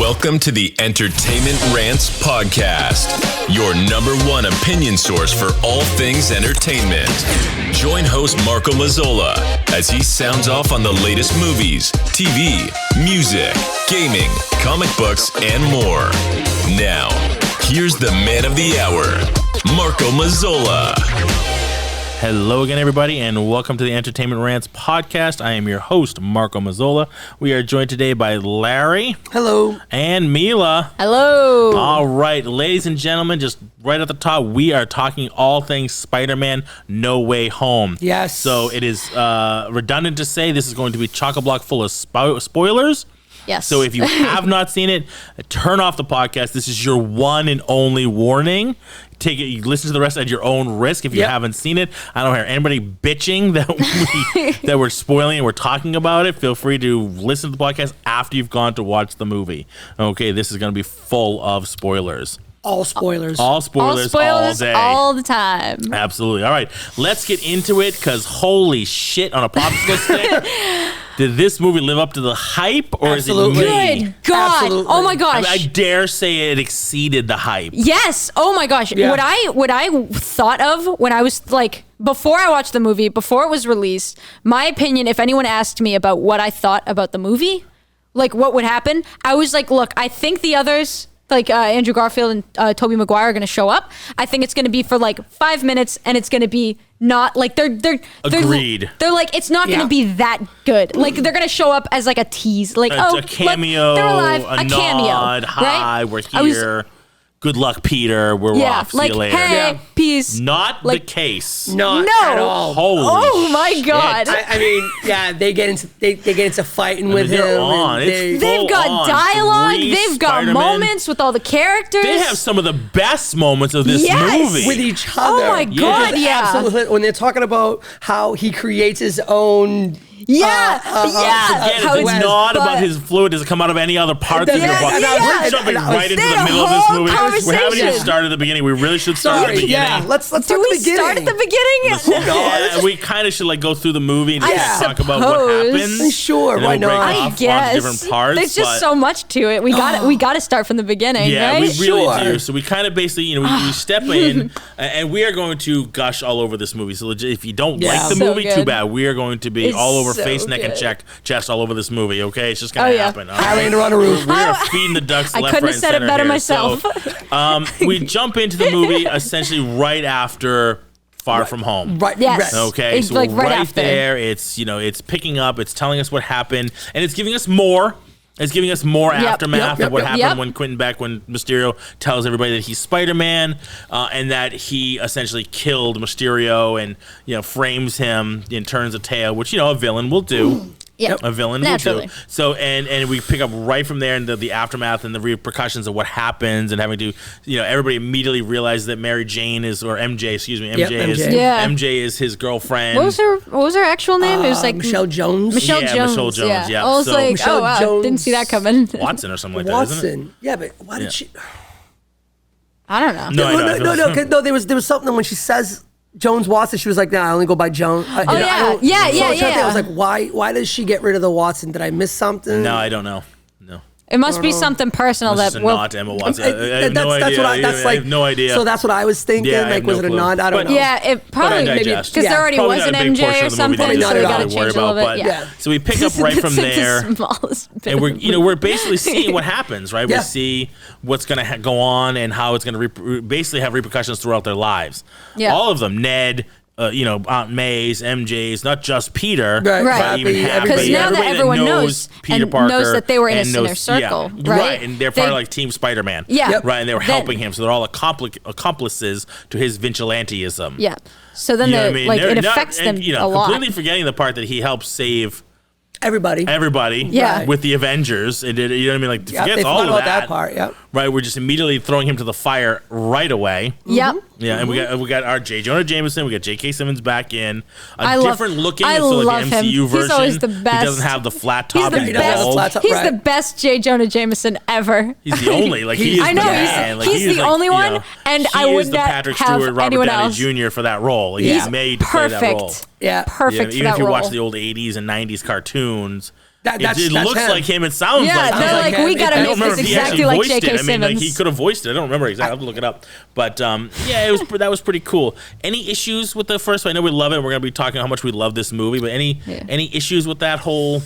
Welcome to the Entertainment Rants Podcast, your number one opinion source for all things entertainment. Join host Marco Mazzola as he sounds off on the latest movies, TV, music, gaming, comic books, and more. Now, here's the man of the hour, Marco Mazzola. Hello again, everybody, and welcome to the Entertainment Rants Podcast. I am your host, Marco Mazzola. We are joined today by Larry. Hello. And Mila. Hello. All right, ladies and gentlemen, just right at the top, we are talking all things Spider-Man No Way Home. Yes. So it is redundant to say this is going to be chock-a-block full of spoilers. Yes. So if you have not seen it, turn off the podcast. This is your one and only warning. Take it. You listen to the rest at your own risk. If you haven't seen it, I don't hear anybody bitching that we're spoiling and we're talking about it. Feel free to listen to the podcast after you've gone to watch the movie. Okay, this is going to be full of spoilers. All spoilers. All spoilers all day. All the time. Absolutely. All right, let's get into it because holy shit on a popsicle stick. Did this movie live up to the hype, or Absolutely. is it me? Good God. Absolutely. Oh my gosh. I dare say it exceeded the hype. Yes. Oh my gosh. Yeah. What I thought of when I was like, before I watched the movie, before it was released, my opinion, if anyone asked me about what I thought about the movie, like what would happen, I was like, look, I think the others, like Andrew Garfield and Tobey Maguire are going to show up. I think it's going to be for like 5 minutes, and it's going to be not like they're Agreed. They're like, it's not going to be that good. Like they're going to show up as like a tease, like A cameo, they're alive, a cameo, nod, hi, right? we're here. Good luck, Peter. We're off. See like, you later. hey, peace. Not like, the case. Not No. at all. Holy Oh my shit. God. I mean, yeah, they get into fighting with they're him. on. And It's They've got on. dialogue. Three They've got Spider-Man. moments with all the characters. They have some of the best moments of this Yes. movie. with each other. Oh my God, yeah. Absolutely. When they're talking about how he creates his own. Yeah. Again, How if it's it's- not but- about his fluid, does it come out of any other parts of your Yeah, body? and I was- We're and jumping I was- right into They the had a middle of this whole movie. We haven't even conversation. started at the beginning. We really should start at Sorry, the beginning. yeah. Let's Do start we at the beginning. start at the beginning? Yeah, we kind of should like go through the movie and just I talk about what suppose. happens. Sure, and then why we'll break not? off I onto guess. different parts. There's just but- so much to it. We got to start from the beginning, Yeah, right? we really Sure. do. So we kind of basically, we step in, and we are going to gush all over this movie. So legit, if you don't Yeah. like the So movie, too good. bad. We are going to be It's all over so face, neck, and good. chest all over this movie. Okay, it's just gonna happen. all right? Highlander on a roof. We are feeding the ducks I left, couldn't right, have and said it center better here. myself. So, we jump into the movie essentially right after Far From Home. Right. Yes. Right. Okay, It's so like right, right after. there, it's it's picking up, it's telling us what happened, and it's giving us more. It's giving us more aftermath yep, of what yep, happened yep. when Quentin Beck, when Mysterio tells everybody that he's Spider-Man, and that he essentially killed Mysterio, and frames him and turns a tail, which a villain will do. Yep. A villain Naturally. will do. So and we pick up right from there into the aftermath and the repercussions of what happens, and having to everybody immediately realizes that Mary Jane is, or MJ, excuse me, Yep, MJ is MJ. Yeah. MJ is his girlfriend. What was her actual name? It was like Michelle Jones. Michelle Yeah, Jones. Michelle Jones, yeah. I was So- like, Michelle oh wow, Jones. didn't see that coming. Watson or something like that, isn't it? Watson. Yeah, but why Yeah. did she? I don't know. No, I know. No. There was something when she says Jones Watson. She was like, "Nah, I only go by Jones." Oh, yeah. Yeah, so yeah, I was trying to think, I was yeah. like, why does she get rid of the Watson? Did I miss something? No, I don't know. No. It must be something personal It's that not Emma Watson. I have no That's idea. what I have no idea. So that's what I was thinking. Yeah, I like, have was no it a clue. nod? I don't But- know. Yeah, it probably But I maybe digest. because there already Probably was not an a big portion MJ or of the movie something, that so we we don't got to really worry change a little about, bit. but- Yeah. So we pick up right from It's like there. the smallest bit And of the we're basically seeing what happens, right? Yeah. We see what's going to go on and how it's going to basically have repercussions throughout their lives. Yeah. All of them, Ned, Aunt May's, MJ's, not just Peter, Right. but Happy, even Happy. because now that Everybody everyone knows Peter and Parker knows that they were in and a inner knows- circle, yeah, right? And they're part They- of like Team Spider-Man, Yeah. Yep. right, and they were Then- helping him, so they're all accomplices to his vigilanteism. Yeah. So then You know what I mean? like They're it not- affects them and, a lot. completely forgetting the part that he helped save Everybody. Yeah. with the Avengers, and you know what I mean? Like, Yeah, forgets they all forgot of about that part. Yep. Right, we're just immediately throwing him to the fire right away. Yep. Yeah, and we got our J. Jonah Jameson, we got J.K. Simmons back in. I love- different looking, I so like love the him. MCU He's version. always the He best. doesn't have the flat He's top the and He doesn't have the bald. flat top. He's Right. the best J. Jonah Jameson ever. He's the only, like he is I know, the he's- man. Like, he's he is the like, only you one, know, and he I would is the not Patrick have Stewart, Robert anyone Downey else. Jr. for that role. Like, He's he's made to play that role. perfect. Yeah. Perfect Yeah, for even that if you role. watch the old 80s and 90s cartoons, That's it looks him. like him. It sounds like him. they're like, we gotta I make don't remember this if he exactly actually like voiced J.K. it. I mean, like, Simmons. he could have voiced it. I don't remember exactly. I have to look it up. But yeah, that was pretty cool. Any issues with the first one? I know we love it. We're gonna be talking how much we love this movie, but any issues with that whole?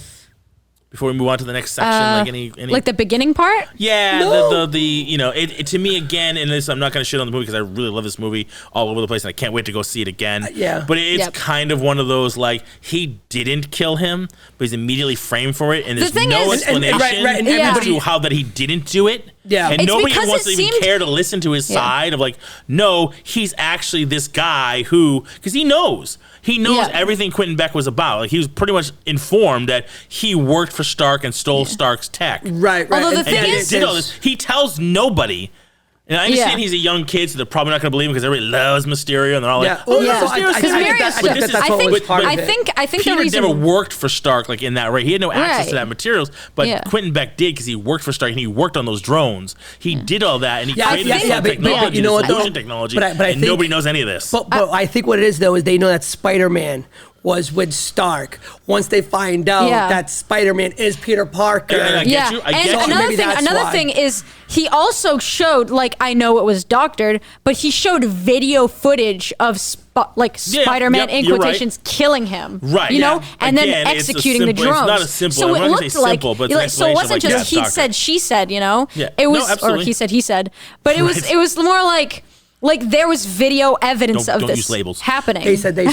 Before we move on to the next section, like any like the beginning part? Yeah, the you know, it to me again, and this I'm not gonna shit on the movie because I really love this movie all over the place, and I can't wait to go see it again. Yeah, but it's kind of one of those like he didn't kill him, but he's immediately framed for it, and there's no explanation as to how that he didn't do it. Yeah, and it's nobody wants to even care to listen to his side of like, no, he's actually this guy who, because he knows everything Quentin Beck was about. Like he was pretty much informed that he worked for Stark and stole Stark's tech. Right. Although the thing is, did all this. He tells nobody. And I understand he's a young kid, so they're probably not going to believe him because everybody loves Mysterio, and they're all like, "Oh, Mysterio's I think Peter the reason never worked for Stark like in that way. He had no access to that materials, but Quentin Beck did because he worked for Stark and he worked on those drones. He did all that, and he created this technology, this illusion technology, and nobody knows any of this. But I think what it is though is they know that Spider-Man was with Stark. Once they find out that Spider-Man is Peter Parker. I get you. Another thing is he also showed, like, I know it was doctored, but he showed video footage of Spider-Man in quotations killing him. Right. You know, and then executing the drones. It's not a simple. So it looked like so it wasn't just he said, she said. You know, it was or he said, but it was more like. Like there was video evidence of this happening. They said. they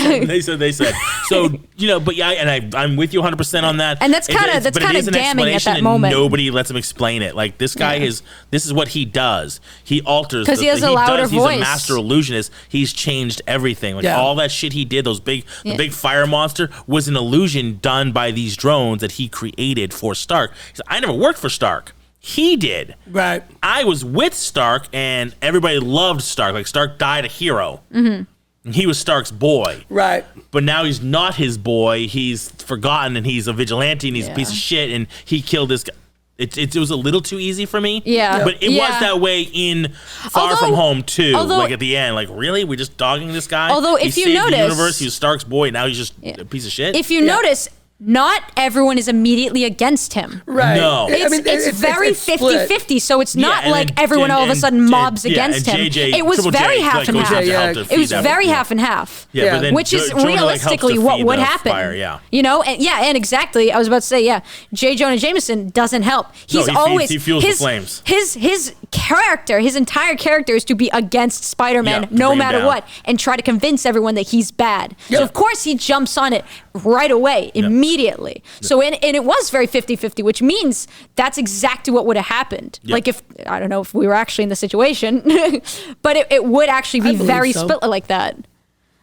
said. So but and I'm with you 100% on that. And that's kind of damning at that moment. Nobody lets him explain it. Like this guy this is what he does. He alters because he has a louder voice. He's a master illusionist. He's changed everything. Like all that shit he did. The big fire monster was an illusion done by these drones that he created for Stark. He said, I never worked for Stark. He did. Right. I was with Stark, and everybody loved Stark. Like, Stark died a hero. Mm-hmm. He was Stark's boy. Right. But now he's not his boy. He's forgotten, and he's a vigilante, and he's a piece of shit, and he killed this guy. It was a little too easy for me. Yeah. But it was that way in Far From Home, too. Like, at the end. Like, really? We're just dogging this guy? Although, if you notice... the universe. He was Stark's boy. Now he's just a piece of shit. If you notice... Not everyone is immediately against him. Right. No. It's very 50-50, so it's not like everyone all of a sudden mobs against him. It was very half and half. It was very half and half. Yeah. But then which is realistically what would happen. Fire, You know, and exactly, I was about to say, J. Jonah Jameson doesn't help. He fuels the flames. His character, his entire character is to be against Spider-Man no matter what and try to convince everyone that he's bad. So of course he jumps on it right away, immediately. So, and it was very 50-50, which means that's exactly what would have happened. Like if, I don't know if we were actually in the situation, but it would actually be very split like that.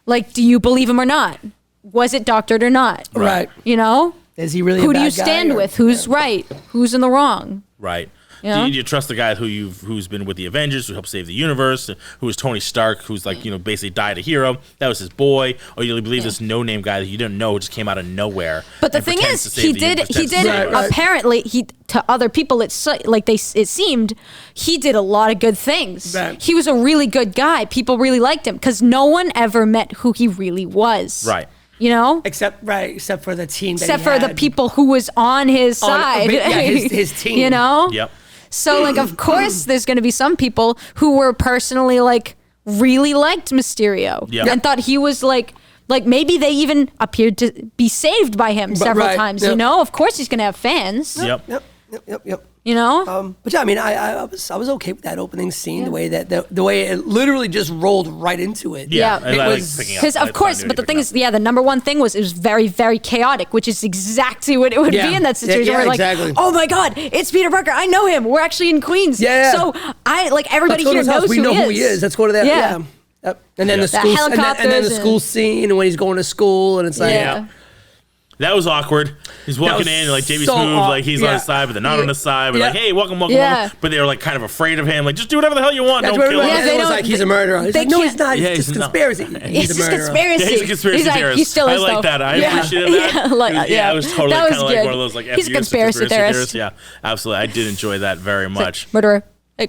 Like, do you believe him or not? Was it doctored or not? Right. You know? Is he really Who a bad do you guy stand with? Who's right? Who's in the wrong? Right. Yeah. Do you trust the guy who's been with the Avengers, who helped save the universe, who is Tony Stark, who's like, basically died a hero? That was his boy. Or you believe this no-name guy that you didn't know just came out of nowhere. But the thing is, he did apparently to other people it seemed he did a lot of good things. Right. He was a really good guy. People really liked him because no one ever met who he really was. Right. You know? Except for the team Except for the people who was on his side. His team. You know? Yep. So, like, of course, there's going to be some people who were personally, like, really liked Mysterio and thought he was, like maybe they even appeared to be saved by him several times, you know? Of course he's going to have fans. Yep. You know? But yeah, I mean, I was okay with that opening scene, the way the way it literally just rolled right into it. Yeah. It was because of course, but the thing is, the number one thing was it was very, very chaotic, which is exactly what it would be in that situation. Where like, oh my God, it's Peter Parker. I know him. We're actually in Queens. Yeah. So everybody here knows we know who he is. Let's go to that. Yeah. Yep. And then the school, and then the school scene, and when he's going to school, and it's like. That was awkward. He's walking in, like JB Smoove, like he's on his side, but they're not on his side. But like, hey, welcome. But they were like kind of afraid of him. Like, just do whatever the hell you want. Don't kill him. It was like he's a murderer. He's like, no, he's not. It's just conspiracy. He's just conspiracy. He's a conspiracy theorist. He still is. I like that. I appreciated that. It was totally kind of like one of those like he's a conspiracy theorist. Yeah, absolutely. I did enjoy that very much. Murderer.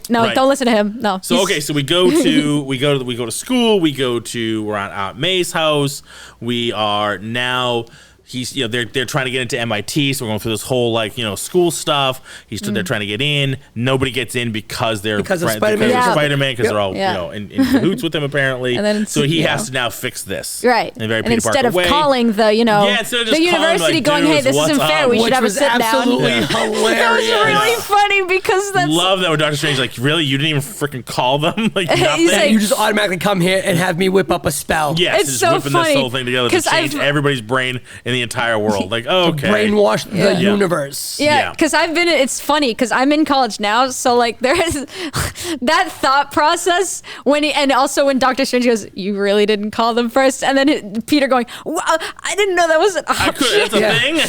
No, don't listen to him. No. So so we go to school. We're at Aunt May's house. We are now. he's, they're trying to get into MIT, so we're going through this whole school stuff. They're trying to get in. Nobody gets in because they're because of Spider-Man, because they're all in cahoots with him apparently. And then so he has to now fix this, right? In a very and instead of calling the the university going, hey, this isn't fair. We should have a sit down. Absolutely hilarious. That was really funny because that's love that when Doctor Strange really you didn't even freaking call them you just automatically come here and have me whip up a spell. Yes, it's so whipping funny this whole thing together to change everybody's brain in the entire world. Okay, brainwash the universe. Yeah, because it's funny because I'm in college now, so there is that thought process when and also when Doctor Strange goes, you really didn't call them first, and then Peter going, well, I didn't know that was an option. That's a thing.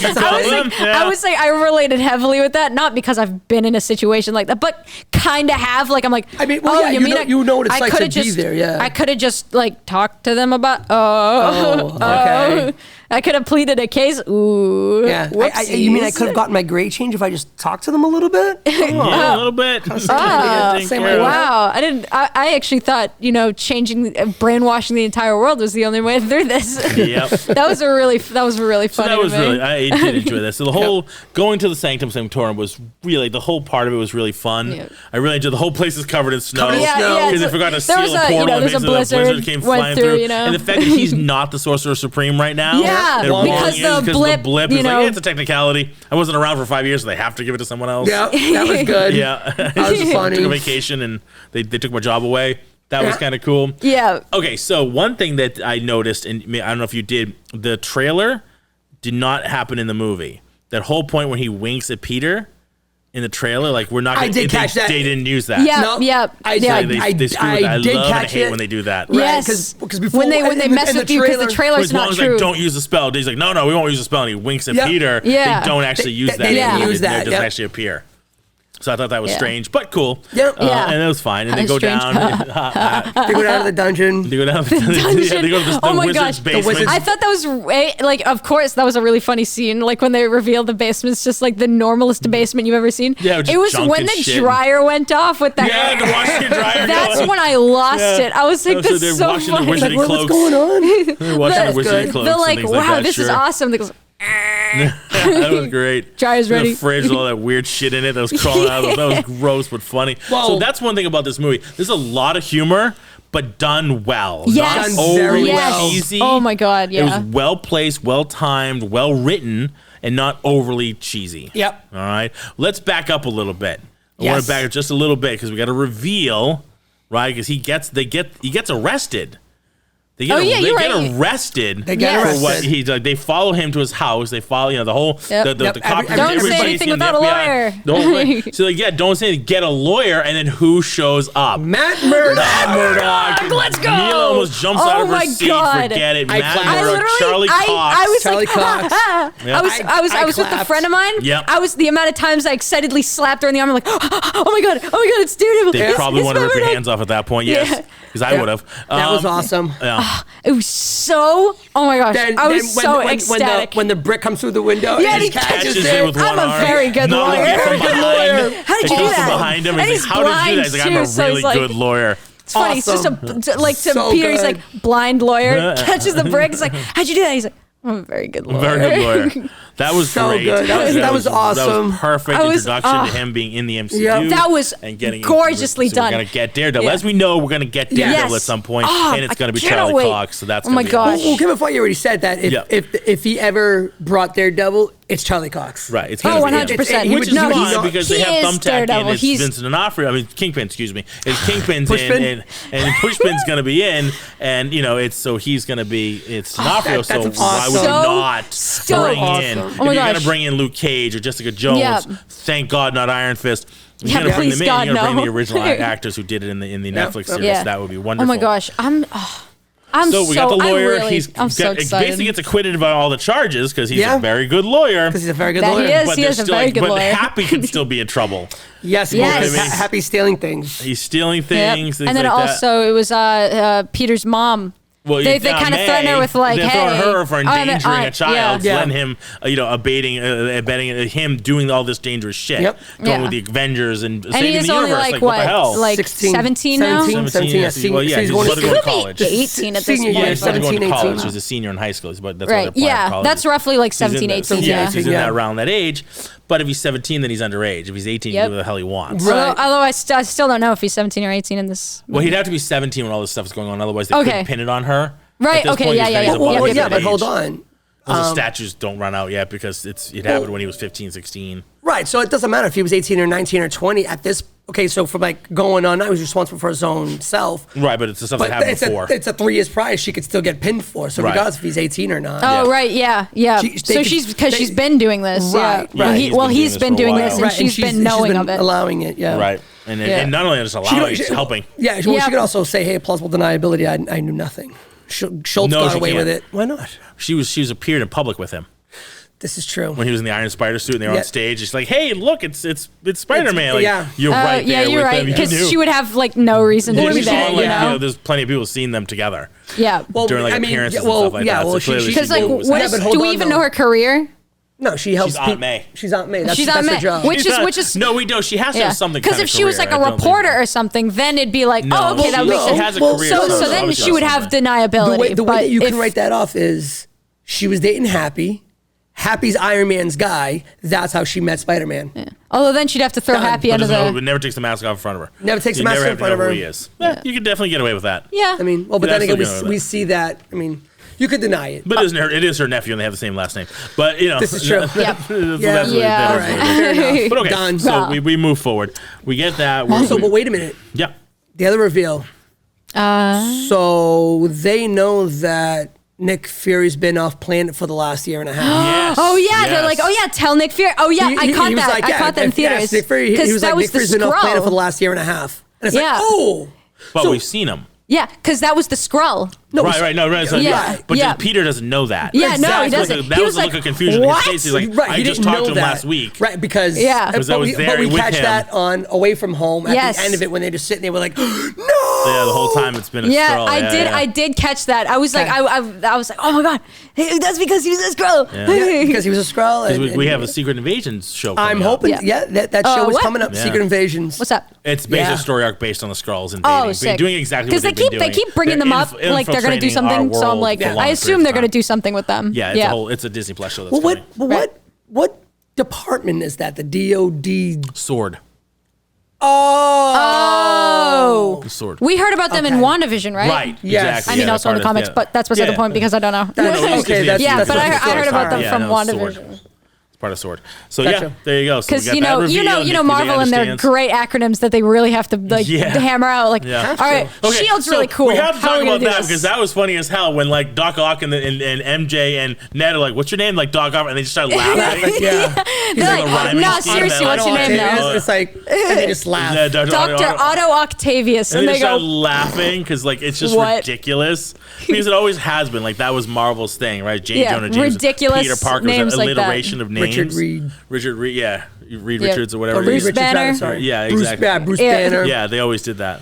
I was like, I related heavily with that, not because I've been in a situation like that, but kind of have. I'm like, you know what it's like to be there. Yeah, I could have just talked to them about. Okay. I could have pleaded a case. Ooh. Yeah. You mean I could have gotten my grade change if I just talked to them a little bit? Yeah, a little bit. Wow. I actually thought, brainwashing the entire world was the only way through this. Yep. That was really funny. I did enjoy this. So the whole going to the Sanctum Sanctorum was really, the whole part of it was really fun. Yep. I really enjoyed the whole place is covered in snow. Because they forgot to seal a portal and basically the blizzard came flying through. And the fact that he's not the Sorcerer Supreme right now. Yeah. Because the blip is it's a technicality. I wasn't around for 5 years, so they have to give it to someone else. Yeah, that was good. That was funny. I took a vacation and they took my job away. That was kind of cool. Yeah. Okay, so one thing that I noticed, and I don't know if you did, the trailer did not happen in the movie. That whole point when he winks at Peter in the trailer, we're not going to... I did catch that. They didn't use that. I did catch it when they do that. Yes. Because before... When they mess with you because the trailer's not true. Don't use the spell. He's like, no, we won't use the spell. And he winks at Peter. Yeah. They don't actually use that. They didn't use that. It doesn't actually appear. So I thought that was strange, but cool. Yep. And it was fine. And they go down. They go down to the dungeon. They go down to the dungeon. They go to the wizard's basement. I thought that was, of course, that was a really funny scene. When they revealed the basement's just the normalest basement you've ever seen. Yeah, it was when the dryer went off with that. Yeah, the washing dryer. That's when I lost it. I was like, that's so funny. What's going on? They're washing the wizarding cloaks. They're like, wow, this is awesome. They go, that was great. Dryer's ready. The fridge with all that weird shit in it that was crawling out of it. That was gross but funny. Whoa. So that's one thing about this movie. There's a lot of humor, but done well. Yes. Not overly well. cheesy. Oh my God, yeah. It was well placed, well timed, well written, and not overly cheesy. Yep. All right. Let's back up a little bit. I want to back up just a little bit because we got to reveal, right? Because he gets arrested. They get arrested. They get arrested. For what he's like. They follow him to his house. They follow, the whole the cop. Don't say anything without a lawyer. So don't say anything. Get a lawyer, and then who shows up? Matt Murdock. Let's go. Mila almost jumps out of her seat. Forget it. Matt Murdock. Charlie Cox. I was Charlie Cox. I was with a friend of mine. Yep. I was the amount of times I excitedly slapped her in the arm. I'm like, oh my god, it's Daredevil. They probably want to rip your hands off at that point. Yes. Because I would have. That was awesome. It was so. Oh my gosh! I was so ecstatic when the brick comes through the window. Yeah, and he catches it with one I'm arm. a very good lawyer. Very good lawyer. How did you do that? Behind him, and he's like, how did you do that? He's like, I'm a really good lawyer. It's funny. Awesome. It's just to Peter. He's like blind lawyer catches the brick. He's like, how'd you do that? He's like, I'm a very good lawyer. Very good lawyer. That was so great. Good. That was awesome. That was perfect introduction to him being in the MCU. Yep. That was and getting gorgeously done. We're going to get Daredevil. As we know, we're going to get Daredevil at some point, and it's going to be Charlie Cox. So that's going to be gosh. Well, Kevin Feige already said that if he ever brought Daredevil, it's Charlie Cox. Right. It's going to be 100%. Which is fine because they have Thumbtack and it's He's Vincent D'Onofrio. I mean, Kingpin, excuse me. It's Kingpin's in, and Pushpin's going to be in, and so he's going to be, it's D'Onofrio, so why would you not bring in, if you're going to bring in Luke Cage or Jessica Jones, thank God not Iron Fist. You're going to bring them in, you're going to bring the original actors who did it in the Netflix series. That would be wonderful. Oh my gosh. So we got the lawyer. I'm so excited. Basically gets acquitted about all the charges because he's a very good lawyer. Because he's a very good lawyer. He is a very good lawyer. But Happy can still be in trouble. Yes. Happy's stealing things. He's stealing things. And then also it was Peter's mom Well, they kind of threaten her with like, they hey, threaten her for endangering a child, yeah. letting him, abetting him doing all this dangerous shit, going with the Avengers and saving he's the only universe. like what the hell? Like 17 now? 17, yeah. Well, yeah, he's about to go to college. 18 at this Senior point. year, Yeah, he's about to go 17, into college. 18. He's a senior in high school. That's Right. why they're Yeah, college. that's roughly like 17, 18. Yeah, Yeah. he's in that around that age. But if he's 17, then he's underage. If he's 18, he can do what the hell he wants. Right. Although I still don't know if he's 17 or 18 in this. Well, he'd have to be 17 when all this stuff is going on. Otherwise, they couldn't pin it on her. Right. Okay. Point, Yeah. But hold on. The statutes don't run out yet because it happened when he was 15, 16. Right. So it doesn't matter if he was 18 or 19 or 20 at this. Okay. So for like going on, now he's responsible for his own self. Right. But it's the stuff that happened before. It's a 3 years prior. She could still get pinned for. So regardless if he's 18 or not. Oh, right. Yeah. So she's been doing this. Right. He's been doing this and she's been knowing of it. Allowing it. Yeah. Right. And not only just allowing, she's helping. Yeah. Well, she could also say, hey, plausible deniability. I knew nothing. Schultz got away with it. Why not? She appeared in public with him. This is true. When he was in the Iron Spider suit and they were on stage, it's like, hey, look, it's Spider-Man. Like, you're right there you're with right. him. Because she would have like no reason to do that. There's plenty of people seen them together. Yeah. During like appearances and stuff like that. Because like, do we even know her career? No, she helps. She's Aunt May. She's Aunt May. She's Aunt May. Her job. Which is no, we don't. She has to have something. Because if she was like a reporter or something, then it'd be like, oh, okay, that makes sense. She has a career. So then she would have deniability. The way that you can write that off is she was dating Happy. Happy's Iron Man's guy. That's how she met Spider-Man. Yeah. Although then she'd have to throw Happy under the. But never takes the mask off in front of her. Never takes the mask off in front of her. Who he is. Yeah, you could definitely get away with that. Yeah. I mean, but then again, we see that. I mean. You could deny it. But it is her nephew and they have the same last name. But, This is true. Yep. All right. But okay, done. So we move forward. We get that. But wait a minute. Yeah. The other reveal. So they know that Nick Fury's been off planet for the last year and a half. Yes. Oh yeah, they're like, oh yeah, tell Nick Fury. Oh yeah, I caught that. I caught that in theaters. Nick Fury, he was like, Nick Fury's been off planet for the last year and a half. And it's like, oh. But we've seen him. Yeah, because that was the Skrull. No, right. So, but Peter doesn't know that. Yeah, no, he doesn't. That was a look of confusion in his face. He's like, I just talked to him last week. Right, because I was there but we with catch him. that on Away From Home at the end of it when they're just sitting there, we're like, no. Yeah, the whole time it's been a Skrull. I did catch that. I was like, I was like, oh my god, that's because he was a Skrull. Yeah, because he was a Skrull. We have a Secret Invasions show. I'm hoping. Yeah, that show is coming up. Secret Invasions. What's up? It's based on a story arc based on the Skrulls invading. Oh, sick. Doing exactly what they've been doing. Because they keep bringing them up like they're going to do something. So I'm like, I assume they're going to do something with them. Yeah, it's a Disney Plus show. That's what department is that? The DOD Sword. Oh. Sword. We heard about them in WandaVision, right? Right. Yes. Exactly. I mean, also in the comics, but that's beside the point because I don't know. Okay, that's but I heard about them from WandaVision. Part of Sword. So there you go. Because you know Marvel and their great acronyms that they really have to hammer out. Like, all right, Shield's really cool. We have to talk about that because that was funny as hell when like Doc Ock and MJ and Ned are like, "What's your name?" Like Doc Ock, and they just start laughing. He's like, "No, seriously, what's your name now?" It's like, and they just laugh. Dr. Otto Octavius, and they start laughing because like it's just ridiculous. Because it always has been. Like that was Marvel's thing, right? J. Jonah Jameson, ridiculous Peter Parker's names alliteration of names. Richard Reed. Reed Richards or whatever. Bruce Banner. Yeah, exactly. Bruce Banner. Yeah, they always did that.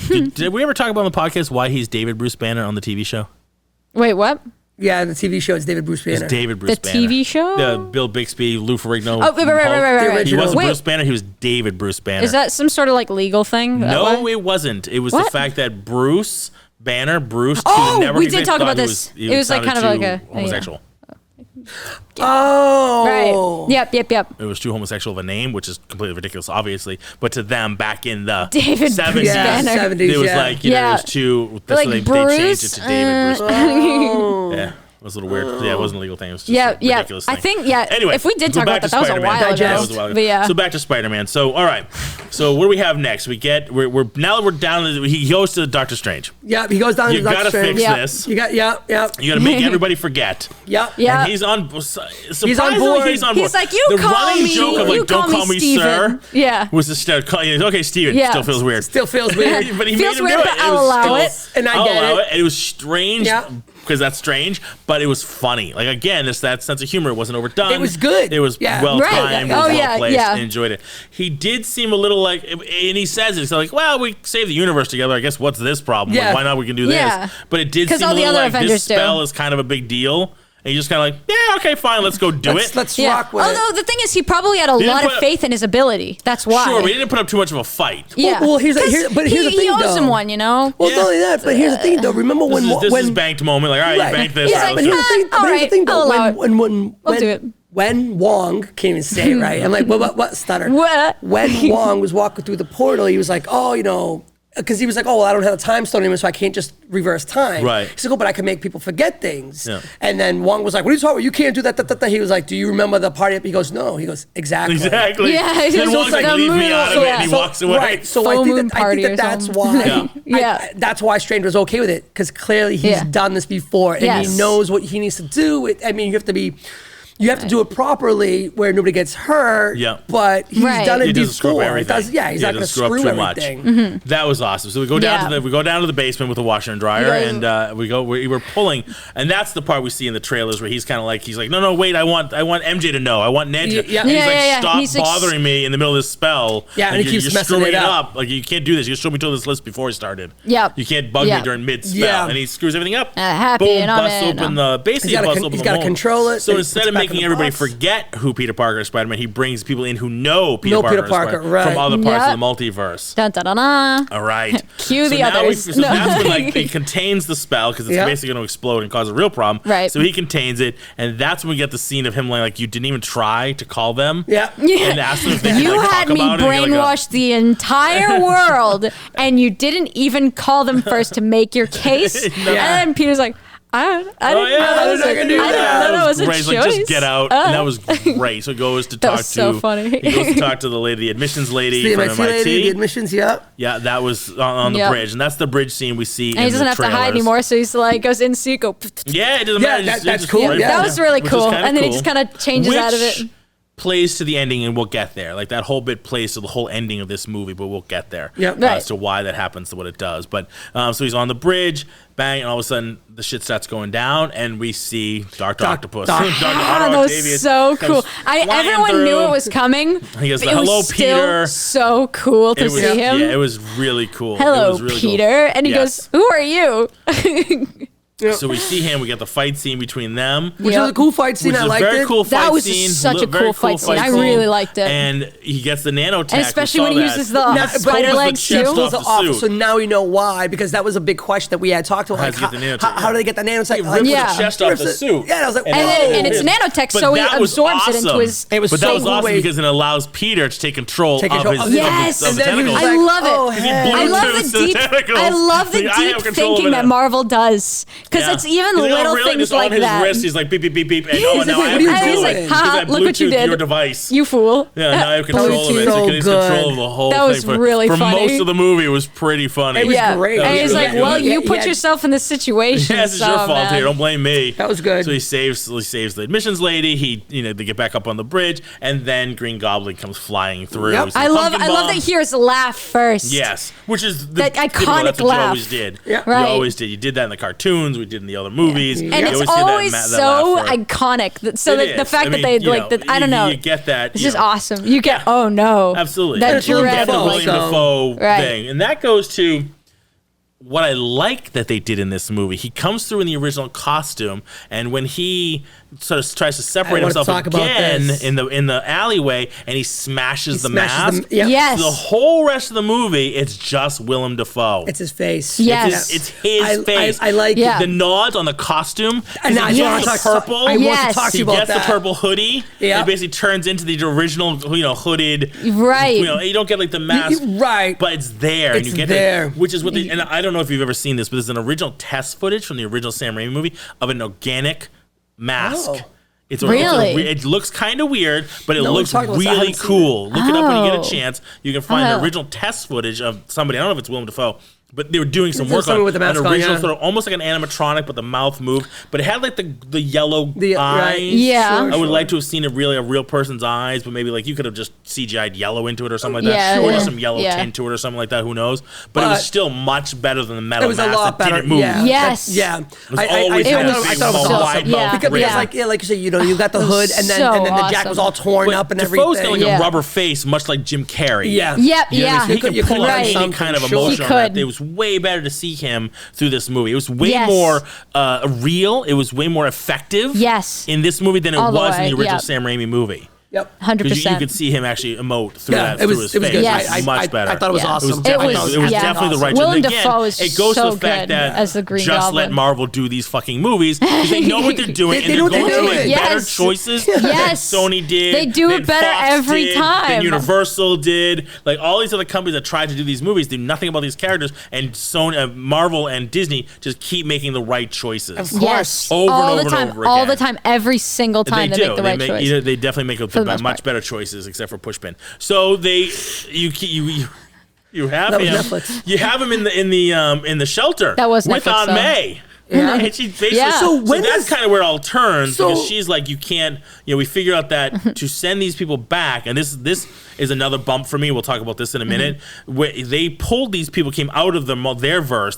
Did we ever talk about on the podcast why he's David Bruce Banner on the TV show? Wait, what? Yeah, the TV show is David Bruce Banner. It's David Bruce Banner. The TV show? Yeah, Bill Bixby, Lou Ferrigno. Oh, right. He wasn't Bruce Banner, he was David Bruce Banner. Is that some sort of like legal thing? No, it wasn't. It was the fact that Bruce Banner, we did talk about this. It was like kind of like a homosexual. Oh. Right. Yep. It was too homosexual of a name, which is completely ridiculous, obviously. But to them, back in the David 70s, it was like, it was too... Like so they changed it to David Bruce Banner. Yeah. It was a little weird. Yeah, it wasn't a legal thing. It was just a ridiculous thing. I think, anyway, if we did talk about that was a while ago. But yeah. So back to Spider-Man. So, all right. So what do we have next? Now that we're down, he goes to Doctor Strange. Yeah, he goes down to Doctor Strange. You got to fix this. You got to make everybody forget. Yeah. And he's on board. He's like, the running joke of like, don't call me sir. Yeah. Was okay, Steven. Yeah. Still feels weird. Still feels weird. But he feels made him weird, do it. but I'll allow it. And I get it. It was strange. Yeah. because that's strange, but it was funny. Like, again, it's that sense of humor. It wasn't overdone. It was good. It was well timed. It was well placed. I enjoyed it. He did seem a little like, and he says it. He's like, well, we saved the universe together. I guess what's this problem? Like, why not we can do this? But it did seem a little like this spell is kind of a big deal. And you're just kind of like, yeah, okay, fine, let's go do it. Let's rock with it. Although the thing is, he probably had a lot of faith in his ability. That's why. Sure, but he didn't put up too much of a fight. Yeah. Well, here's the thing, he owes though. him one, you know? Well, not only that, but here's the thing, though. Remember this is banked moment. Like, all right, you banked this. Yeah, but here's the thing, though. I'll do it. When Wong, can't even say it right. I'm like, what stutter? What? When Wong was walking through the portal, he was like, oh, you know, because he was like, oh, well, I don't have a time stone anymore, so I can't just reverse time. Right. He's like, oh, but I can make people forget things. Yeah. And then Wong was like, what are you talking about? You can't do that. He was like, do you remember the party? He goes, no. He goes, exactly. Yeah. Then Wong's like, leave me out of it, and he walks away. Right. So I think that that's why. That's why Strange was okay with it, because clearly he's done this before, and he knows what he needs to do. I mean, you have to do it properly where nobody gets hurt. Yeah. But he's done it before. He's not going to screw too everything. Much. Mm-hmm. That was awesome. So we go down to the basement with a washer and dryer, and we're pulling, and that's the part we see in the trailers where he's like, no, wait, I want MJ to know. I want Ned to. And he's like, stop bothering me in the middle of this spell. Yeah, and he keeps messing it up. Like, you can't do this. You showed me to this list before he started. Yeah. You can't bug me during mid spell. Yeah. And he screws everything up. Boom, busts open the basement. He's got to control it. So instead of making everybody forget who Peter Parker is Spider-Man, he brings people in who know Peter Parker is Spider-Man from other parts of the multiverse. Dun, dun, dun, dun. All right. Cue the others. That's when he contains the spell, because it's basically going to explode and cause a real problem. Right. So he contains it, and that's when we get the scene of him like, you didn't even try to call them. Yeah. And ask them if they You could, had me brainwashed the entire world, and you didn't even call them first to make your case. And then Peter's like, I didn't know that was a choice. Like, just get out. And that was great. So he goes to talk to the lady, the admissions lady from MIT. The admissions, yeah, that was on the bridge, and that's the bridge scene we see. And he doesn't have to hide anymore, so he's like goes in, so you go. Yeah, it doesn't matter. That's cool. That was really cool. And then he just kind of changes out of it. Plays to the ending, and we'll get there. Like, that whole bit plays to the whole ending of this movie, but we'll get there as to why that happens to what it does. But so he's on the bridge, bang, and all of a sudden the shit starts going down, and we see Dr. Octopus. That was so cool. Everyone knew it was coming. He goes, "Hello, Peter." So cool to see him. Yeah, it was really cool. Hello, Peter, and he goes, "Who are you?" Yep. So we see him. We get the fight scene between them, which was a cool fight scene. I liked it. Cool that was such a cool fight scene. I really liked it. And he gets the nanotech, and especially when he uses the spider legs too. So now we know why, because that was a big question that we had talked about. Like, how do they get the nanotech? He rips the chest off the suit. Yeah, I was like, and it's nanotech, so he absorbs it into his. It was but that was awesome because it allows Peter to take control of his tentacles. I love it. I love the deep thinking that Marvel does, because it's even little things just like on his that. Wrist, he's like beep beep beep beep, and now I have control of it. Ha! Look what you did, your device. You fool. Yeah, now I have control of it. So he's control of the whole thing. That was really funny. For most of the movie, it was pretty funny. It was great. And he's like, "Well, you put yourself in this situation. Yes, it's your fault here. Don't blame me." That was good. So he saves the admissions lady. They get back up on the bridge, and then Green Goblin comes flying through. Yep. I love that he hears a laugh first. Yes, which is that iconic laugh. You always did. Yeah. Right. You always did. You did that in the cartoons. We did in the other movies. And it's always so iconic. So the fact that they I don't know. You get that. It's just awesome. You get, oh no. Absolutely. That dread. The William Dafoe thing. And that goes to what I like that they did in this movie. He comes through in the original costume, and when he sort of tries to separate himself again in the alleyway, and he smashes the mask. Yes. The whole rest of the movie, it's just Willem Dafoe. It's his face. Yes. It's his face. I like the nods on the costume. And he gets the purple. I want to talk to you about that. He gets the purple hoodie. Yeah. And basically turns into the original, hooded. Right. You don't get like the mask. Right. But it's there. It's and you get there. Which is what and I don't know if you've ever seen this, but there's an original test footage from the original Sam Raimi movie of an organic mask. Oh. It looks kind of weird, but it looks really cool. Look it up when you get a chance. You can find the original test footage of somebody. I don't know if it's Willem Dafoe. But they were doing some work on with the mask an original on, sort of almost like an animatronic, but the mouth moved. But it had like the yellow eyes. Right. Yeah. I would like to have seen a real person's eyes, but maybe like you could have just CGI'd yellow into it or something like that, or just some yellow tint to it or something like that. Who knows? But it was still much better than the metal mask. It was a lot better. Didn't move. Yeah. Yes. Yeah. It was always I thought it was awesome. Because like you said, you got the hood, and then the jacket was all torn up and everything. Defoe's got like a rubber face, much like Jim Carrey. Yeah. Yep. Yeah. He could pull out any kind of emotion on that. It was way better to see him through this movie. It was way more real. It was way more effective in this movie than it was in the original Sam Raimi movie. Yep, 100%. You could see him actually emote through his face. Good. Yes. Much better. I thought it was awesome. It was definitely the right choice. Willem Dafoe is it goes so to the fact good that as the Green just Goblin. let Marvel do these fucking movies because they know what they're doing and they're going to make better choices than Sony did. They do it better Fox every time. Than Universal did. Like all these other companies that tried to do these movies do nothing about these characters, and Sony, Marvel, and Disney just keep making the right choices. Of course, over and over time, and over again. all the time, every single time they make the right choice. They definitely make a much better choices, except for Pushpin. So you have him in the shelter. That was with Netflix, Aunt May. Yeah. Right? She basically, So that's kind of where it all turns because she's like, you can't, we figure out that to send these people back, and this is another bump for me. We'll talk about this in a minute. Where they pulled these people, came out of their multiverse,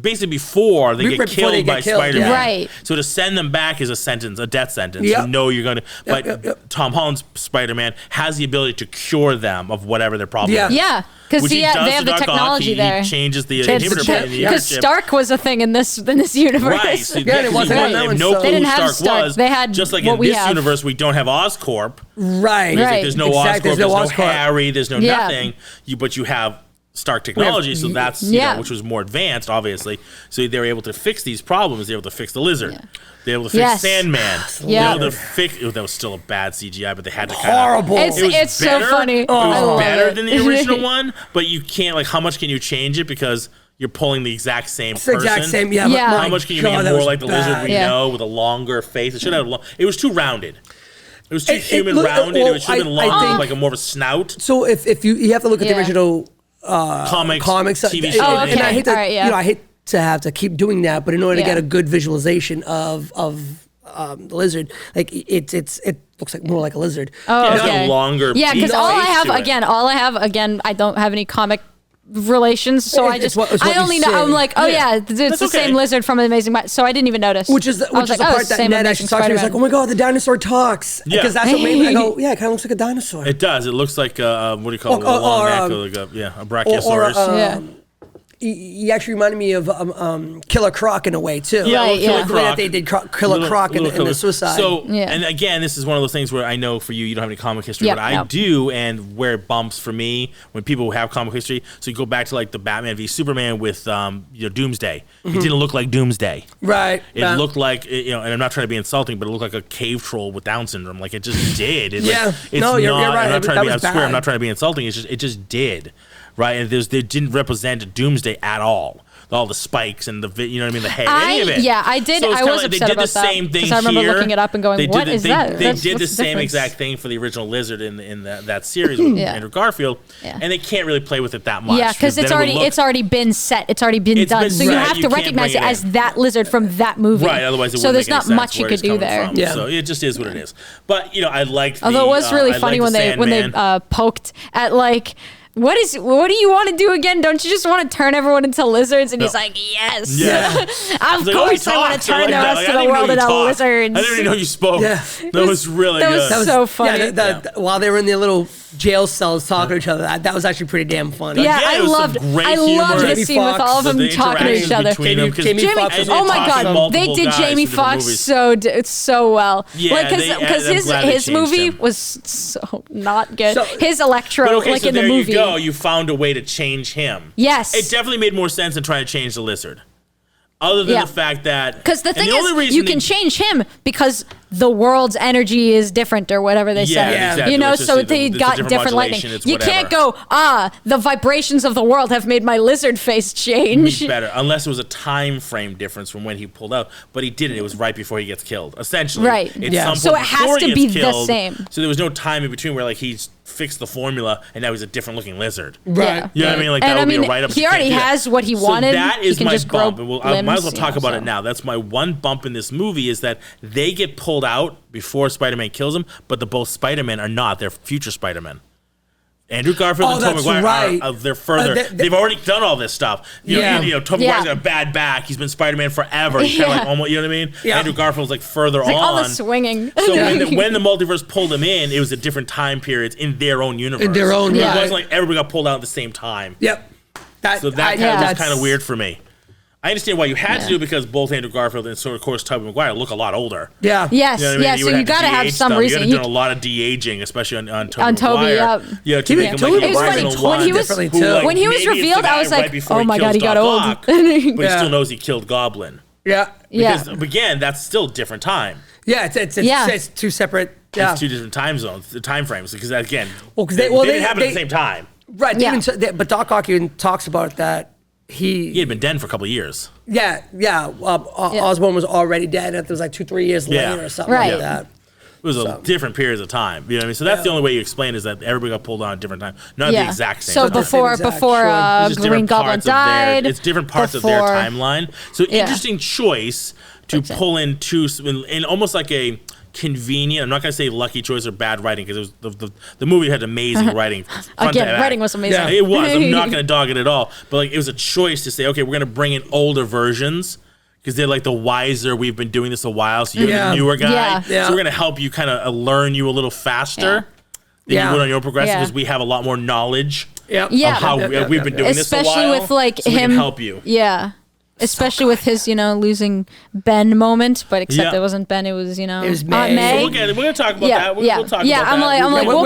basically before they get killed by Spider-Man. Yeah. Right. So to send them back is a death sentence. Yep. You know you're going to, but Tom Holland's Spider-Man has the ability to cure them of whatever their problem is. Yeah. Because they have the technology there. He changes the inhibitor. Because Stark was a thing in this universe. Right. So they didn't have Stark was. They had just like in this universe, we don't have Oscorp. Right. There's no Oscorp. There's no Harry. There's no nothing. But you have Stark technology, so that's which was more advanced, obviously. So they were able to fix these problems. They were able to fix the lizard. Yeah. They were able to fix Sandman. Yeah. They were able to fix. That was still a bad CGI, but they had to horrible. It's so funny. It was better than the original one, but you can't. Like, how much can you change it because you're pulling the exact same person? Exact same. Yeah. How much can you make it more like the lizard we know with a longer face? It should have. It was too rounded. It was too rounded. It should have been longer, like a more of a snout. So if you have to look at the original comics, TV show. And I hate to, I hate to have to keep doing that, but in order to get a good visualization of the lizard, like it looks like more like a lizard. Oh, it's a longer. Yeah, because all I have, I don't have any comic relations, so I only know. I'm like, it's the same lizard from Amazing. So I didn't even notice. Which is the part that Ned actually talked to me. He was like, oh my god, the dinosaur talks. Because that's what made me. I go, it kind of looks like a dinosaur. It does. It looks like what do you call it? A long neck, a brachiosaurus. He actually reminded me of Killer Croc in a way too. Killer Croc. The way that they did Killer Croc in the Suicide. So, and again, this is one of those things where I know for you don't have any comic history, but I do, and where it bumps for me when people have comic history. So you go back to like the Batman v Superman with Doomsday. It didn't look like Doomsday. Right. It looked like and I'm not trying to be insulting, but it looked like a cave troll with Down syndrome. Like it just did. You're right. I'm not trying to be. I swear, I'm not trying to be insulting. It just did. Right, and they didn't represent Doomsday at all. All the spikes and the the hair, any of it. Yeah, I did. So I was upset about that. Same thing because I remember looking it up and going, "What is that?" They did the same exact thing for the original Lizard in that series with Andrew Garfield, and they can't really play with it that much. Yeah, because it's already been set. It's already been done. So you have to recognize it as that lizard from that movie. Right. Otherwise, so there's not much you could do there. Yeah. So it just is what it is. But I liked. Although it was really funny when they poked at like. What do you want to do again? Don't you just want to turn everyone into lizards? And he's like, yes. Yeah. Of course I want to turn the rest of the world into lizards. I didn't even know you spoke. Yeah. That was really good. That was so funny. While they were in their little jail cells talking to each other, that was actually pretty damn funny. Yeah, I loved the scene with all of them talking to each other. Jamie Foxx. Oh my God, they did Jamie Foxx so well. Yeah, because his movie was so not good. His Electro, like in the movie. You found a way to change him. Yes. It definitely made more sense than trying to change the lizard. Other than the fact that... Because the thing is, you can change him because the world's energy is different or whatever they said. Exactly. You know, It's so they got different lightning. You can't go, the vibrations of the world have made my lizard face change. Better, unless it was a time frame difference from when he pulled out. But he didn't. It was right before he gets killed, essentially. Right. So it has to be the same. So there was no time in between where like he's fixed the formula and now he's a different looking lizard. Right. You know what I mean? Like that would be a write up. He already has what he wanted. So that is my bump. I might as well talk about it now. That's my one bump in this movie is that they get pulled out before Spider-Man kills him, but both Spider-Men are not. They're future Spider-Men. Andrew Garfield and Tobey Maguire they're further. They've already done all this stuff. You know, Tobey Maguire's got a bad back. He's been Spider-Man forever. He's kind of like almost, you know what I mean? Yeah. Andrew Garfield's like further on. All the swinging. So when the multiverse pulled him in, it was at different time periods in their own universe. In their own, It wasn't like everybody got pulled out at the same time. Yep. That was kind of weird for me. I understand why you had to do it because both Andrew Garfield and so of course Tobey Maguire look a lot older. Yeah. Yes. You know what I mean? So you got to have some reason. You had done a lot of de-aging, especially on Tobey Maguire. Yeah. To make him like the original one. When he was revealed, I was like, oh my God, he got old. But he still knows he killed Goblin. Yeah. Because again, that's still a different time. Yeah. It's two separate. Yeah. It's two different time zones, time frames. Because again, because they didn't happen at the same time. Right. Yeah. But Doc Ock even talks about that. He had been dead for a couple of years. Yeah. Osborn was already dead. It was like 2-3 years later or something like that. It was a different periods of time. You know what I mean? So that's the only way you explain is that everybody got pulled on at different time. Not the exact same. So time. before Green Goblin died. It's different parts of their timeline. So interesting choice to pull in in almost like a convenient. I'm not going to say lucky choice or bad writing because it was the movie had amazing writing. Writing was amazing. Yeah, it was. I'm not going to dog it at all. But like it was a choice to say, okay, we're going to bring in older versions because they're like the wiser. We've been doing this a while, so you're the newer guy. So we're going to help you kind of learn you a little faster than you would on your progressive because we have a lot more knowledge of how we've been doing this a while. Especially with like so him. We can help you. Yeah. Especially with his, losing Ben moment, but except it wasn't Ben, it was, it was Aunt May. We're going to talk about that. We'll talk about that. I'm like, we'll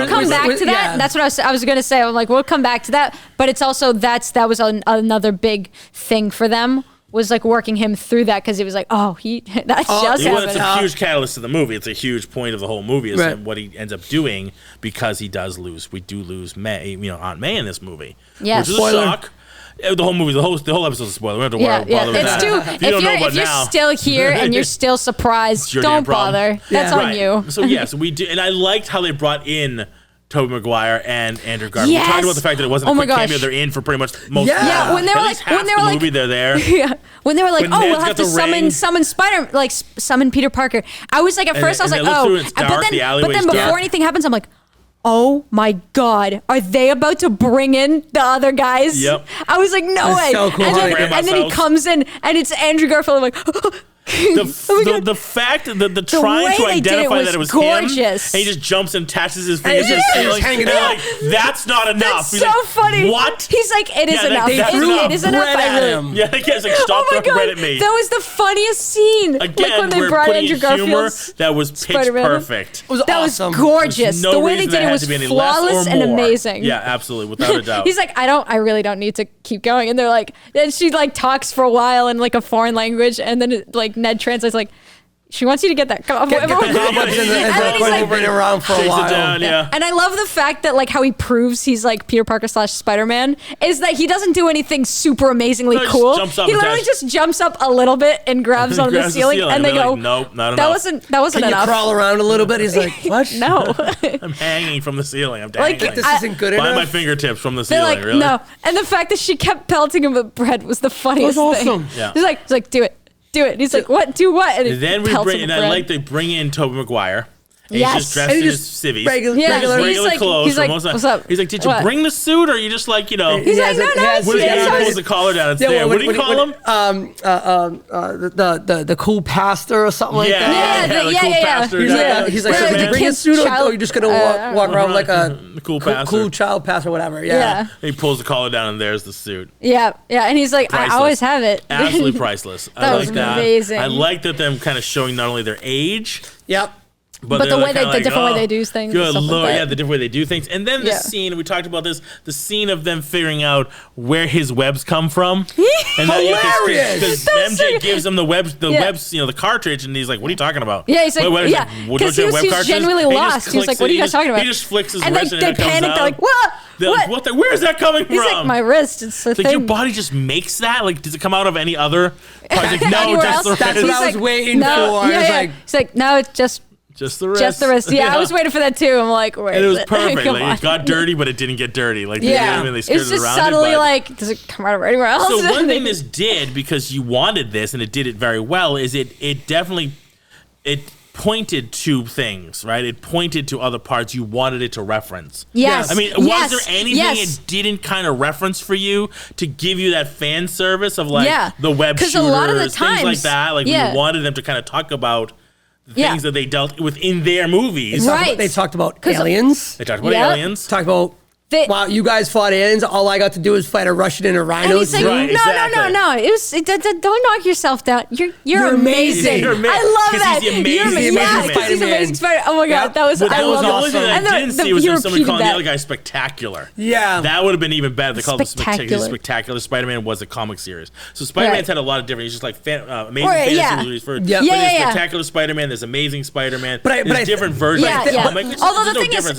come back to that. That's what I was going to say. I'm like, we'll come back to that. But it's also, that was another big thing for them, was like working him through that because he was like, that's just happened. It's a huge catalyst of the movie. It's a huge point of the whole movie is what he ends up doing because he does lose. We do lose May, Aunt May in this movie. Yeah. Which is a shock. The whole movie, the whole episode's a spoiler. We don't have to bother with that. If you're still here and you're still surprised, don't bother. That's on you. So we do, and I liked how they brought in Tobey Maguire and Andrew Garfield. We talked about the fact that it wasn't a quick cameo. They're in for pretty much most. Yeah, when they were like, movie, they're there. Yeah, when they were like, we'll have to summon Peter Parker. I was like, at first, I was like, but then before anything happens, I'm like, oh my God, are they about to bring in the other guys? Yep. I was like, no way. So cool. And then he comes in and it's Andrew Garfield. I'm like, the fact that the trying to identify that it was gorgeous. Him, and he just jumps and attaches his fingers to the ceiling. Hanging out. Like, that's not enough. That's so funny. What? He's like, it is enough. It is enough. Yeah, the kid's like, stop throwing bread at me. That was the funniest scene. Again, when they brought Andrew Garfield, that was pitch perfect. That was gorgeous. The way they did it was flawless and amazing. Yeah, absolutely, without a doubt. He's like, I really don't need to keep going. And they're like, then she like talks for a while in like a foreign language, and then like Ned translates like, she wants you to get that cobweb. And then he's like, bring it around for a while. Down, And I love the fact that like how he proves he's like Peter Parker / Spider-Man is that he doesn't do anything super amazingly cool. He literally just jumps up a little bit and grabs on the ceiling, and they go, like, nope, not enough. That wasn't Can enough. You crawl around a little bit? He's like, what? No. I'm hanging from the ceiling. I'm dangling. Like, this isn't good enough. By my fingertips from the ceiling, like, really? No. And the fact that she kept pelting him with bread was the funniest thing. Awesome. Yeah. He's like, do it. And he's like, what? Do what? And then I like they bring in Tobey Maguire. And yes. He's just dressed in his civvies. Regular clothes. He's like, what's up? He's like, did you bring the suit, or are you just like, He's like, no. He pulls the collar down. It's there. What do you call him? The cool pastor or something like that. Yeah, the cool pastor. He's like, so did you bring a suit, or are you just gonna walk around like a cool child pastor or whatever? Yeah. He pulls the collar down, and there's the suit. Yeah. And he's like, I always have it. Absolutely priceless. That was amazing. I like that them kind of showing not only their age. Yep. But the different way they do things. Good Lord, the different way they do things. And then the scene, we talked about this, the scene of them figuring out where his webs come from. And hilarious! Because MJ gives him the webs, the cartridge, and he's like, what are you talking about? Yeah, he's like, because he was genuinely lost. He was like, what are you guys talking about? He just flicks his wrist and they panic. They're like, what? What? Where is that coming from? He's like, my wrist. It's a thing. Like, your body just makes that? Like, does it come out of any other part? Like, no, just the wrist. That's what I was waiting for. He's like, no, it's just the wrist. Just the wrist. Yeah, I was waiting for that too. I'm like, where and is it was perfect. Like, it got dirty, but it didn't get dirty. Like, they skirted it's just around subtly it, like, does it come out of anywhere else? So one thing this did, because you wanted this, and it did it very well, is it definitely pointed to things, right? It pointed to other parts you wanted it to reference. Yes. I mean, was there anything it didn't kind of reference for you to give you that fan service of like the web shooters, a lot of the times, things like that? Like you wanted them to kind of talk about the things that they dealt with in their movies. Right. They talked about aliens. They talked about aliens. Talked about wow, you guys fought aliens. All I got to do was fight a Russian and a rhino. And he's like, no. Don't knock yourself down. You're amazing. You're amazing. I love that. He's the amazing Spider-Man. He's amazing Spider-Man. Oh my God, that was I love that. The only thing I didn't see was when somebody called the other guy Spectacular. Yeah. That would have been even better. They called him Spectacular. Spider-Man was a comic series. So Spider-Man's had a lot of different, he's just like amazing fantasy movies. But there's Spectacular Spider-Man, there's Amazing Spider-Man, there's different versions of the comic. Although the thing is,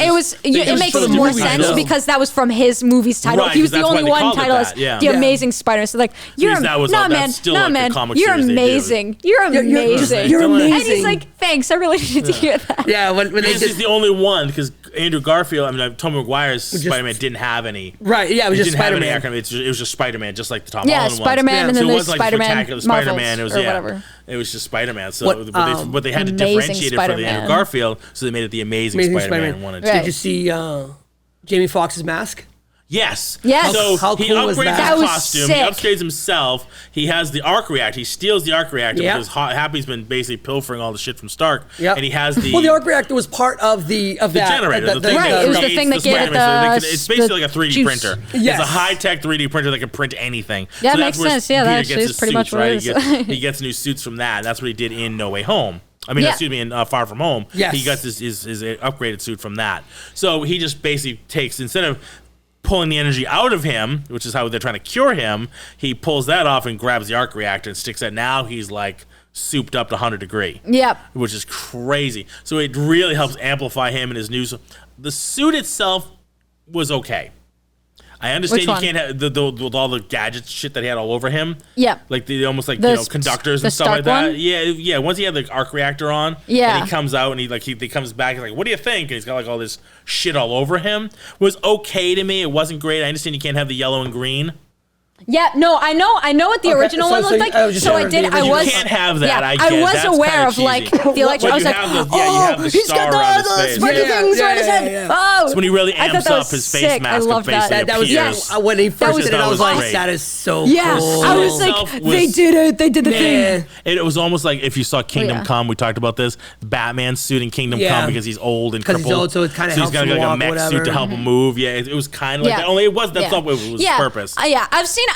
it makes more sense because that was from his movie's title. He was the only one titled as The Amazing Spider-Man. So like, you're amazing. You're amazing. You're amazing. And he's like, thanks. I really needed to hear that. Yeah, when they he's the only one because Andrew Garfield, Tobey Maguire's Spider-Man didn't have any. Right. Yeah, it was just Spider-Man. It was just Spider-Man, just like the Tom Holland ones. Spider-Man, and then there's Spider-Man, Spider-Man. It was whatever. It was just Spider-Man. So, but they had to differentiate it for the Andrew Garfield, so they made it the Amazing Spider-Man 1 and 2. Did you see Jamie Foxx's mask? Yes. So how cool he upgrades his costume. He upgrades himself. He has the arc reactor. He steals the arc reactor because Happy's been basically pilfering all the shit from Stark. And he has the the arc reactor was part of the generator. It was the thing that gave it it's basically like a 3D printer. It's a high-tech 3D printer that can print anything. That makes sense. Yeah, that actually is pretty much what it is. He gets new suits from that. That's what he did in No Way Home. In Far From Home. Yes. He got his upgraded suit from that. So he just basically takes, instead of pulling the energy out of him, which is how they're trying to cure him, he pulls that off and grabs the arc reactor and sticks that. Now he's like souped up to 100 degree. Yep. Which is crazy. So it really helps amplify him and his new. The suit itself was okay. I understand you can't have with all the gadget shit that he had all over him. Yeah. Like almost like conductors and stuff like that. One? Yeah. Once he had the arc reactor on, and he comes out and he comes back and like, what do you think? And he's got like all this shit all over him. It was okay to me. It wasn't great. I understand you can't have the yellow and green. Yeah, no, I know what the original one looked like. So I did. I was. You can't have that. Yeah, I was aware of like the election. I was like, he's got the sparkly things around his head. Oh, it's when he really amps up his face mask. I love that. That was when he first did it. I was like, that is so cool. Yeah, I was like, they did it. They did the thing. It was almost like if you saw Kingdom Come. We talked about this. Batman's suit in Kingdom Come because he's old and crippled. Because he's old, so it kind of helps him walk. He's got like a mech suit to help him move. Yeah, it was kind of like that. Only it was that's not what it was purpose. Yeah,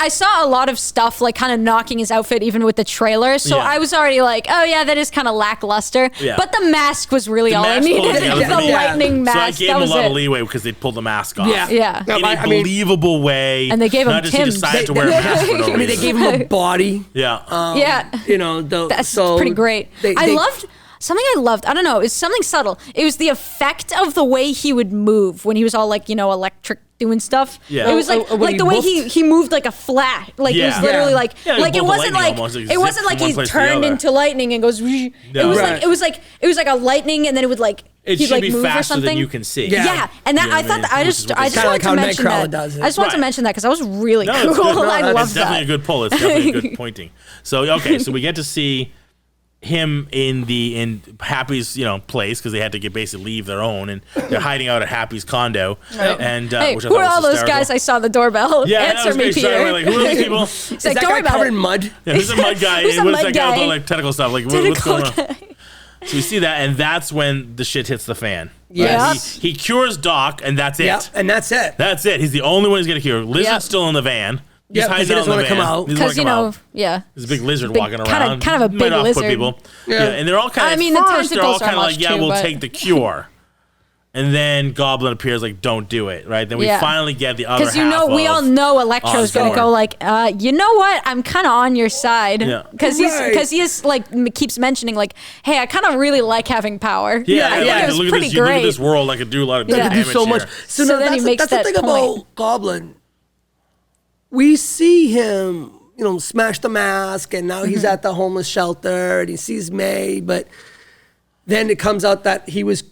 I saw a lot of stuff like kind of knocking his outfit even with the trailer, so I was already like, oh yeah, that is kind of lackluster. But the mask was really all I needed. The lightning mask. So I gave him a lot of leeway because they pulled the mask off. Yeah. In a believable way. And they gave him not just he decided to wear a mask for no reason. They gave him a body. That's pretty great. Something I loved, I don't know, it's something subtle. It was the effect of the way he would move when he was all like, electric doing stuff. Yeah. It was like the way he moved like a flash. Like it was literally like it wasn't like he turned into lightning and goes. It was like a lightning and then it would like it should be faster than you can see. Yeah, and that I thought that I just wanted to mention that. I just wanted to mention that because that was really cool. I love that. It's definitely a good pull. It's definitely a good pointing. So so we get to see him in Happy's place because they had to basically leave their own and they're hiding out at Happy's condo. And which who are all those guys? I saw the doorbell. Yeah, answer me, Peter. Like, who are these people? Is that guy covered in mud? Yeah, who's a mud guy? What's that guy with all like tentacle stuff? Like what's going on? So we see that, and that's when the shit hits the fan. Yeah, he cures Doc, and that's it. Yeah, and that's it. That's it. He's the only one who's gonna cure. Lizard's still in the van. Yeah, because he doesn't want to come out. Because, yeah. There's a big lizard walking around. Kind of a big lizard. People. Yeah. And they're all kind of, the tentacles they're all kind of like, too, we'll take the cure. And then Goblin appears like, don't do it, right? Then we finally get the other half Because we all know Electro's going to go like, you know what? I'm kind of on your side. Because he is like, keeps mentioning like, hey, I kind of really like having power. Yeah. I think it was pretty great. Look at this world. I could do a lot of damage do so much. here. So then he makes that's the thing about Goblin. We see him, smash the mask, and now he's at the homeless shelter, and he sees May, but then it comes out that he was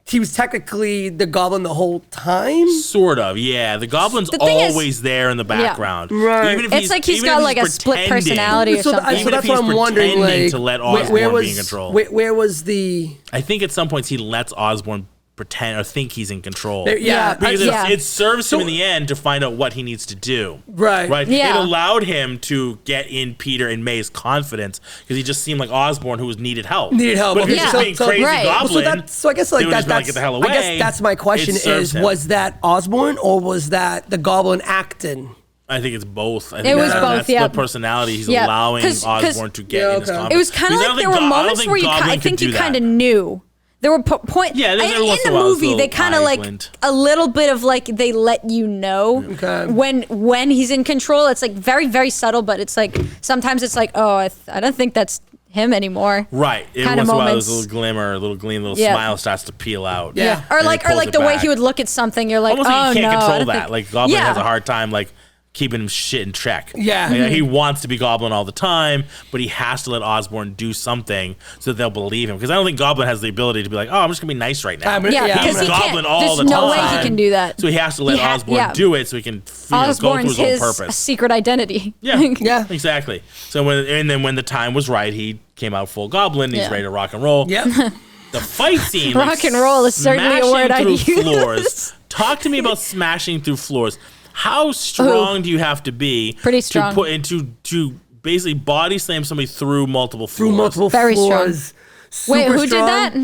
technically the Goblin the whole time? Sort of, yeah. The Goblin's always there in the background. Yeah. Right. Even if it's like he's got like a split personality or something. Even if he's what I'm wondering, like, to let Osborn be in control. Where was the... I think at some points he lets Osborn pretend or think he's in control. Because it serves him in the end to find out what he needs to do. Right. Yeah. It allowed him to get in Peter and May's confidence because he just seemed like Osborn who needed help. But if he's just being crazy Goblin, so I guess like that's get the hell away. I guess that's my question was that Osborn or was that the Goblin acting? I think it's both. It was both, that's the personality he's allowing Osborn to get in his confidence. It was kind of like there were moments where I think you kind of knew. There were points in the movie. They kind of like a little bit of like they let you know when he's in control. It's like very very subtle, but it's like sometimes it's like I don't think that's him anymore. Right. Once in a while, there's a little glimmer, a little gleam, a little smile starts to peel out. Yeah. Or like the way he would look at something. You're like, almost like you can't control that. Like Goblin has a hard time like keeping shit in check. Yeah. Like, he wants to be Goblin all the time, but he has to let Osborn do something so that they'll believe him. Because I don't think Goblin has the ability to be like, I'm just going to be nice right now. He's Goblin all the time. There's no way he can do that. So he has to let Osborn do it so he can go through his own purpose. His secret identity. Yeah, exactly. So when the time was right, he came out full Goblin. He's ready to rock and roll. Yep. The fight scene. Rock and roll is certainly a word I use. Floors. Talk to me about smashing through floors. How strong do you have to be? Pretty strong. To basically body slam somebody through multiple floors. Very floors. Strong. Wait, who did that?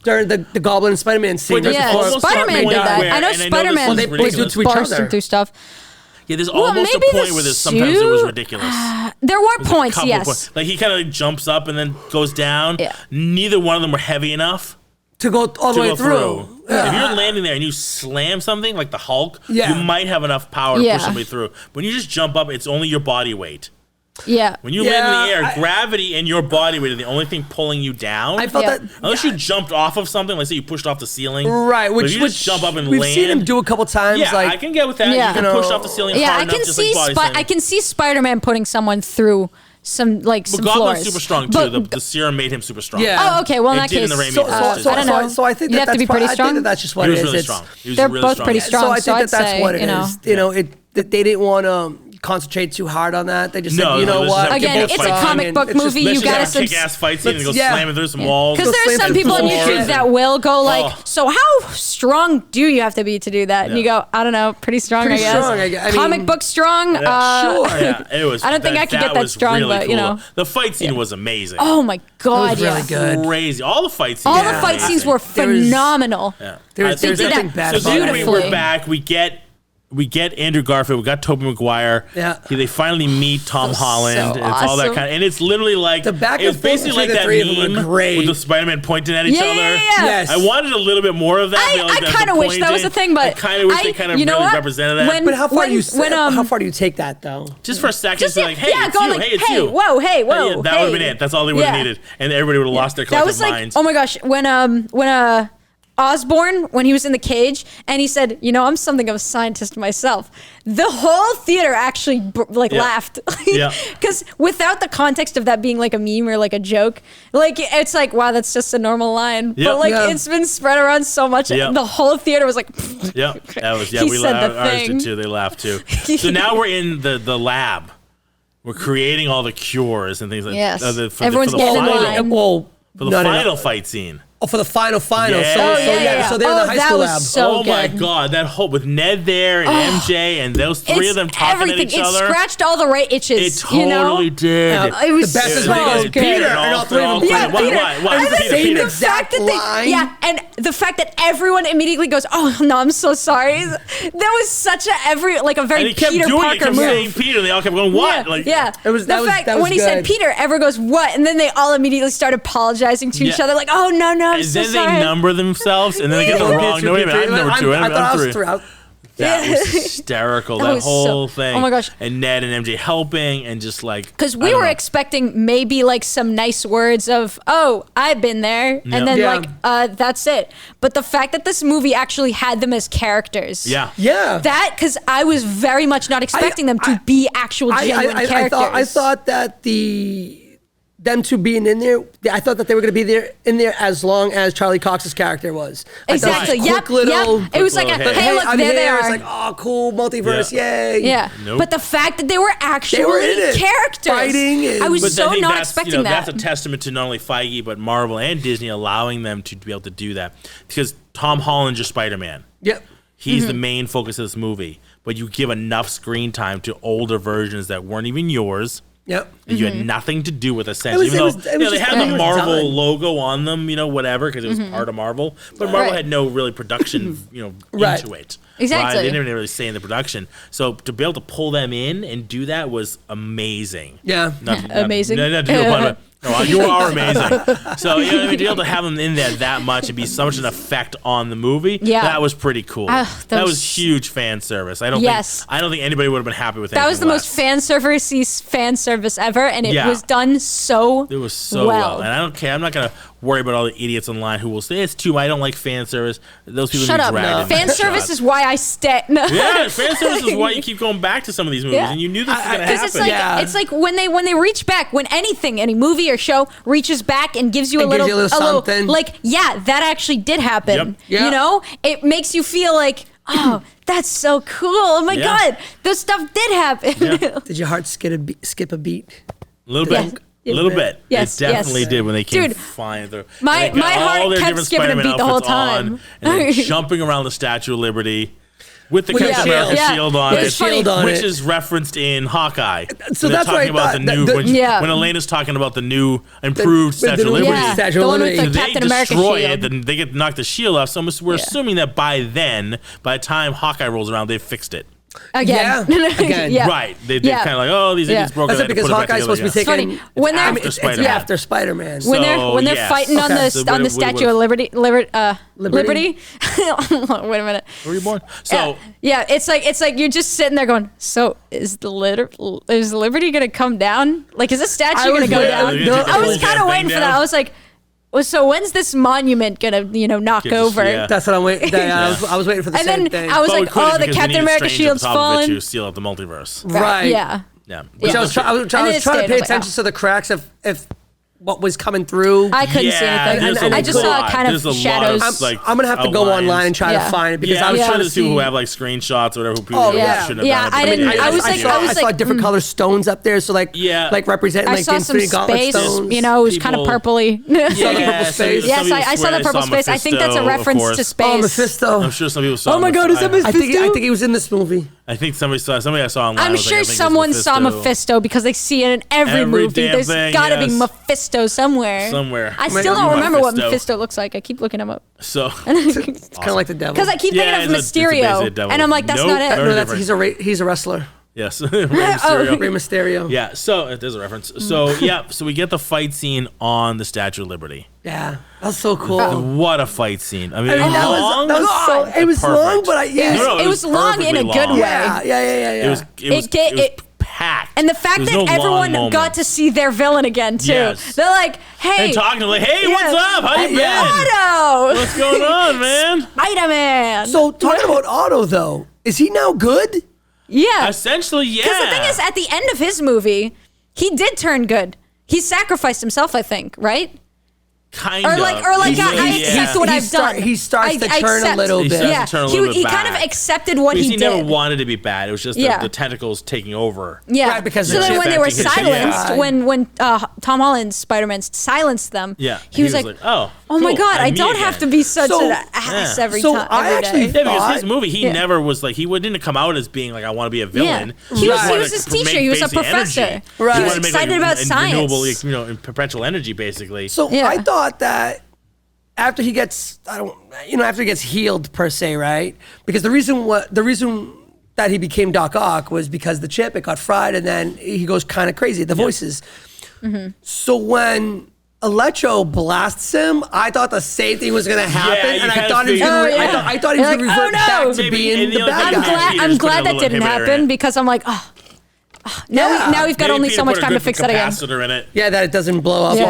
During the Goblin and Spider-Man scene. Spider-Man did that. I know Spider-Man bursting through stuff. Yeah, there's almost a point where sometimes it was ridiculous. There were points, yes. Like he kind of jumps up and then goes down. Yeah. Neither one of them were heavy enough to go all the way through. Yeah. If you're landing there and you slam something like the Hulk, you might have enough power to push somebody through. When you just jump up, it's only your body weight. Yeah. When you land in the air, gravity and your body weight are the only thing pulling you down. I felt that unless you jumped off of something, like say you pushed off the ceiling. Right, which you just jump up and we've land. Seen him do a couple times. Yeah, I can get with that. You can push off the ceiling hard enough, just like body slamming. I can see Spider-Man putting someone through some Goblin's floors. super strong too. The serum made him super strong. Yeah. Oh, okay. Well, in that case, I don't know. So I think that have to be pretty strong. I think that's just what it is. He was really strong. They're both pretty strong. So I think that's what it is. They didn't want to concentrate too hard on that. They just said, you know what? Again, it's a comic book movie. You gotta kick-ass fight scene and go slamming through some walls. Because there's some people on YouTube that will go like, so how strong do you have to be to do that? And you go, I don't know, pretty strong, I guess. Comic book strong. Sure. Yeah, it was. I don't think I could get that strong, but you know, the fight scene was amazing. Oh my god, it was really good. Crazy. All the fight scenes. All the fight scenes were phenomenal. There's nothing bad about it. We're back. We get Andrew Garfield. We got Tobey Maguire. Yeah. They finally meet Tom Holland. So and it's all that kind of, and it's literally like it's basically like that meme with the Spider-Man pointing at each other. Yes. I wanted a little bit more of that. I kind of wish that was a thing, but I kind of wish they kind of really represented that. But how far do you take that though? Just for a second, just like, hey, it's you. Hey, it's you. Whoa, hey, whoa. That would have been it. That's all they would have needed, and everybody would have lost their collective minds. Oh my gosh, when Osborn, when he was in the cage, and he said, I'm something of a scientist myself. The whole theater actually laughed. Because without the context of that being like a meme or like a joke, like it's like, wow, that's just a normal line. But like it's been spread around so much, the whole theater was like, that was, he said the ours thing. did too. They laughed too. So now we're in the lab. We're creating all the cures and things like that. Everyone's getting in line. For the final fight scene. for the final. Yeah. So they're in the high school lab. So my God, that whole with Ned there and MJ and those three of them talking at each other. It scratched all the right itches. It totally did. It was the best is when he goes, good. Peter, and all three of them. Yeah, what? The same Peter. exact line. And the fact that everyone immediately goes, "Oh no, I'm so sorry." That was such a very Peter Parker move. Saying Peter, and they all kept going, "What?" It was the fact when he said Peter, everyone goes, "What?" And then they all immediately start apologizing to each other, like, "Oh no, I'm and so then sorry." they number themselves, and then they get the wrong. No, wait a minute, I'm number 2. I thought I was 3. That was hysterical. That was whole thing. Oh my gosh. And Ned and MJ helping, and just like because we were expecting maybe like some nice words of, "Oh, I've been there," and then that's it. But the fact that this movie actually had them as characters, that because I was very much not expecting them to be actual genuine characters. I thought that them two being in there, I thought that they were going to be in there as long as Charlie Cox's character was. Exactly. Yep. It was like, hey, look, there they are. It's like, oh, cool, multiverse, yay. Yeah. Nope. But the fact that they were actually characters, fighting, I was so not expecting that. That's a testament to not only Feige but Marvel and Disney allowing them to be able to do that, because Tom Holland's your Spider-Man. Yep. He's the main focus of this movie, but you give enough screen time to older versions that weren't even yours. Yep. And you had nothing to do with essentially. Even though they had the Marvel logo on them, whatever, because it was part of Marvel. But Marvel had no really production, into it. Exactly. Right? They didn't really say in the production. So to be able to pull them in and do that was amazing. Yeah. Amazing. No, you are amazing. So, to be able to have them in there that much and be such an effect on the movie, that was pretty cool. That was huge fan service. I don't think anybody would have been happy with that. That was the most fan service ever, and it was done so It was so well. And I don't care. I'm not going to worry about all the idiots online who will say it's too. I don't like fan service. Those people shut up. No. Fan service is why I stay. No. Yeah, fan service is why you keep going back to some of these movies, and you knew this was going to happen. It's like when they reach back, when any movie or show reaches back and gives you a little something. That actually did happen. Yep. It makes you feel like, oh, that's so cool. Oh my God, this stuff did happen. Yeah. Did your heart skip a beat? A little bit. A little bit. Yes, it definitely did when they came flying through. My heart kept skipping a beat the whole time. And then jumping around the Statue of Liberty with the Captain America shield on it, which is referenced in Hawkeye. So that's talking about the new when Elena's talking about the new improved Statue of Liberty. The one with the they Captain America destroy shield. it, then they get knocked the shield off. So we're assuming that by the time Hawkeye rolls around, they've fixed it. Again. Right. They're kind of like, oh, these idiots broke it. That's because Hawkeye's supposed to be taken after Spider-Man. When they're fighting on the Statue of Liberty. Liberty? Wait a minute. Where were you born? So it's like you're just sitting there going, so is Liberty gonna come down? Like, is this statue gonna go down? I was kind of waiting for that. I was like, well, so when's this monument gonna, knock over? That's what I'm waiting. I was waiting for the same thing. I was like, oh, the Captain America shield's fallen. To seal out the multiverse. Right. Yeah. Which I was trying to pay attention to the cracks if what was coming through. I couldn't see anything. I just saw kind of shadows. I'm gonna have to go online and try to find it because I was trying to see people who have like screenshots or whatever. Who people shouldn't have done it. I saw different color stones up there, so like representing like the Infinity Gauntlet stones. It was kind of purpley. Yes, I saw the purple space. I think that's a reference to space. Oh, Mephisto. I'm sure some people saw. Oh my God, is that Mephisto? I think he was in this movie. I think somebody I saw online. I'm sure someone saw Mephisto because they see it in every movie. There's got to be Mephisto somewhere. I still don't remember what Mephisto looks like. I keep looking him up. So it's kind of like the devil. Because I keep thinking of Mysterio, and I'm like, that's not it. No, he's a wrestler. Yes, Rey Mysterio. Yeah, so there's a reference. So so we get the fight scene on the Statue of Liberty. Yeah, that's so cool. What a fight scene! I mean, it was long, but it was long in a good way. Yeah. It was packed. And the fact that everyone got to see their villain again too. Yes. They're like, hey, and talking like, hey, what's up? How you been? Otto, what's going on, man? Spider-Man. So talking about Otto though, is he now good? Yeah, essentially, yeah. Because the thing is, at the end of his movie, he did turn good. He sacrificed himself, I think, right? Kind of. I accept what I've done. He starts to turn a little bit. Yeah, he kind of accepted what he did. He never wanted to be bad. It was just the tentacles taking over. Yeah, right, because so then when they were silenced, when Tom Holland's Spider-Man silenced them, he was like, oh Oh my God, I don't have to be such an ass every time. Because his movie, he never was like, he didn't come out as being like, I want to be a villain. Yeah. He was his teacher. He was a professor. Right. He was excited about science. Renewable, perpetual energy, basically. So I thought that after he gets, after he gets healed per se, right? Because the reason that he became Doc Ock was because the chip, it got fried, and then he goes kind of crazy, the voices. Mm-hmm. So when Electro blasts him, I thought the same thing was going to happen, and I thought he was going to revert back to being the bad guy. I'm glad that didn't happen because I'm like, now we've got only so much time to fix that again. In it. Yeah, that it doesn't blow up. He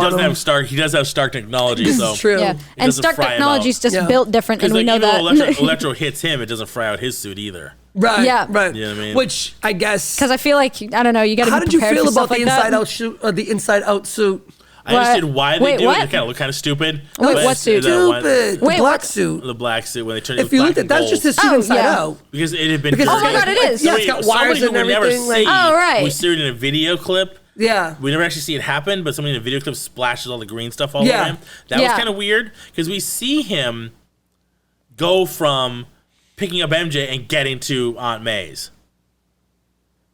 does have Stark technology. This is true. Yeah. And Stark technology is just built different, and we know that. Electro hits him, it doesn't fry out his suit either. Right. Yeah. Right. You know what I mean? Which I guess because I feel like I don't know. You got to be prepared for stuff like that. How did you feel about the inside out suit? I understood why they do it. It kind of looked kind of stupid. Wait, what suit? Stupid. The black suit. The black suit when they turned it. If you looked at that's just his suit inside out. Because it had been. Oh my God, it is. Yeah, it's got wires and everything. Right. We see it in a video clip. Yeah. We never actually see it happen, but somebody in a video clip splashes all the green stuff all over him. That was kind of weird because we see him go from picking up MJ and getting to Aunt May's.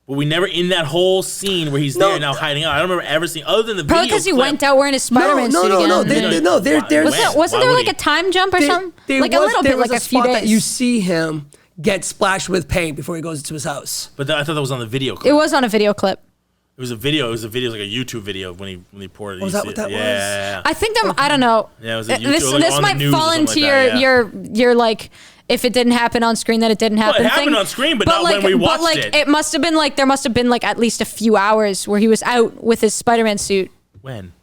But we never, in that whole scene where he's there now hiding out, I don't remember ever seeing, other than the video because he went out wearing his Spider-Man suit again. Wasn't there like a time jump or something? Like a little bit, like a few days. That you see him get splashed with paint before he goes into his house. But I thought that was on the video clip. It was on a video clip. It was a video. It was like a YouTube video when he poured it. Was that what that was? Yeah. I think I don't know. Yeah, it was a YouTube. This might fall into your like, if it didn't happen on screen, then it didn't happen. Well, it happened on screen, but not when we watched it. It must have been there must have been at least a few hours where he was out with his Spider-Man suit. When?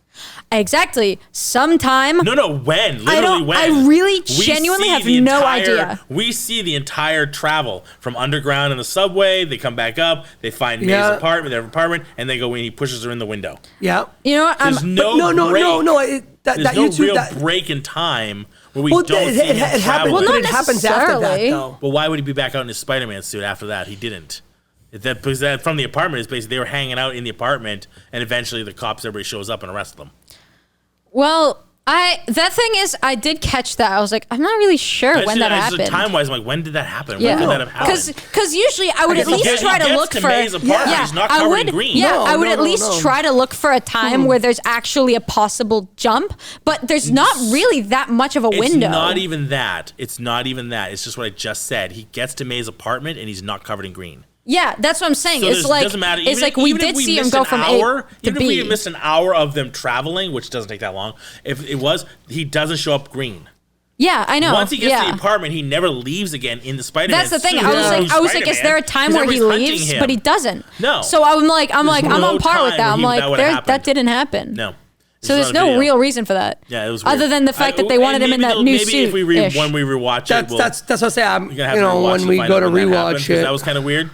Exactly. Sometime. No. When? Literally when? I really genuinely have no idea. We see the entire travel from underground in the subway. They come back up. They find May's apartment, and they go in. He pushes her in the window. Yeah. You know what? There's no real break in time where we don't see him travel. Well, not it happens after that, though. But why would he be back out in his Spider-Man suit after that? He didn't. Because that from the apartment is basically they were hanging out in the apartment, and eventually the cops, everybody shows up and arrests them. Well, that thing is, I did catch that. I was like, I'm not really sure when that happened. Time-wise, I'm like, when did that happen? When did that have happened? Because usually I would at least try to look for. He's not covered in green. Yeah, I would at least try to look for a time where there's actually a possible jump, but there's not really that much of a window. It's not even that. It's just what I just said. He gets to May's apartment and he's not covered in green. Yeah, that's what I'm saying. So it's like doesn't matter. It's like we did see him go from A to B. Even if we missed an hour of them traveling, which doesn't take that long, if it was, he doesn't show up green. Yeah, I know. Once he gets to the apartment, he never leaves again in the Spider-Man That's the thing. suit. I was like, is there a time where he leaves, but he doesn't? No. So I'm on par with that. I'm like, that didn't happen. No. So there's no real reason for that. Yeah, it was weird. Other than the fact that they wanted him in that new suit. Maybe if when we rewatch it, that's what I say. When we go to rewatch it, that was kind of weird.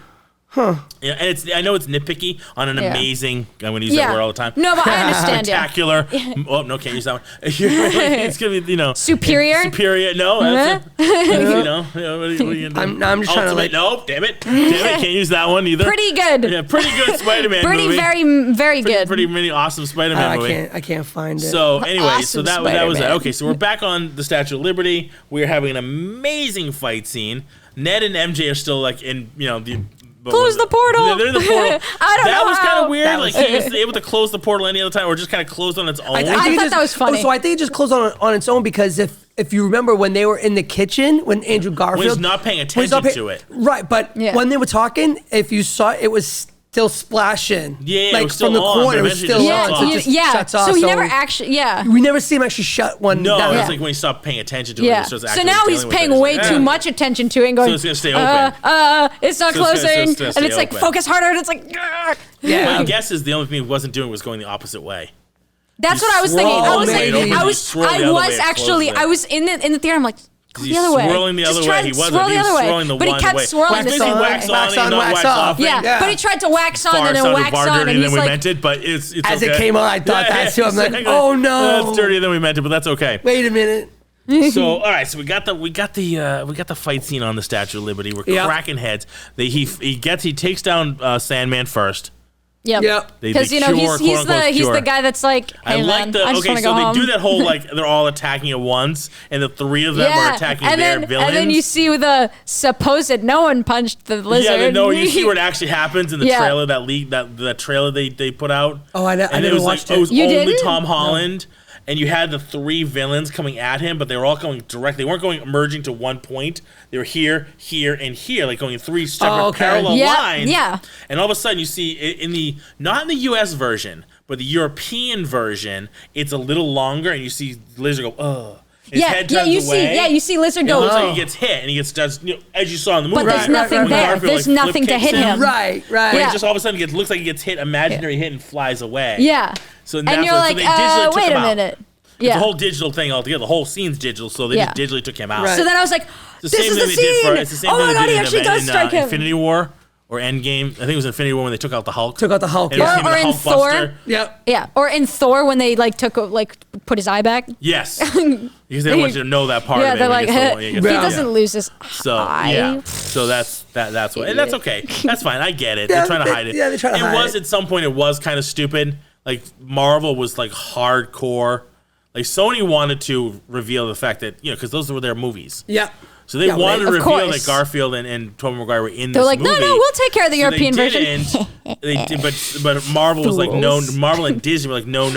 Huh. Yeah, and I know it's nitpicky on an amazing. I'm going to use that word all the time. No, but I understand. Spectacular. Oh no, can't use that one. It's going to be superior. Superior. No, that's what are you going to do? I'm just trying to no, damn it, can't use that one either. Pretty good. Yeah, pretty good Spider-Man movie. Very good. Pretty many awesome Spider-Man movie. I can't find it. So anyway, awesome that was that. Okay, so we're back on the Statue of Liberty. We're having an amazing fight scene. Ned and MJ are still in the. Close the portal. Yeah, they're in the portal. I don't know. That was kind of weird. He was able to close the portal any other time, or just kind of closed on its own. I thought that was funny. So I think it just closed on its own because if you remember when they were in the kitchen when Andrew Garfield was not paying attention to it, right? But when they were talking, if you saw it was still splashing. Yeah, like it was still from the on, corner, it was still on. So it just shuts off. So he never actually, we never see him actually shut one down. No, it's like when he stopped paying attention to it. So now he's paying way too much attention to it and going, so it's going to stay open. It's not closing. And it's like, focus harder. And it's like, yeah. My guess is the only thing he wasn't doing was going the opposite way. That's what I was thinking. I was in the theater. I'm like, go the other way. Swirling the other way. He wasn't. He was swirling the one way. But he kept swirling the same way. Wax on, wax off. Yeah, but he tried to wax on and then wax on, and he's we like, meant it, but it's as it came on, I thought that too. I'm like, oh no, that's dirtier than we meant it, but that's okay. Wait a minute. So all right, so we got the fight scene on the Statue of Liberty. We're cracking heads. He takes down Sandman first. Yep. Because he's the guy that's like, hey, I just want to go home. They do that whole like they're all attacking at once, and the three of them are attacking their villains. And then you see the supposed no one punched the lizard. Yeah, you see what actually happens in the trailer that trailer they put out. Oh, I never watched it. It was only Tom Holland. No. And you had the three villains coming at him, but they were all going direct. They weren't going emerging to one point. They were here, here, and here, like going in three separate parallel lines. Yeah. And all of a sudden, you see not in the U.S. version, but the European version, it's a little longer, and you see Lizard go, ugh. His head turns away. You see Lizard go. It looks like he gets hit, and he gets as you saw in the movie. But there's nothing there. Garfield, there's nothing to hit him. Right. He just all of a sudden looks like he gets hit, imaginary hit, and flies away. Yeah. So and you're like, wait a minute. Yeah. It's a whole digital thing altogether. The whole scene's digital, so they just digitally took him out. Right. So then I was like, this is the scene. It's the same oh my God, he actually does in strike him. Infinity War or Endgame. I think it was Infinity War when they took out the Hulk. Or in Thor. Yeah. Or in Thor when they put his eye back. Yes. Because they don't want you to know that part of it. Yeah, they're like, he doesn't lose his eye. Yeah. So that's what, and that's okay. That's fine. I get it. They're trying to hide it. Yeah, they're trying to hide it. It was at some point. It was kind of stupid. Like Marvel was like hardcore. Like Sony wanted to reveal the fact that because those were their movies. Yeah. So they wanted to reveal that Garfield and Tobey Maguire were in this movie. They're like, no, we'll take care of the European version. They did, but Marvel was like, no. Marvel and Disney were like, no.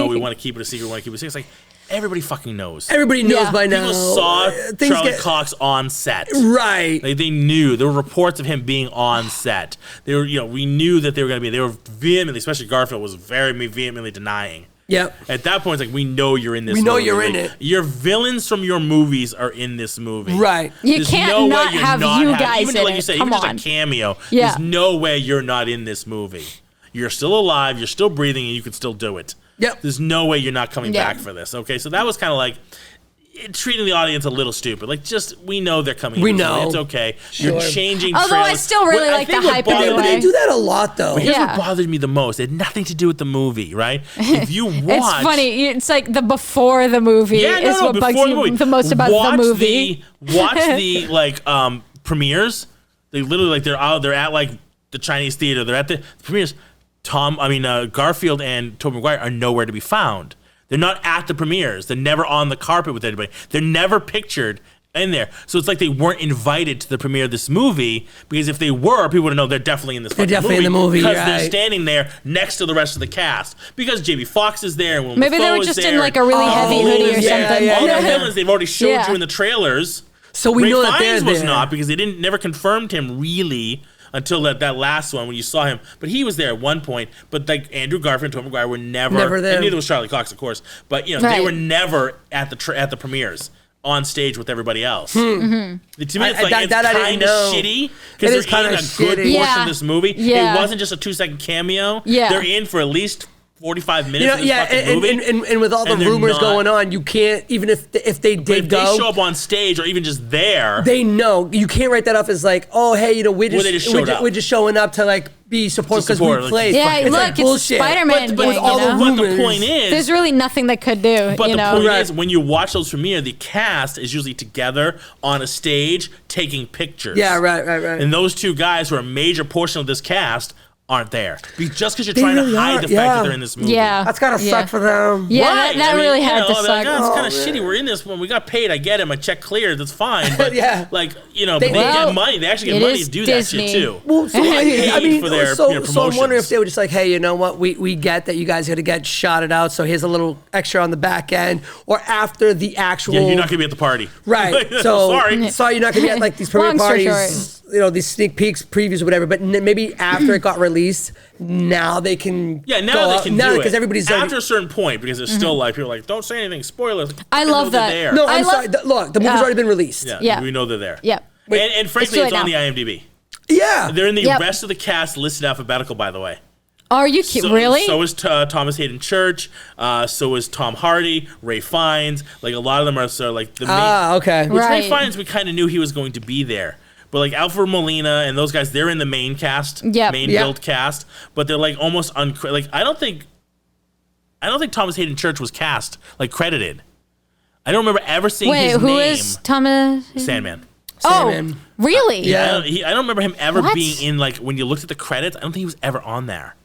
We want to keep it a secret. It's like everybody fucking knows. Everybody knows by now. People saw Charlie Cox on set. Right. Like they knew. There were reports of him being on set. They were, we knew that they were going to be. They were vehemently, especially Garfield, was very vehemently denying. Yep. At that point, it's like, we know you're in this movie. We know you're in it. Your villains from your movies are in this movie. Right. You can't not have you guys in it. Even like you said, even just a cameo. There's no way you're not in this movie. You're still alive, you're still breathing, and you can still do it. Yep. There's no way you're not coming back for this. Okay, so that was kind of like treating the audience a little stupid. Like, just, we know they're coming. We know. It's okay. Sure. You're changing Although trailers. I still really like the hype anyway. They do that a lot, though. But here's what bothered me the most. It had nothing to do with the movie, right? If you watch... It's funny. It's like the before the movie is what bugs you the most about the movie. Watch the, premieres. They literally, they're at, the Chinese theater. They're at the premieres. Garfield and Tobey Maguire are nowhere to be found. They're not at the premieres. They're never on the carpet with anybody. They're never pictured in there. So it's like they weren't invited to the premiere of this movie, because if they were, people would know they're definitely in this movie. They're definitely in the movie, because they're standing there next to the rest of the cast. Because Jamie Foxx is there. And maybe they were just in like a really heavy hoodie or something. All the villains they've already showed you in the trailers. So we know that Fiennes was not, because they never confirmed him really until that last one when you saw him. But he was there at one point. But like Andrew Garfield and Tobey Maguire were never there. And neither was Charlie Cox, of course. But they were never at the premieres on stage with everybody else. Mm-hmm. To me, it's kind of shitty, because they're in a good portion of this movie. Yeah. It wasn't just a 2-second cameo. Yeah. They're in for at least 45 minutes of this fucking movie. And with all the rumors going on, you can't, even if they did if they show up on stage or even just there, they know you can't write that off as like, oh hey, we're just showing up to be support because we played. Yeah, look, it's Spider-Man. But the point is, there's really nothing that could do. But the point is, when you watch those premiere, the cast is usually together on a stage taking pictures. Yeah, right. And those two guys who are a major portion of this cast aren't there. Just because you're trying to hide the fact that they're in this movie. Yeah. That's gotta suck for them. Yeah, right. that really had to suck. It's kind of shitty. We're in this one. We got paid. I get it. My check cleared. That's fine. But they get money. They actually get money to do Disney. that shit too. Well, so promotions. So I'm wondering if they were just like, hey, you know what? We get that you guys got to get shotted out. So here's a little extra on the back end, or after the actual. Yeah, you're not gonna be at the party. Right. So sorry, you're not gonna be at these premiere parties. These sneak peeks, previews, or whatever. But maybe after it got released, now they can. Yeah, now they can do it because everybody's after a certain point, because there's still people are like, don't say anything, spoilers. I love that. No, I'm sorry. Look, the movie's already been released. Yeah, we know they're there. Yeah, and frankly, it's on the IMDb. Yeah, they're in the rest of the cast listed alphabetical. By the way. Are you kidding? Really? So is Thomas Hayden Church. So is Tom Hardy, Ray Fiennes. Like a lot of them are the main. Okay. Which Ray Fiennes, we kind of knew he was going to be there. But like Alfred Molina and those guys, they're in the main cast, build cast. But they're like almost like I don't think Thomas Hayden Church was cast credited. I don't remember ever seeing his name. Wait, who is Thomas? Sandman. Oh, really? Yeah, I don't remember him ever being in when you looked at the credits. I don't think he was ever on there.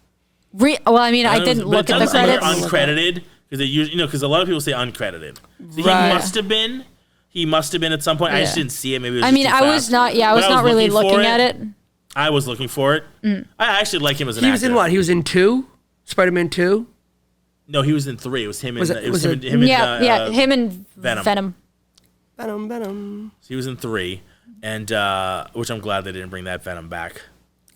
Well, I mean, I didn't look at the credits. Uncredited, because a lot of people say uncredited. So he must have been at some point. I just didn't see it. Maybe it was I was not really looking at it. I was looking for it. I actually like him as an actor. He was in what? He was in 2? Spider-Man 2? No, he was in 3. It was him and him and Venom. Venom. So he was in 3, and which I'm glad they didn't bring that Venom back.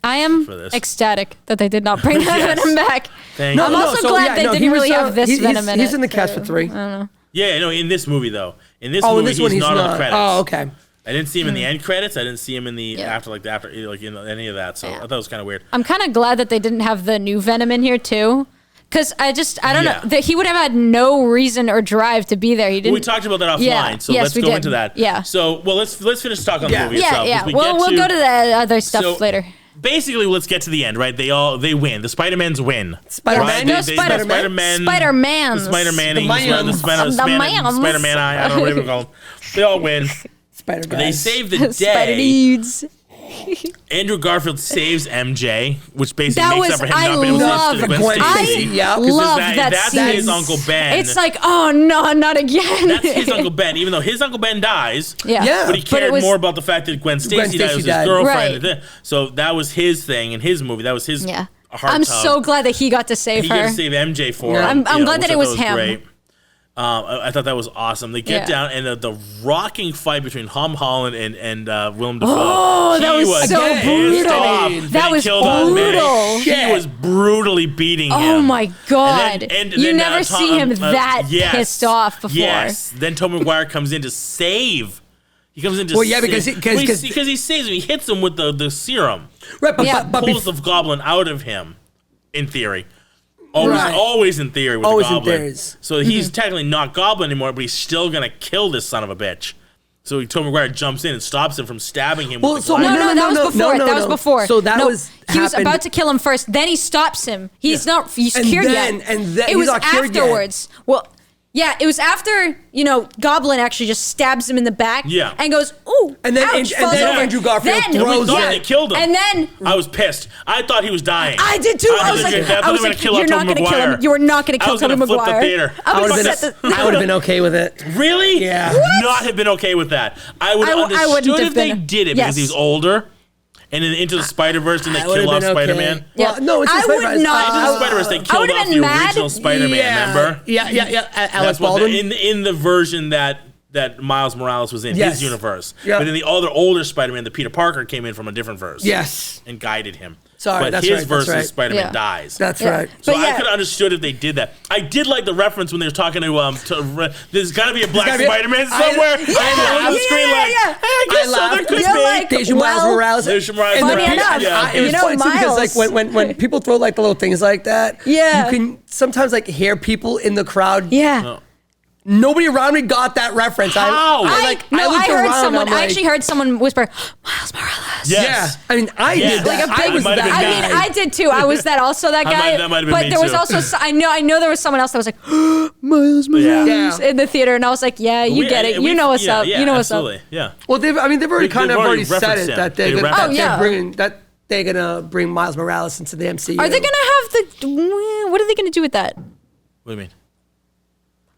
I am ecstatic that they did not bring that Venom back. I'm also glad they didn't really have this Venom in it. He's in the cast for 3. I don't know. Yeah, no, in this movie though. In this movie, he's not on the credits. Oh, okay. I didn't see him in the end credits. I didn't see him in the after any of that. So I thought it was kind of weird. I'm kind of glad that they didn't have the new Venom in here too. Because I don't know, that he would have had no reason or drive to be there. He didn't. We talked about that offline, so let's go into that. Yeah. So, let's finish talking on the movie itself. Yeah, we'll go to the other stuff later. Basically, let's get to the end, right? They win. The Spider-Mans win. Spider-Man? Right? Spider-Man. Spider-Man. Spider-Man. I don't know what to call them. They all win. Spider-Man. They save the day. Spider-Dudes. Andrew Garfield saves MJ, which basically makes up for him not being able to the Gwen Stacy. I love that that's scene. His Uncle Ben. It's like, oh no, not again. That's his Uncle Ben, even though his Uncle Ben dies. Yeah. But he cared more about the fact that Gwen Stacy died. It was his girlfriend. Right. So that was his thing in his movie. That was his heart I'm so glad that he got to save her. He got to save MJ for her. I'm glad that it was him. Great. I thought that was awesome. They get down, and the rocking fight between Tom Holland and Willem Dafoe. Oh, that was so brutal. That was brutal. He was brutally beating him. Oh my god! And you never see him that pissed off before. Yes. Then Tobey Maguire comes in to save. He comes in to save. Because he saves him. He hits him with the serum. Right, but pulls the goblin out of him. In theory. Always in theory with the Goblin. So he's technically not Goblin anymore, but he's still going to kill this son of a bitch. So Tobey Maguire jumps in and stops him from stabbing him with the glass. That was before. So he was about to kill him first. Then he stops him. He's cured yet. And then it was afterwards. Well, yeah, it was after, Goblin actually just stabs him in the back and goes, ooh, and then Andrew Garfield throws it. They killed him. And then I was pissed. I thought he was dying. I did too. I was like, you're not going to kill him. You are not going to kill Tobey Maguire. I was going to flip the theater. I would have been okay with it. Really? Yeah. Not have been okay with that. I would have understood if they did it because he's older. And then Into the Spider-Verse, and they kill off Spider-Man. Yeah. Well, no, it's I would not. Into the Spider-Verse, they killed off the original Spider-Man, remember? Yeah. Alex Baldwin. In the version that Miles Morales was in, his universe. Yeah. But in the other older Spider-Man, the Peter Parker came in from a different verse. Yes. And guided him. Sorry, but his verse Spider-Man dies. That's right. So I could have understood if they did that. I did like the reference when they were talking to there's got to be a black Spider-Man somewhere. On the screen I guess so. There could be. Deja Miles Morales. Funny enough. It was funny too because when people throw the little things like that, you can sometimes hear people in the crowd. Yeah. Nobody around me got that reference. How? I heard someone. I actually heard someone whisper, "Miles Morales." Yes. Yeah. I mean, I did that. I did too. I was that guy. That might have been but me there was too. also I know there was someone else that was like, Miles Morales in the theater, and I was like, yeah, you get it. You know what's up. You know what's up. Yeah. Well, they've already said it that they're gonna bring Miles Morales into the MCU. Are they gonna have what are they gonna do with that? What do you mean?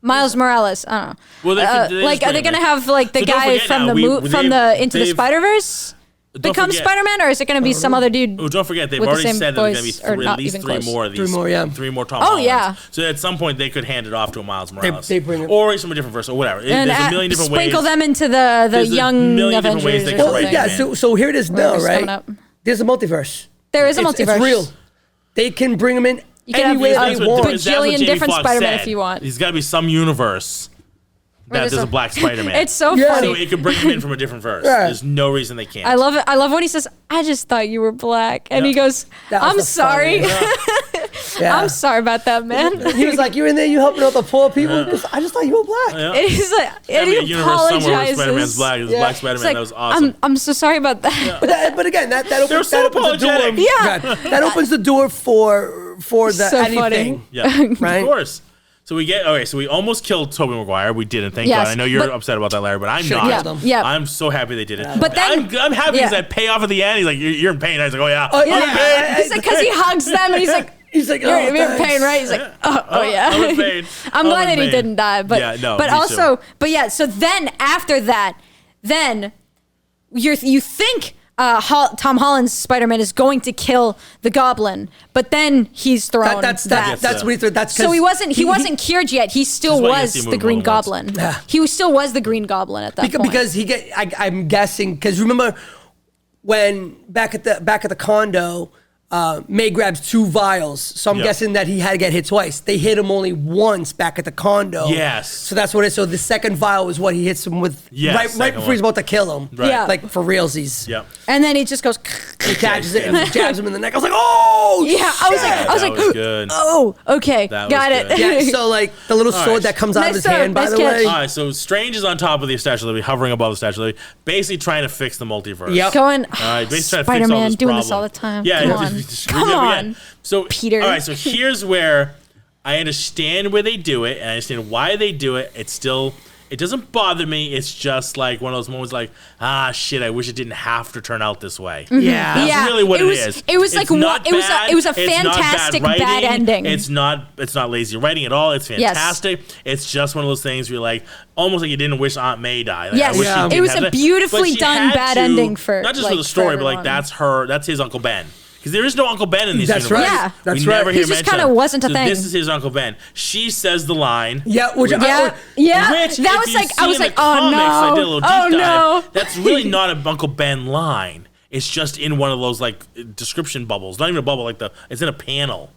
Miles Morales, I don't know. Well, are they gonna have the guy from the Into the Spider-Verse become Spider-Man, or is it gonna be some other dude? Oh, don't forget they've already said there's gonna be at least three more of these. Three more Tom Hollands. Yeah. So at some point they could hand it off to a Miles Morales, they bring it, or from a different verse, or whatever. There's a million different ways. Sprinkle them into the young Avengers. So here it is now, right? There's a multiverse. There is a multiverse. It's real. They can bring them in. You can have a bajillion different Spider-Man if you want. There's got to be some universe that there's a black Spider-Man. It's so funny. So it could bring him in from a different verse. There's no reason they can't. I love it. I love when he says, "I just thought you were black," and he goes, "I'm sorry." I'm sorry about that, man. He was like, "You were in there, you helping out the poor people." I just thought you were black. And he's like, and he apologizes. Spider-Man's black. It's black Spider-Man. Like, that was awesome. I'm so sorry about that. But again, that opens the door. Yeah, that opens the door for the anything. Yeah, right. Of course. So we almost killed Tobey Maguire. We didn't, thank God. I know you're upset about that, Larry, but I'm not. Yeah. I'm so happy they did it. But then I'm happy because that payoff at the end. He's like, "You're in pain." I was like, "Oh yeah, I'm in pain." He's like, because he hugs them and he's like, He's like, you're in pain, right? He's like, oh yeah. I'm in pain. I'm glad that he didn't die, but so then after that, then you think Tom Holland's Spider-Man is going to kill the Goblin, but then he's thrown. That's what he threw. That's so he wasn't cured yet. He still was the Green Goblin. Yeah. He still was the Green Goblin at that point. Because I'm guessing because remember when back at the condo. May grabs 2 vials, so I'm guessing that he had to get hit twice. They hit him only once back at the condo. Yes. So that's what it is. So the second vial is what he hits him with right before he's about to kill him. Right. Yeah. Like for realsies. Yep. And then he just goes. He catches it and jabs him in the neck. I was like, oh, yeah. I was like, good. Oh, okay, got it. Yeah. So like the little sword that comes out of his hand. By the way. All right. So Strange is on top of the Statue of Liberty, hovering above the Statue of Liberty, basically trying to fix the multiverse. Yep. Going. All right. Basically Spider-Man doing this all the time. Yeah. Come on. So Peter. All right. So here's where I understand where they do it, and I understand why they do it. It doesn't bother me. It's just like one of those moments like, shit, I wish it didn't have to turn out this way. Mm-hmm. Yeah. That's really what it is. It was like not it was bad. it was a It's not fantastic bad, bad ending. It's not lazy writing at all. It's fantastic. Yes. It's just one of those things where you're like, almost like you didn't wish Aunt May died. Like, yes. It was a beautifully done bad ending for not just for the story, but like that's his Uncle Ben. Because there is no Uncle Ben in these universes. Right. Yeah. That's we right. never hear He just mention. kind of wasn't a thing. This is his Uncle Ben. She says the line. Yeah. Which that was like, I was like, oh no. I did a little deep dive. No. That's really not an Uncle Ben line. It's just in one of those like description bubbles. Not even a bubble, it's in a panel.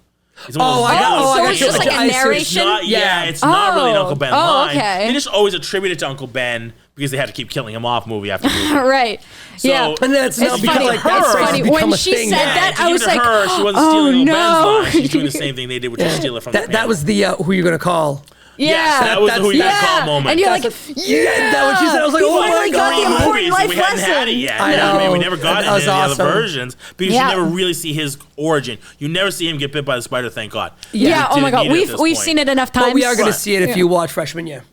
It's it's just like a narration? It's not really an Uncle Ben line. Okay. They just always attribute it to Uncle Ben because they had to keep killing him off movie after movie. Right. So, and that's not it's because funny. like that's funny. When she said that, I was like, she wasn't stealing Uncle Ben's line. She's doing the same thing they did, which is steal it from the panel. That was the who you're gonna call. Yes, that was the who you call moment. And you're like, that what she said. I was like, we oh my finally got the important life we hadn't had it lesson. yet. I know. We never got it in any other versions because you never really see his origin. You never see him get bit by the spider, thank God. Yeah, oh my God. We've seen it enough times. But we are going to see it if you watch Freshman Year.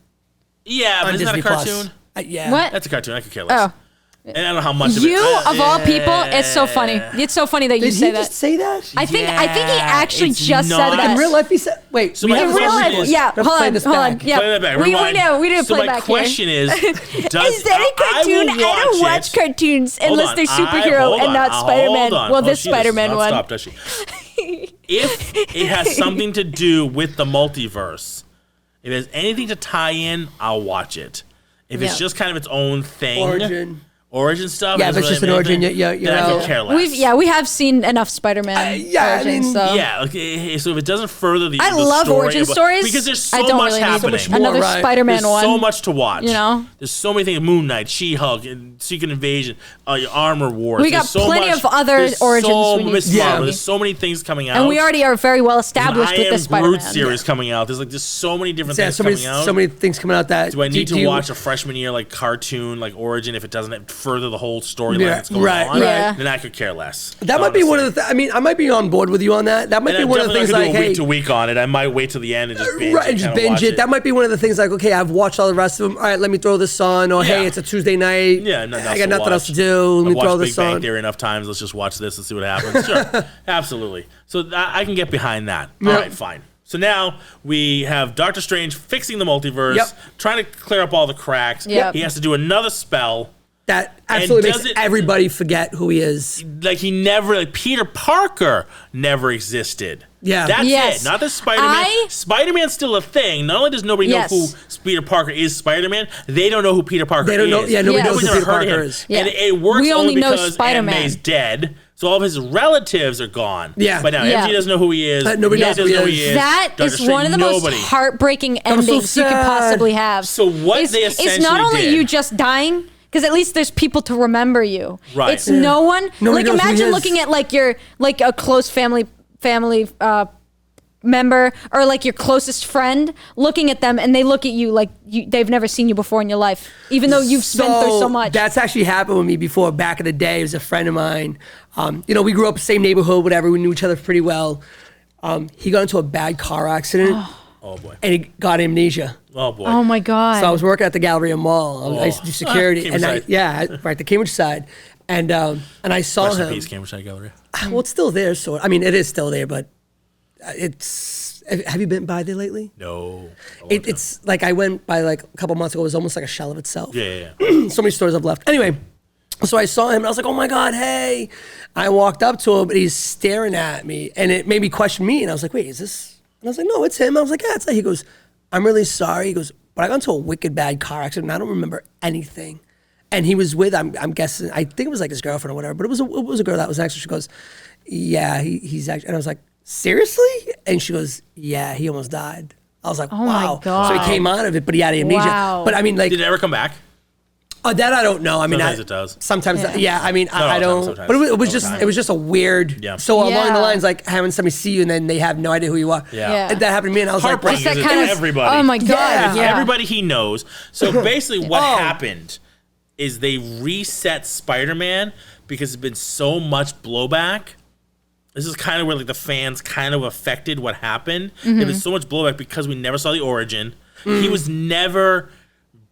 Yeah, but isn't that a cartoon? Yeah. What? That's a cartoon. I could care less. And I don't know how much of it. You of all people, it's so funny. It's so funny that you say that. Did he just say that? I think he actually just said that. In real life, he said. Wait, so we my have question real is, yeah. Hold on. Yeah. Play that back. We do so play my back question here. is, Is that a cartoon? I don't watch cartoons unless they're superhero and not Spider-Man. Well, this Spider-Man one. Stop, does she? If it has something to do with the multiverse, if there's anything to tie in, I'll watch it. If it's just kind of its own thing, origin stuff. Yeah, if it's just an origin, then I could care less. We have seen enough Spider-Man origins. So. Yeah, okay, so if it doesn't further the I love story origin stories because there's so much happening. So much more, another Spider-Man there's one. so much to watch. You know, there's so many things: Moon Knight, She-Hulk, Secret Invasion, Armor Wars. We got plenty of other origins. There's so many things coming out, and we already are very well established with the Spider-Man Groot series coming out. There's so many different things coming out. So many things coming out that. Do I need to watch a freshman year cartoon origin if it doesn't further the whole storyline that's going on? Right. Then I could care less. That might be one of the. I mean, I might be on board with you on that. That might be one of the things. Like, week to week on it. I might wait till the end and just binge. Right, just binge it. That might be one of the things. Like, okay, I've watched all the rest of them. All right, let me throw this on. Or hey, it's a Tuesday night. Yeah, I got nothing else to do. Let me throw this on. Big Bang Theory enough times. Let's just watch this and see what happens. Sure, absolutely. So I can get behind that. All right, fine. So now we have Doctor Strange fixing the multiverse, trying to clear up all the cracks. Yep. He has to do another spell. That absolutely makes everybody forget who he is. Peter Parker never existed. Yeah. That's it. Not that Spider-Man. Spider-Man's still a thing. Not only does nobody know who Peter Parker is Spider-Man, they don't know who Peter Parker is. They don't know. Yeah, nobody knows who Peter Parker is. And it works only because Aunt May's dead. So all of his relatives are gone. Yeah. But now MJ doesn't know who he is. Nobody knows who he is. That is one of the most heartbreaking endings you could possibly have. So what they essentially It's not only you just dying, because at least there's people to remember you. Right. It's no one. Nobody knows who he imagine is. looking at a close family member or your closest friend, looking at them and they look at you like they've never seen you before in your life, even though you've been through so much. That's actually happened with me before. Back in the day, it was a friend of mine. We grew up in the same neighborhood, whatever. We knew each other pretty well. He got into a bad car accident. Oh boy. And he got amnesia. Oh boy. Oh my God. So I was working at the Galleria Mall. I used to do security. The Cambridge side. And I saw him. Rest in peace, Cambridge Side Galleria. Well, it's still there, so I mean, it is still there, but Have you been by there lately? No. It's like I went by like a couple months ago. It was almost like a shell of itself. Yeah. So many stores I've left. Anyway, so I saw him and I was like, oh my God, hey. I walked up to him and he's staring at me and it made me question me. And I was like, wait, is this? And I was like, no, it's him. I was like, yeah, it's that. He goes, I'm really sorry. He goes, but I got into a wicked bad car accident and I don't remember anything. And he was with, I'm guessing, I think it was like his girlfriend or whatever, but it was a girl that was next to her. She goes, yeah, he's actually, and I was like, seriously? And she goes, yeah, he almost died. I was like, wow. My God. So he came out of it, but he had amnesia. Wow. But I mean, like, Did it ever come back? that I don't know. I mean, Sometimes it does. Sometimes, I mean, I all don't. the time, But it was all just, the time. it was just a weird. Yeah. So along Yeah. the lines, like having somebody see you and then they have no idea who you are. Yeah. And that happened to me, and I was like, Heartbreaking, what's is that it? kind To of? everybody. Oh my God. Yeah. Yeah. Everybody he knows. So basically what Oh. happened is they reset Spider-Man because there's been so much blowback. This is kind of where like the fans kind of affected what happened. There was so much blowback because we never saw the origin. He was never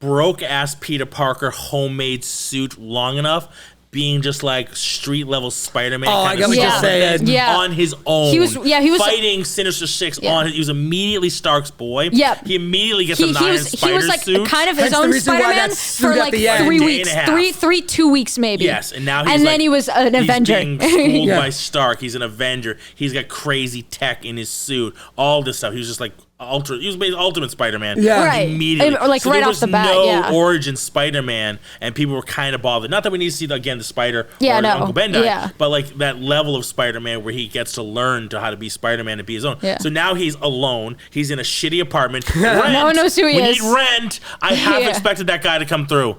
broke-ass Peter Parker homemade suit long enough, being just like street-level Spider-Man. Oh, I kind get of what you're stuff saying. Yeah. on his own. He was fighting Sinister Six Yeah. on his. He was immediately Stark's boy. Yep. He immediately gets a He Iron was Spider like suit. kind of his Hence the own reason why Spider-Man that suit for at like the end. 3 Day weeks, and a half. 2 weeks maybe. Yes, and now he's and like, then he was an Avenger. He's being schooled Yeah. by Stark. He's an Avenger. He's got crazy tech in his suit. All this stuff. He was just like He was made Ultimate Spider-Man. Yeah. Right. Immediately. Or like so right there off was the bat, no yeah. origin Spider-Man, and people were kind of bothered. Not that we need to see again the Spider Yeah, or no. Uncle Ben die, Yeah. but like that level of Spider-Man where he gets to learn how to be Spider-Man and be his own. Yeah. So now he's alone. He's in a shitty apartment. No one knows who he we is. need rent. I half Yeah. expected that guy to come through.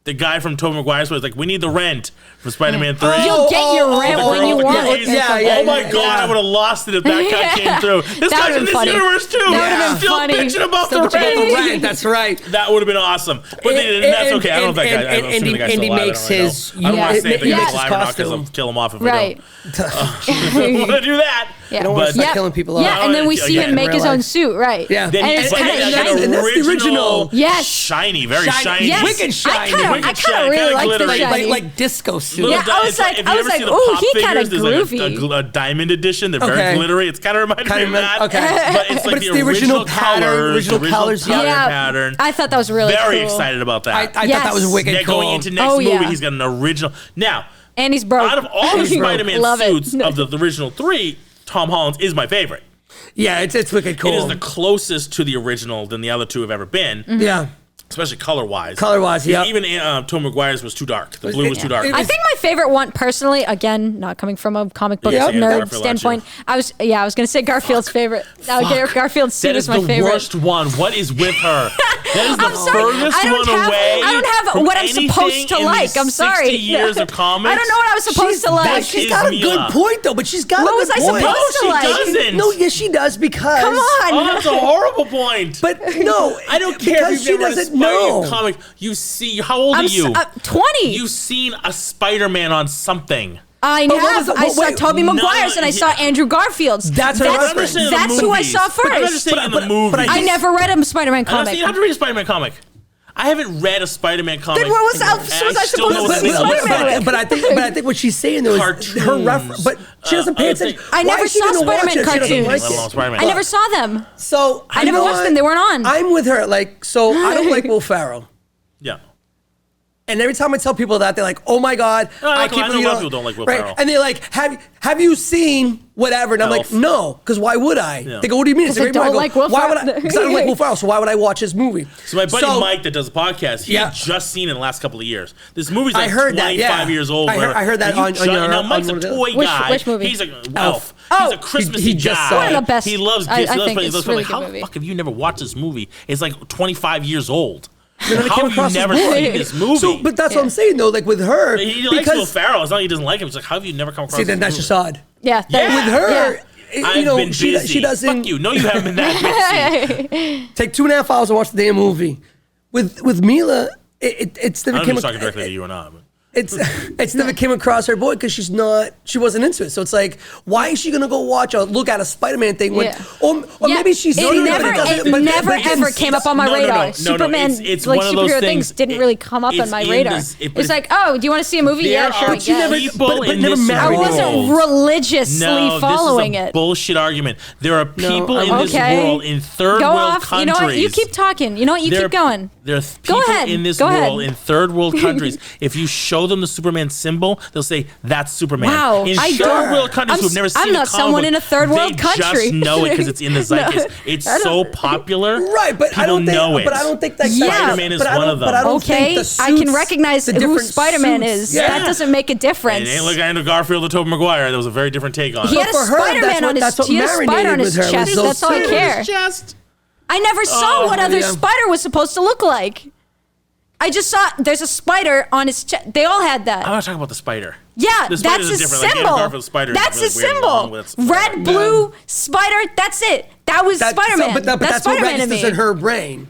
The guy from Tobey Maguire's was like, we need the rent from Spider-Man 3. You'll get your rent the when girl you with the want crazy- it. Yeah, Oh my yeah, God, yeah. I would have lost it if that guy came through. This That guy's would've in this been funny. universe too. That would've been Still funny. bitching about Still the bitching about the rent. rent. That's right. That would have been awesome. But they didn't. That's okay. I don't know if that guy. I'm assuming the guy's still Andy alive. makes I don't really his. know. I don't want to say if the Yeah. guy's makes his alive or not because costume. I'll kill him off if we Right. don't. I want to do that. Yeah. You don't want to But- start killing people off. Yeah, and then we see Again, him make in his real own life. suit, right? Yeah. Then And he- it's but kind he of has and that's the original. Yes. Shiny, very shiny. Yes. Wicked shiny. I Wicked kind of shiny, really kinda like the glittery. shiny. Like disco suit. Little Yeah, I was it's like, like- if I you was ever see like, the ooh, pop he kinda figures, there's like groovy. a diamond edition. They're very Okay. glittery. It's kind of reminds me of that. Okay. But it's like But it's the original pattern, colors, original the colors, color yeah. pattern. I thought that was really Very cool. excited about that. I thought Yes. that was wicked Now cool. going into next Oh, movie, yeah. he's got an original. Now, And he's broke. out of all the Spider-Man Love it. suits of the original 3, Tom Holland's is my favorite. Yeah, it's wicked cool. It is the closest to the original than the other two have ever been. Yeah. Especially color-wise. Color-wise, yeah. Even Tobey Maguire's was too dark. The blue was too dark. it I think my favorite one, personally, again, not coming from a comic book Yeah, nerd Garfield, standpoint, I was going to say Garfield's favorite. Garfield's suit That is is my the favorite. worst one. What is with her? That is the I'm sorry. furthest I don't one have- away. I don't have from what I'm supposed anything to in like. these I'm sorry. 60 years of comics. I don't know what I was supposed to like. that She's is got a Mila. good point though, but she's got What a was good I point. supposed No, to she like? doesn't. No, yes, she does because. Come on. Oh, that's a horrible point. But no, I don't care because if you've she ever read a doesn't Spider-Man know. comic. You see, how old are you? 20. You've seen a Spider-Man on something. I But what have. was the- I saw wait, Tobey no, Maguire's and I saw Andrew Garfield's. That's what I was understanding the That's who I movies. saw But I'm first. understanding in the But movies. I never read a Spider-Man I don't comic. see, you have to read a Spider-Man comic. I haven't read a Spider-Man comic. Then what was and else was I still supposed know to what see it is. Spider-Man with? But I think what she's saying though is her Cartoons. reference. But she doesn't pay other attention. things. I Why never is she saw gonna watch Spider-Man it if she doesn't cartoons. like Let alone it? Spider-Man. I never saw them. So I you never know watched what? them. They weren't on. I'm with her. Like, so I don't like Will Ferrell. Yeah. And every time I tell people that, they're like, "Oh my God, No, I know can't a believe lot you of people don't like Will Ferrell. And they're like, "Have you seen whatever?" And I'm Elf. like, "No," because why would I? Yeah. They go, "What do you mean?" It's a 'Cause great I movie. I don't go, like Will why would I? Ferrell. Because I don't like Will Ferrell. So why would I watch his movie? So my buddy Mike that does the podcast, he Yeah. had just seen it in the last couple of years. This movie's I like heard that, 25 yeah. years old. I heard that And you on your- now on Mike's a one of the- toy Which- guy. which movie? He's a Elf. He's a Oh, Christmassy he just guy. saw One of the best. He loves I gifts. He loves think presents. He it's loves a really like, how good the movie. fuck have you never watched this movie? It's like 25 years old. Then I How came have you across this never movie. seen this movie? So, but that's what I'm saying though. Like with her, he likes because Will Ferrell. It's not like he doesn't like him. It's like, how have you never come across see, this then that's movie? just odd. Yeah. Yeah. With her, I've you know, been busy. she doesn't Fuck you. No, you haven't been that busy. take 2.5 hours to watch the damn movie. With Mila, it's I never don't know if came. he's talking directly to you or not. But. it's never came across her boy because she wasn't into it. So it's like, why is she gonna go look at a Spider-Man thing when, or maybe she's it never ever came up on my radar. Superman, it's like one of those superhero things didn't really come up on my radar. It's like, oh, do you want to see a movie? Yeah, sure. I wasn't religiously following it. Bullshit argument. There are people in this world in third world countries. You know what? You keep talking. You know what? You keep going. There are people in this world in third world countries. If you show them the Superman symbol, they'll say that's Superman. Wow, in third world countries who've never seen I'm not someone in a third world country. They just know it because it's in the zeitgeist. It's so popular. Right, but I don't know it. But I don't think that Spider-Man is one of them. Okay, I can recognize who Spider-Man is. That doesn't make a difference. It ain't like Andrew Garfield or Tobey Maguire. That was a very different take on it. He had a Spider-Man on his chest. He had a spider on his chest. That's all I care. I never saw what other spider was supposed to look like. I just saw there's a spider on his chest. They all had that. I'm not talking about the spider. Yeah, that's a symbol. That's a symbol. Red, blue, spider. That's it. That was Spider-Man. But that's Spider-Man what registers in her brain.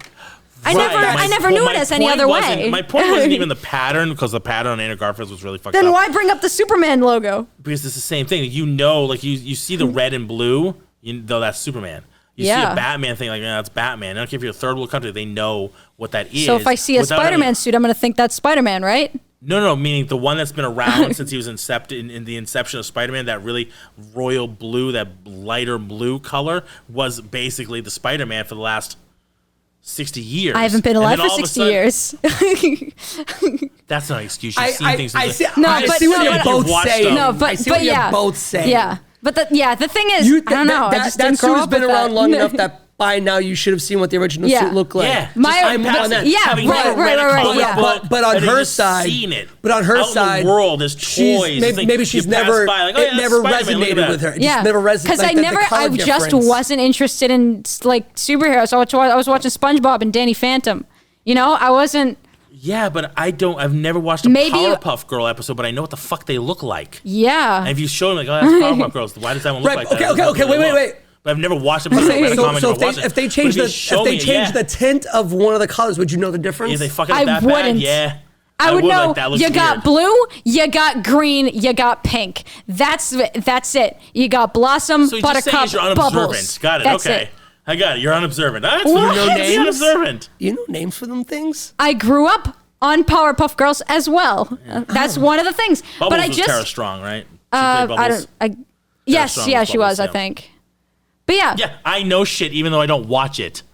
I never knew it as any other way. My point wasn't even the pattern, because the pattern on Andrew Garfield was really fucked up. Then why bring up the Superman logo? Because it's the same thing. Like you see the red and blue, though that's Superman. You see a Batman thing, like, that's Batman. I don't care if you're a third world country, they know what that is. So if I see a Spider-Man suit, I'm going to think that's Spider-Man, right? No, meaning the one that's been around since he was in the inception of Spider-Man, that really royal blue, that lighter blue color, was basically the Spider-Man for the last 60 years. I haven't been alive for 60 years. That's not an excuse. You've seen things. I see what you're both saying. No, but you're both saying. Yeah. But the thing is, I don't know. That suit has been around long enough that by now you should have seen what the original suit looked like. Yeah, right. But on her side, seen it. But on her side, in the world, there's toys. Maybe she's never never resonated with her. It just never resonated. Because I just wasn't interested in like superheroes. I was watching SpongeBob and Danny Phantom. I wasn't. Yeah, but I've never watched a Powerpuff Girl episode, but I know what the fuck they look like. Yeah. And if you show them, like, oh, that's Powerpuff Girls, why does that one look like that? Okay, wait. But I've never watched it. So if they change the tint of one of the colors, would you know the difference? Is they fucking that bad? Yeah. I would know. You got blue, you got green, you got pink. That's it. You got Blossom, so Buttercup, you're unobservant. Bubbles. Got it. That's okay. It. I got it. You're unobservant. You know names? Unobservant. You know names for them things? I grew up on Powerpuff Girls as well. That's one of the things. Bubbles but was Tara Strong, right? Yes, she was. I think. But yeah, I know shit even though I don't watch it.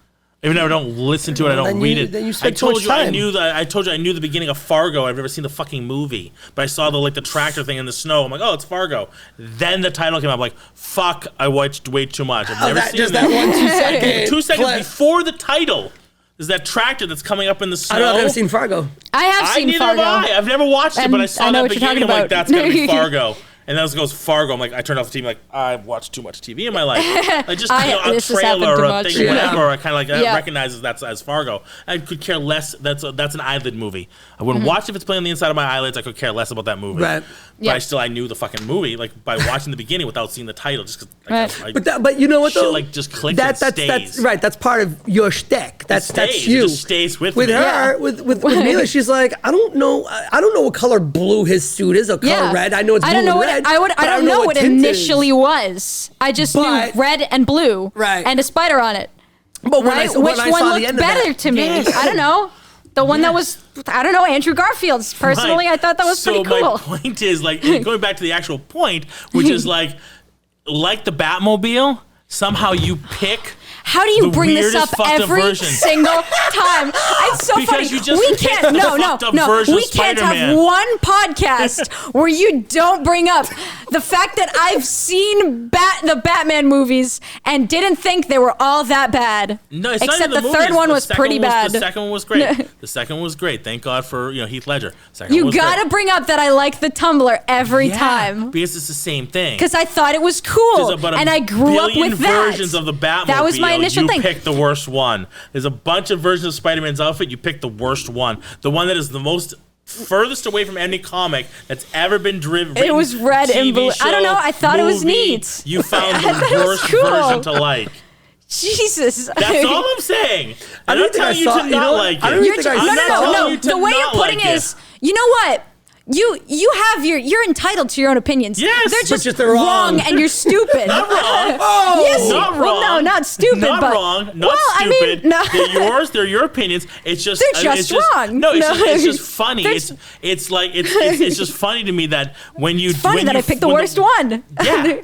Even though I don't listen to it, I don't read it. Then you spent too much time. I told you I knew the beginning of Fargo. I've never seen the fucking movie, but I saw the tractor thing in the snow. I'm like, oh, it's Fargo. Then the title came up. Like, fuck, I watched way too much. I've never seen just that 1 2 second. 2 seconds before the title. There's that tractor that's coming up in the snow. I've never seen Fargo. I have seen Fargo. I've never watched it, but I saw that beginning. I'm like, that's gonna be Fargo. And then it goes Fargo. I'm like, I turned off the TV. Like, I've watched too much TV in my life. Like, just a trailer or a thing, whatever. I kind of recognizes that's as Fargo. I could care less. That's an eyelid movie. I wouldn't watch if it's playing on the inside of my eyelids. I could care less about that movie. Right. But I knew the fucking movie by watching the beginning without seeing the title. Just but you know what though? Just clicks. Stays. That's right. That's part of your shtick. That's you. It just stays with me. Her, with Mila, she's like, I don't know what color blue his suit is or color red. I know it's blue and red. I don't know what it initially was. I just knew red and blue, and a spider on it. But which one looked better to me? I don't know. The one that was, I don't know, Andrew Garfield's. Personally, I thought that was pretty cool. So my point is, going back to the actual point, which is like the Batmobile, somehow you pick. How do you bring this up every single time? It's so funny. We can't. No. We can't have one podcast where you don't bring up the fact that I've seen the Batman movies and didn't think they were all that bad. No, it's except not even the third one was pretty bad. The second one was great. The second one was great. Thank God for Heath Ledger. You gotta bring up that I like the Tumblr every time because it's the same thing. Because I thought it was cool, and I grew up with that. Versions of the Batmobile. That was my initial thing. You picked the worst one. There's a bunch of versions of Spider-Man's outfit. You picked the worst one. The one that is the most furthest away from any comic that's ever been driven. It was red and blue. I don't know. I thought it was neat. You found the worst version to like. Jesus. That's all I'm saying. I'm not telling you to not like it. No. The way you're putting it is, you know what? you're entitled to your own opinions. Yes, they're just wrong and you're stupid. Not wrong. Yes, not wrong. Well, no, not stupid. Not but, wrong. Not stupid. I mean, no. They're yours. They're your opinions. It's just it's wrong. No, it's just funny. It's like it's just funny to me that when you it's funny that I picked the worst one. Yeah.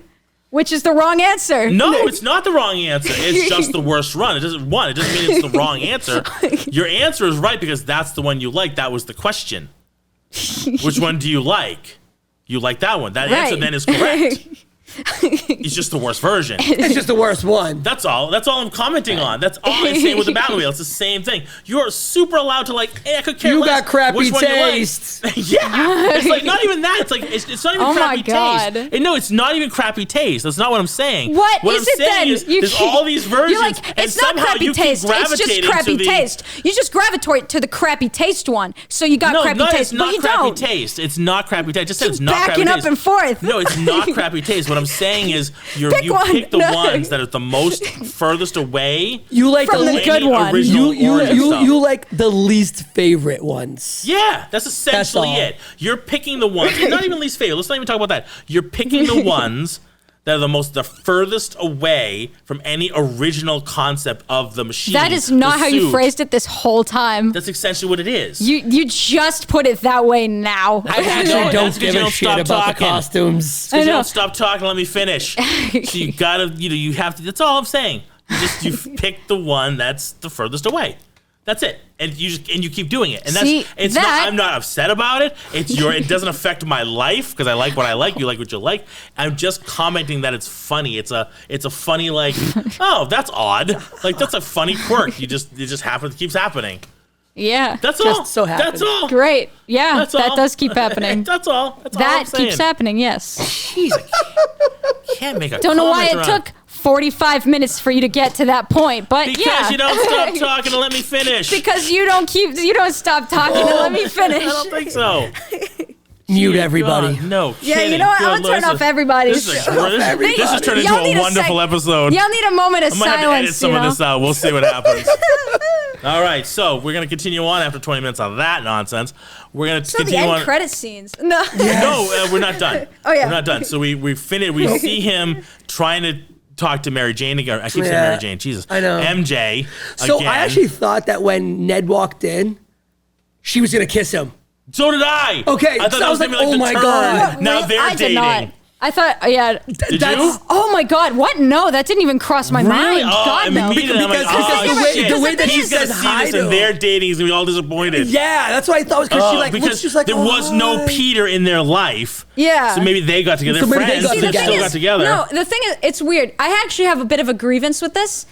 Which is the wrong answer. No, it's not the wrong answer. It's just the worst run. It doesn't mean it's the wrong answer. Your answer is right because that's the one you like. That was the question. Which one do you like? You like that one. That answer then is correct. It's just the worst version. It's just the worst one. That's all. That's all I'm commenting on. That's all I'm saying with the Batmobile. It's the same thing. You're super allowed to like. Hey, I could care you less got crappy which one taste. You like. Yeah, it's like not even that. It's like it's not even crappy taste. And no, it's not even crappy taste. That's not what I'm saying. What I'm is it saying then? Is there's all these versions, you're like, and it's not somehow crappy you taste. keep gravitating It's just crappy to taste. You just gravitate to the crappy taste one. So you got crappy taste, it's not but you crappy don't. taste. It's not crappy taste. I just said it's not crappy backing taste. up and forth. No, it's not crappy taste. What I'm saying is you pick the ones that are the most furthest away. You like from the good one. You like the least favorite ones. Yeah, that's essentially it. You're picking the ones. It's not even least favorite. Let's not even talk about that. You're picking the ones that are the furthest away from any original concept of the machine. That is not how you phrased it this whole time. That's essentially what it is. You just put it that way now. I actually don't give a shit about the costumes. Because you don't stop talking. Let me finish. So you gotta, you have to. That's all I'm saying. You pick the one that's the furthest away. That's it, and you keep doing it, and I'm not upset about it. It doesn't affect my life because I like what I like. You like what you like. I'm just commenting that it's funny. It's a funny like, oh, that's odd. Like that's a funny quirk. It just happens. Keeps happening. Yeah, that's all. So that's all. Great. Yeah, that's all. That does keep happening. That's all. That's all that I'm saying. keeps happening. Yes. Jeez, I can't make a. Don't know why it took 45 minutes for you to get to that point, but because you don't stop talking to let me finish. Because you don't stop talking to let me finish. I don't think so. Mute everybody. God, no. Yeah, kidding. you know what? I'm gonna turn off everybody. This is turning into a wonderful episode. Y'all need a moment of I'm gonna silence. have to edit some of this out. We'll see what happens. All right, so we're gonna continue on after 20 minutes of that nonsense. We're gonna continue the end on. credit scenes. No. No, we're not done. Oh yeah, we're not done. So we finished. We see him trying to talk to Mary Jane again. I keep saying Mary Jane. Jesus. I know. MJ. So again. I actually thought that when Ned walked in, she was gonna kiss him. So did I. Okay, I thought so that I was gonna like, be oh my God. Now they're I dating. did not. I thought, yeah. Did you? Oh my God! What? No, that didn't even cross my mind. Oh, God no. Because shit. the way that he's she gonna says see hi this to and they're dating. He's gonna be all disappointed. Yeah, that's what I thought. Because she looks just like there was no Peter in their life. Yeah. So maybe they got together. So maybe Friends. they got They together. still got together. No, the thing is, it's weird. I actually have a bit of a grievance with this.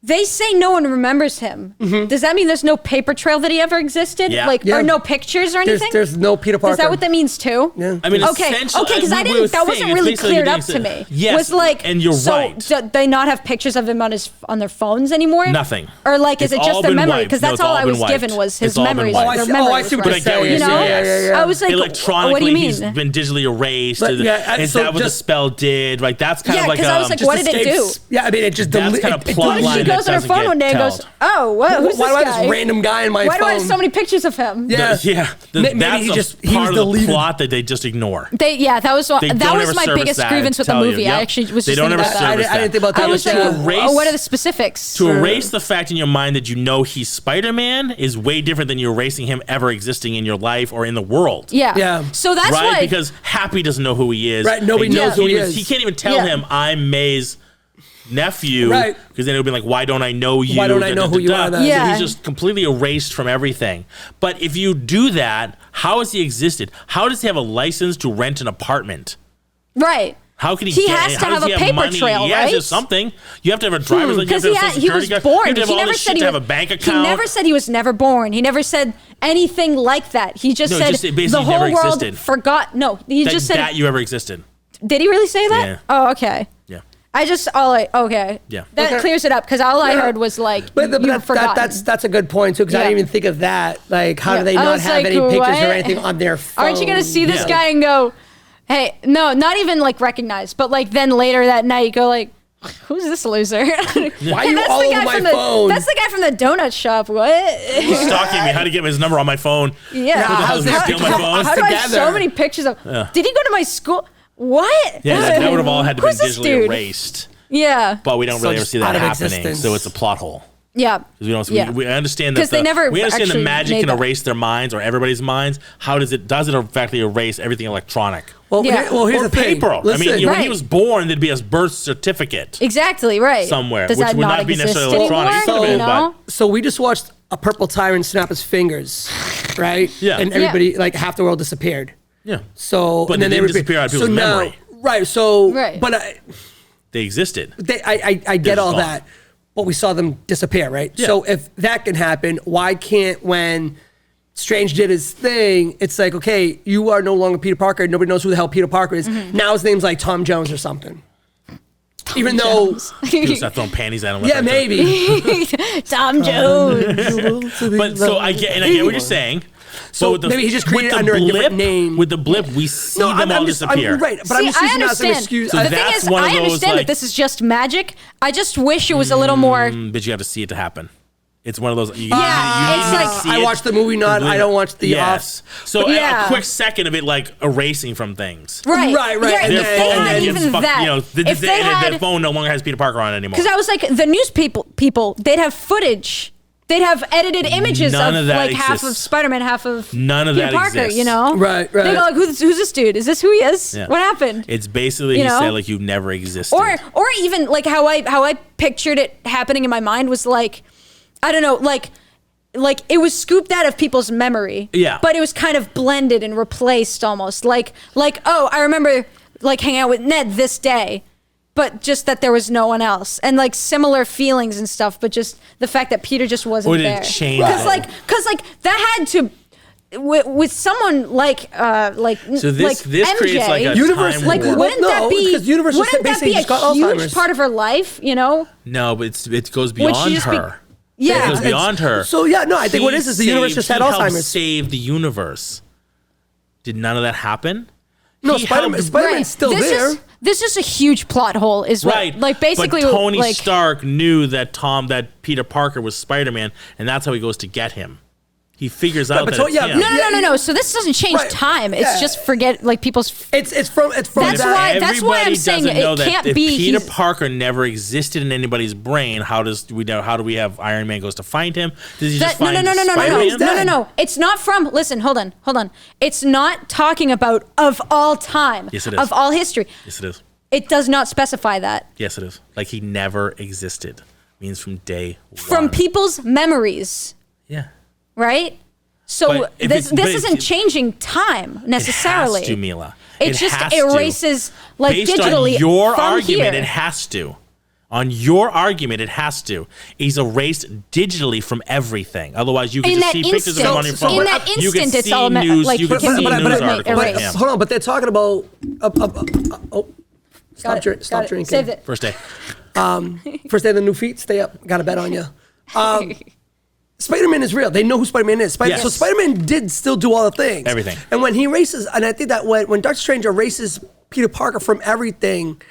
They say no one remembers him. Mm-hmm. Does that mean there's no paper trail that he ever existed? Yeah. Or no pictures or anything? There's no Peter Parker. Is that what that means too? Yeah. I mean, okay, because that wasn't really cleared up to me. Yes, was like, and you're so right. do they not have pictures of him on their phones anymore? Nothing. Or like, is It's it just all their been memory? wiped. Because No, that's it's all all I been was wiped. given was his It's all been memories. wiped. Their I see memories what you're were- saying. You know? Yeah. I was like, electronically, what do you mean? he's been digitally erased. But, Is that what the spell did? Like that's kind of like because I was like, what did it do? Yeah, I mean, it just That's kind of plot line She that goes on her doesn't phone get one day and goes, told. oh, what? Who's Why do I this have guy? this random guy in my Why phone? do I have so many pictures of him? Yeah. Maybe That's he a just- he part was of the deleted. plot that they just ignore. That was They don't ever my service biggest that grievance with the and tell movie. you. I Yep. actually was They just don't thinking ever about that. service I didn't think about that. I was like, erase- what are the specifics? To erase the fact in your mind that you know he's Spider-Man is way different than you erasing him ever existing in your life or in the world. Yeah. So that's right? why. Because Happy doesn't know who he is. Right, nobody And knows who he is. He can't even tell him I'm May's nephew. Right. Because then it would be like, why don't I know you? Why don't I know who you are then? Yeah. So he's just completely erased from everything. But if you do that, how has he existed? How does he have a license to rent an apartment? Right. How can he He get has it? to How have does a he have paper money? trail, He has right? just something. You have to have a driver's license. You have to have Because Social he Security was card. born. You have to have He all this never shit said to have a bank account. He never said he was never born. He never said anything like that. He just No, said just basically the whole never world existed. forgot. No, he just said that you ever existed. Did he really say that? Yeah. Oh, okay. Yeah. Okay. Yeah. That Okay. clears it up because all I heard was like you forgot. That's a good point too, because I didn't even think of that. Like, how do they I not was have like, any pictures what? or anything on their phone? Aren't you gonna see this Yeah. guy and go, hey, no, not even like recognize, but like then later that night you go like, who's this loser? Why are you all over my phone? That's the guy from the donut shop. What? He's stalking me. How to get his number on my phone? Yeah. How do I have so many pictures of? Did he go to my school? What? Yeah, that would have all had to be digitally erased. Yeah. But we don't really ever see that happening, existence. so it's a plot hole. Yeah. We understand that we understand the magic can erase their minds or everybody's minds. How does it effectively erase everything electronic? Well, here's the thing. Paper. Listen, when he was born, there'd be a birth certificate. Exactly, right. Somewhere. Does which that would not be exist necessarily electronic. So we just watched a purple tyrant snap his fingers, right? Yeah. And everybody, like half the world disappeared. Yeah. So, but and then they didn't disappear out of people's memory. Right. So, but they existed. I get all that, but we saw them disappear, right? Yeah. So if that can happen, why can't when Strange did his thing, it's like, okay, you are no longer Peter Parker. Nobody knows who the hell Peter Parker is. Mm-hmm. Now his name's like Tom Jones or something. Even though people start throwing panties at him. Yeah, maybe. Tom Jones. But so I get what you're saying. So maybe he just created under a different name. With the blip, we see them all disappear. Right, but I'm just using that as an excuse. So the thing is, I understand that this is just magic. I just wish it was a little more. But you have to see it to happen. It's one of those. It's like I watch the movie, I don't watch the off. So a quick second of it, like erasing from things. Right. Yeah, if they had even that, if they had, their phone no longer has Peter Parker on it anymore. Because I was like, the news people, they'd have footage. They'd have edited images of like half of Spider-Man, half of Peter Parker, exists. you know? Right. They go like, who's this dude? Is this who he is? Yeah. What happened? It's basically he said like you never existed. Or even like how I pictured it happening in my mind was like, I don't know, like it was scooped out of people's memory. Yeah. But it was kind of blended and replaced almost. Like, oh, I remember like hanging out with Ned this day. But just that there was no one else, and like similar feelings and stuff, but just the fact that Peter just wasn't there. Because like that had to with someone like so this MJ, creates like a universe. Time like warp. wouldn't that be a huge part of her life? You know? No, but it goes beyond her. Yeah, it goes beyond her. So I think what it is the universe just had Alzheimer's. He saved the universe. Did none of that happen? No, Spider-Man's still there. This is a huge plot hole, is what, right? Like basically, but Tony Stark knew that Peter Parker was Spider-Man, and that's how he goes to get him. He figures out that it's him. No. So this doesn't change time. It's just forget like people's. It's from. That's why I'm saying it can't be. If Peter Parker never existed in anybody's brain, how do we have Iron Man goes to find him? Does he just find Spider-Man? No. It's not from. Listen, hold on. It's not talking about of all time. Yes, it is. Of all history. Yes, it is. It does not specify that. Yes, it is. Like he never existed. Means from day one. From people's memories. Yeah. Right? So this isn't changing time necessarily. It has to, Mila. It just erases like based digitally. On your from argument, here. it has to. On your argument, it has to. He's erased digitally from everything. Otherwise, you can just see pictures of him on your phone. In that instant, it's all news. like you can see news articles. Hold on, but they're talking about. Stop drinking. Saved it. First day. First day of the new feet. Stay up. Got a bet on you. Spider-Man is real. They know who Spider-Man is. Yes. So Spider-Man did still do all the things. Everything. And when he erases, and I think that when Doctor Strange erases Peter Parker from everything,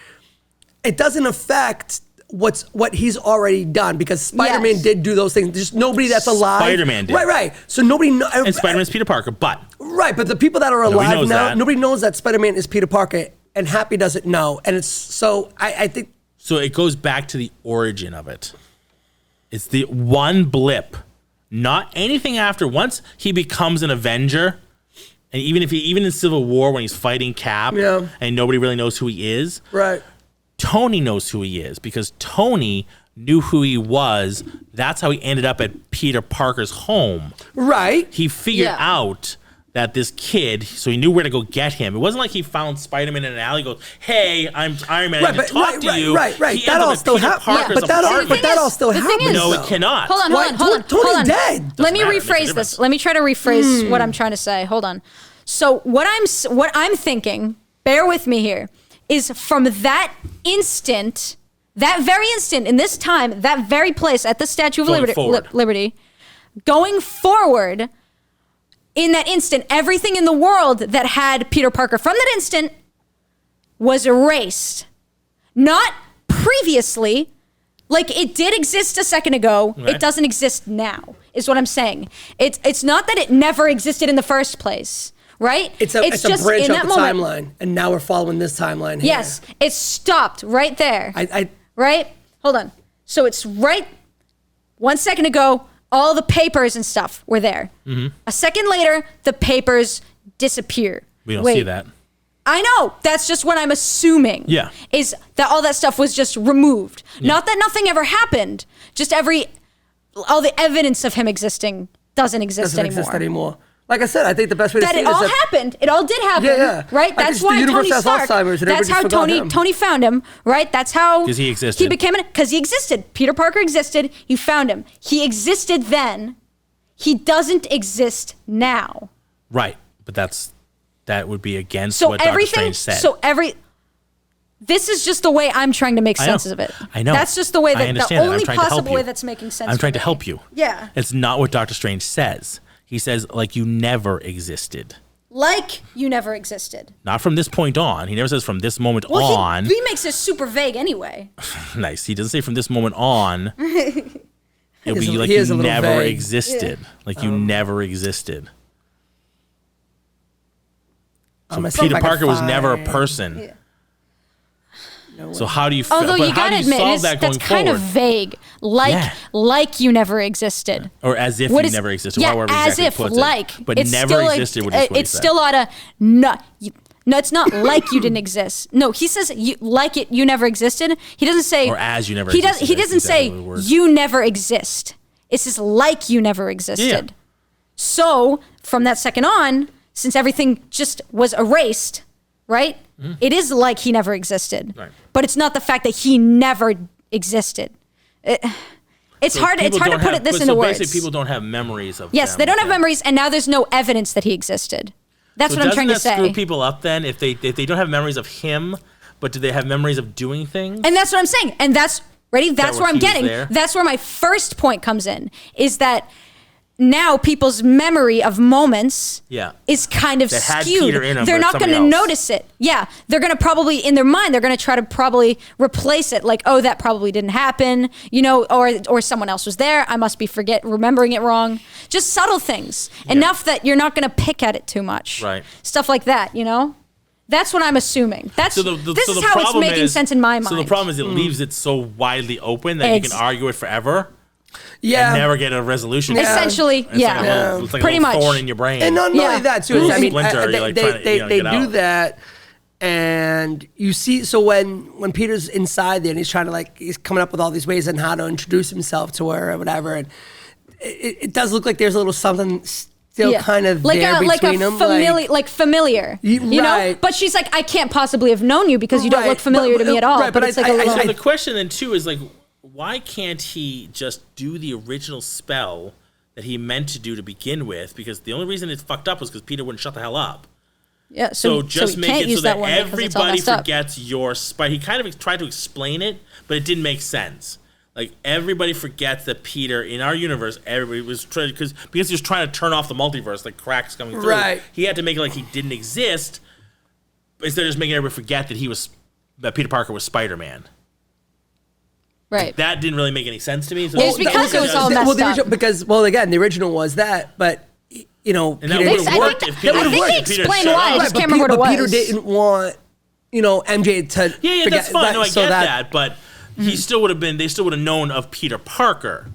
it doesn't affect what he's already done because Spider-Man did do those things. There's nobody that's alive. Spider-Man did. Right. So nobody knows. And Spider-Man's Peter Parker, but. Right, but the people that are alive now, nobody knows that Spider-Man is Peter Parker, and Happy doesn't know. And it's so, I think. So it goes back to the origin of it. It's the one blip. Not anything after. Once he becomes an Avenger, and even in Civil War when he's fighting Cap, and nobody really knows who he is. Right. Tony knows who he is because Tony knew who he was. That's how he ended up at Peter Parker's home. Right. He figured out that this kid, so he knew where to go get him. It wasn't like he found Spider-Man in an alley and goes, hey, I'm Iron Man, I need to talk to you. Right. That all still happens. But that all still happens. No, it cannot. Hold on. Tony's dead. Let me rephrase this. Let me try to rephrase what I'm trying to say. Hold on. So what I'm thinking, bear with me here, is from that instant, that very instant, in this time, that very place, at the Statue of Liberty, going forward, in that instant, everything in the world that had Peter Parker from that instant was erased. Not previously, like it did exist a second ago. Right. It doesn't exist now, is what I'm saying. It's not that it never existed in the first place, right? It's just a branch of the timeline, and now we're following this timeline here. Yes, it stopped right there. Right? Hold on. So it's right 1 second ago, all the papers and stuff were there. Mm-hmm. A second later, the papers disappear. We don't see that. I know. That's just what I'm assuming. Yeah. Is that all that stuff was just removed. Yeah. Not that nothing ever happened. Just all the evidence of him existing doesn't exist anymore. Like I said, I think the best way to see it is that it all happened. It all did happen. Yeah. Right? That's why Tony Stark. That's how Tony found him. Right? That's how because he existed. He became because he existed. Peter Parker existed. You found him. He existed then. He doesn't exist now. Right. But that would be against what Doctor Strange said. This is just the way I'm trying to make sense of it. I know. That's just the way the only possible way that's making sense. I'm trying to help you. Yeah. It's not what Doctor Strange says. He says, like you never existed. Like you never existed. Not from this point on. He never says from this moment on. He makes it super vague anyway. Nice. He doesn't say from this moment on. It'll be like you never existed. Yeah. Like you never existed. So Peter Parker was never a person. Yeah. So how do you? Although you gotta admit, that's kind of vague. Like you never existed, or as if you never existed. Yeah, as if like, but never existed. It's still ought to no. It's not like you didn't exist. No, he says you never existed. He doesn't say or as you never. Existed. He doesn't say you never exist. It says like you never existed. Yeah. So from that second on, since everything just was erased, right? Mm. It is like he never existed. Right. But it's not the fact that he never existed. It's hard to put it into words. Basically, people don't have memories of. Yes, they don't have memories, and now there's no evidence that he existed. That's what I'm trying to say. Doesn't that screw people up then if they don't have memories of him, but do they have memories of doing things? And that's what I'm saying. And that's ready. That's where I'm getting. That's where my first point comes in. Is that now people's memory of moments is kind of skewed. They're not going to notice it. Yeah. They're going to probably, in their mind, they're going to try to probably replace it. Like, oh, that probably didn't happen, or someone else was there. I must be remembering it wrong. Just subtle things. Yeah. Enough that you're not going to pick at it too much. Right. Stuff like that, That's what I'm assuming. This is how it's making sense in my mind. So the problem is it leaves it so widely open that you can argue it forever. Yeah, and never get a resolution. Essentially, it's like pretty much thorn in your brain, and not only that too. I mean, they do out. that, and you see. So when Peter's inside there and he's trying to he's coming up with all these ways on how to introduce himself to her or whatever, and it does look like there's a little something still kind of there between them, familiar, you know. But she's like, I can't possibly have known you because you don't look familiar to me at all. Right, but it's like so the question then too is like, why can't he just do the original spell that he meant to do to begin with? Because the only reason it's fucked up was because Peter wouldn't shut the hell up. Yeah, so just make it so that everybody forgets your spell. He kind of tried to explain it, but it didn't make sense. Like everybody forgets that Peter in our universe, everybody was trying because he was trying to turn off the multiverse, like cracks coming through. Right. He had to make it like he didn't exist, instead of just making everybody forget that Peter Parker was Spider-Man. Right. Like, that didn't really make any sense to me. So it's because it was all messed up. Because again, the original was that, but and that would have worked if Peter. I think he explained why. I just can't remember what it was. Peter didn't want MJ to. Yeah, forget that's fine. No, I get that, but he still would have been. They still would have known of Peter Parker,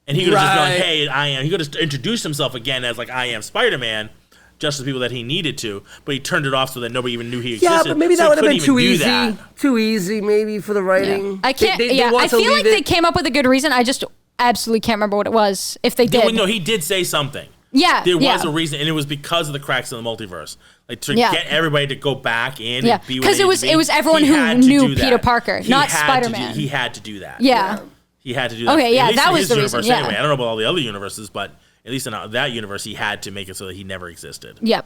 and he could have just gone, "Hey, I am." He could have introduced himself again as like, "I am Spider-Man." Just the people that he needed to, but he turned it off so that nobody even knew he existed. Yeah, but maybe that would have been too easy. Too easy, maybe, for the writing. Yeah. I can't. I feel like they came up with a good reason. I just absolutely can't remember what it was. If they did, no, he did say something. Yeah, there was a reason, and it was because of the cracks in the multiverse, like to get everybody to go back in and be because it was everyone who knew Peter Parker, not Spider-Man. He had to do that. Yeah, he had to do that. Okay, yeah, that was the reason. Yeah. Anyway, I don't know about all the other universes, but at least in that universe, he had to make it so that he never existed. Yep.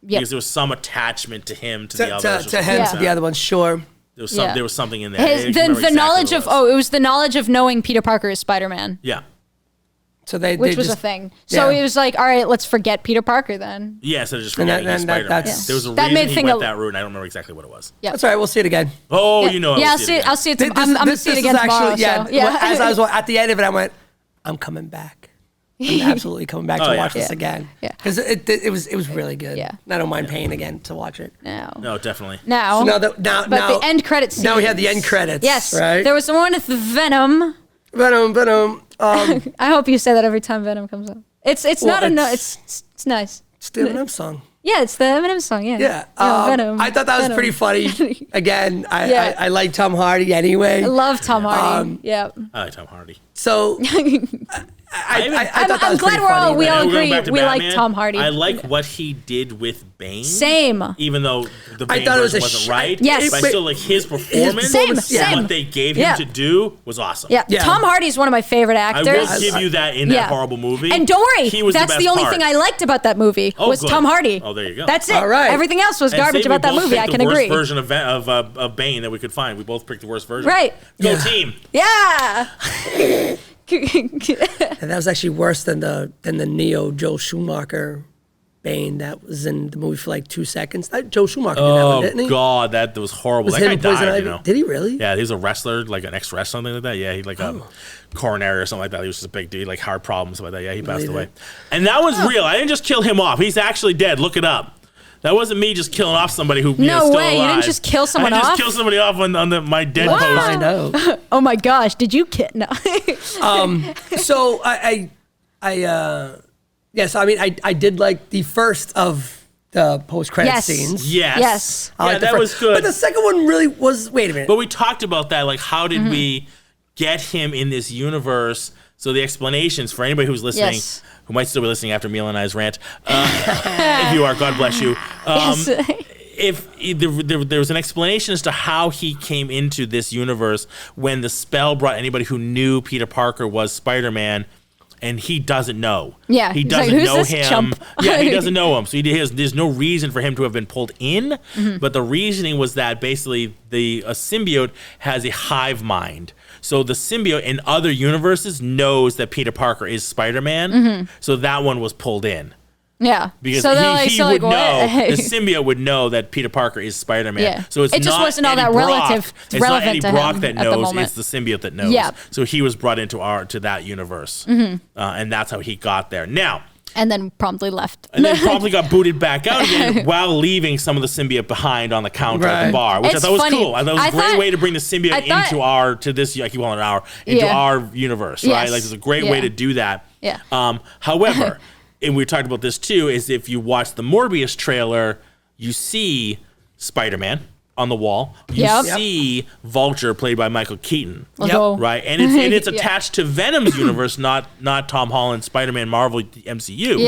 Because there was some attachment to him to the others. To him, to the other one, sure. There was something in there. The knowledge of it was the knowledge of knowing Peter Parker is Spider-Man. Yeah. So which was a thing. So it was like, all right, let's forget Peter Parker then. Yeah, so just forgetting Spider-Man. There was a that reason he went that route, and I don't remember exactly what it was. Yeah, that's all right. We'll see it again. Oh, I'll see it. I'm going to see it again tomorrow. As I was at the end of it, I went, I'm coming back. I'm absolutely coming back to watch this again. Yeah, because it was really good. Yeah, I don't mind paying again to watch it. No, definitely. Now, the end credits. Now we have the end credits. Yes, right. There was the one with Venom. I hope you say that every time Venom comes up. It's nice. It's the Venom song. Yeah, it's the Venom song. Yeah. Venom. I thought that was pretty funny. Again, I like Tom Hardy anyway. I love Tom Hardy. I like Tom Hardy. So I'm glad we all agree we like Tom Hardy. I like what he did with Bane. Same. Even though the Bane version wasn't right. Yes. But I still like his performance. Same. What they gave him to do was awesome. Yeah. Tom Hardy is one of my favorite actors. I will give you that in that horrible movie. And don't worry, that's the only part. thing I liked about that movie was Tom Hardy. Oh, there you go. That's it. All right. Everything else was garbage about that movie. I can agree. The worst version of Bane that we could find. We both picked the worst version. Right. Go team. Yeah. And that was actually worse than the Neo Joel Schumacher Bane that was in the movie for like 2 seconds. Joel Schumacher did that one, didn't he? Oh God, that was horrible. Was that guy died. You know? Did he really? Yeah, he was a wrestler, like an ex-wrestler, something like that. Yeah, he like a coronary or something like that. He was just a big dude, like heart problems, something like that. Yeah, he passed away. And that was real. I didn't just kill him off. He's actually dead. Look it up. That wasn't me just killing off somebody who still alive. You didn't just kill someone off? I just killed somebody off on my dead post. I know. Oh my gosh, did you kill? No. So I did like the first of the post-credit scenes. Yes. I that was good. But the second one really was, wait a minute. But we talked about that, like how did we get him in this universe? So the explanations for anybody who's listening, who might still be listening after Mila and I's rant, if you are, God bless you. If there was an explanation as to how he came into this universe when the spell brought anybody who knew Peter Parker was Spider-Man, and he doesn't know. Yeah, he doesn't know him. Chump? Yeah, he doesn't know him. So there's no reason for him to have been pulled in. But the reasoning was that basically a symbiote has a hive mind. So the symbiote in other universes knows that Peter Parker is Spider-Man. So that one was pulled in. Yeah. Because he would know, the symbiote would know that Peter Parker is Spider-Man. Yeah. So it just wasn't all that relevant to him. It's not Eddie Brock that knows, it's the symbiote that knows. Yeah. So he was brought into that universe. And that's how he got there. Now. And then promptly left. And then promptly got booted back out again while leaving some of the symbiote behind on the counter at the bar, which I thought was cool. I thought it was a great way to bring the symbiote into our universe, right? Like, it's a great way to do that. Yeah. However, and we talked about this too, is if you watch the Morbius trailer, you see Spider-Man on the wall. You see Vulture, played by Michael Keaton. Right? And it's attached to Venom's universe, not Tom Holland's Spider-Man Marvel MCU.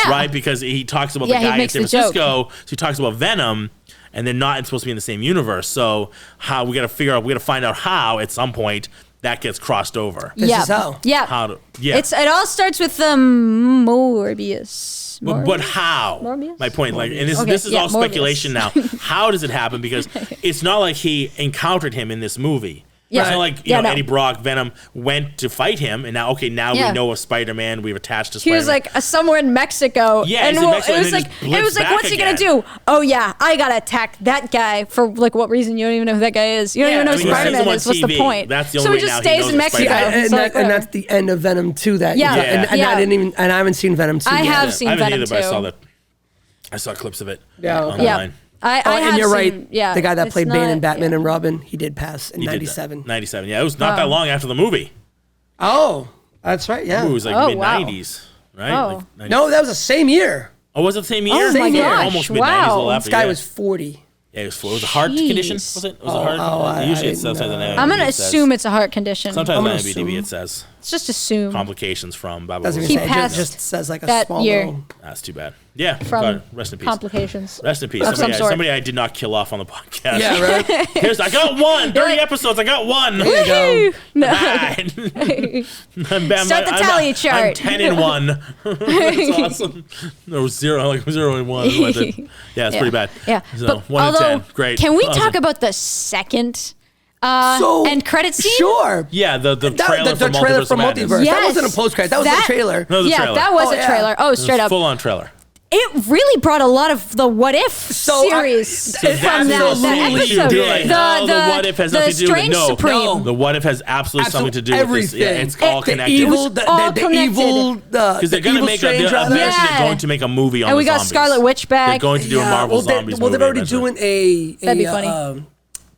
Right? Because he talks about the guy in San Francisco, so he talks about Venom, and they're not supposed to be in the same universe. So how we got to find out how at some point that gets crossed over. This is how. Yeah. It all starts with Morbius. But how? Morbius? My point, like, and this is all speculation now. How does it happen? Because it's not like he encountered him in this movie. Yeah. It's not like Eddie Brock, Venom went to fight him, and now we know of Spider-Man. We've attached to Spider-Man. He was like somewhere in Mexico. Yeah, and in Mexico, it was like, what's he gonna do? Oh yeah, I gotta attack that guy for like what reason? You don't even know who that guy is. You don't even know who Spider-Man is. What's the point? That's the only way he just stays in Mexico. And that's the end of Venom 2. And I haven't seen Venom 2 I yet. have seen Venom 2. But I saw clips of it online. And you're right. Yeah, the guy that played Bane in Batman and Robin, he did pass in 97. 97, yeah. It was not that long after the movie. Oh, that's right, yeah. It was like mid-90s, right? Oh. Like no, that was the same year. Oh, was it the same year? Oh, my gosh. Almost mid-90s. This guy was 40. Yeah, it was a heart condition, was it? Was it heart? Usually it says on I'm going to assume it's a heart condition. Sometimes on IMDb it says. Let's just assume. Complications from blah, blah, Doesn't blah. even say, it just says like a small year. little. That's too bad. Yeah, from rest in peace. Complications. Rest in peace. Somebody I did not kill off on the podcast. Yeah, right? I got one. 30 episodes, I got one. There you go. No. Start the tally chart. I'm 10 and 1. That's awesome. No, 0 and 1. Yeah, it's pretty bad. Yeah. So 1 and 10. Great. Can we talk about the second End credit scene? Sure. Yeah, the trailer the for trailer for Multiverse. Multiverse. Yes. That wasn't a post credit. That was a trailer. No, it was a trailer. That was a trailer. Oh, straight up. Full on trailer. It really brought a lot of the What If series from that episode. The What If has nothing to do with it. No, Supreme. the What If has absolutely something to do with this. Yeah, it's all connected. Because they're going to make they're going to make a movie on and we the got zombies. Scarlet Witch back. They're going to do a Marvel Zombies movie. They're already doing That'd be funny.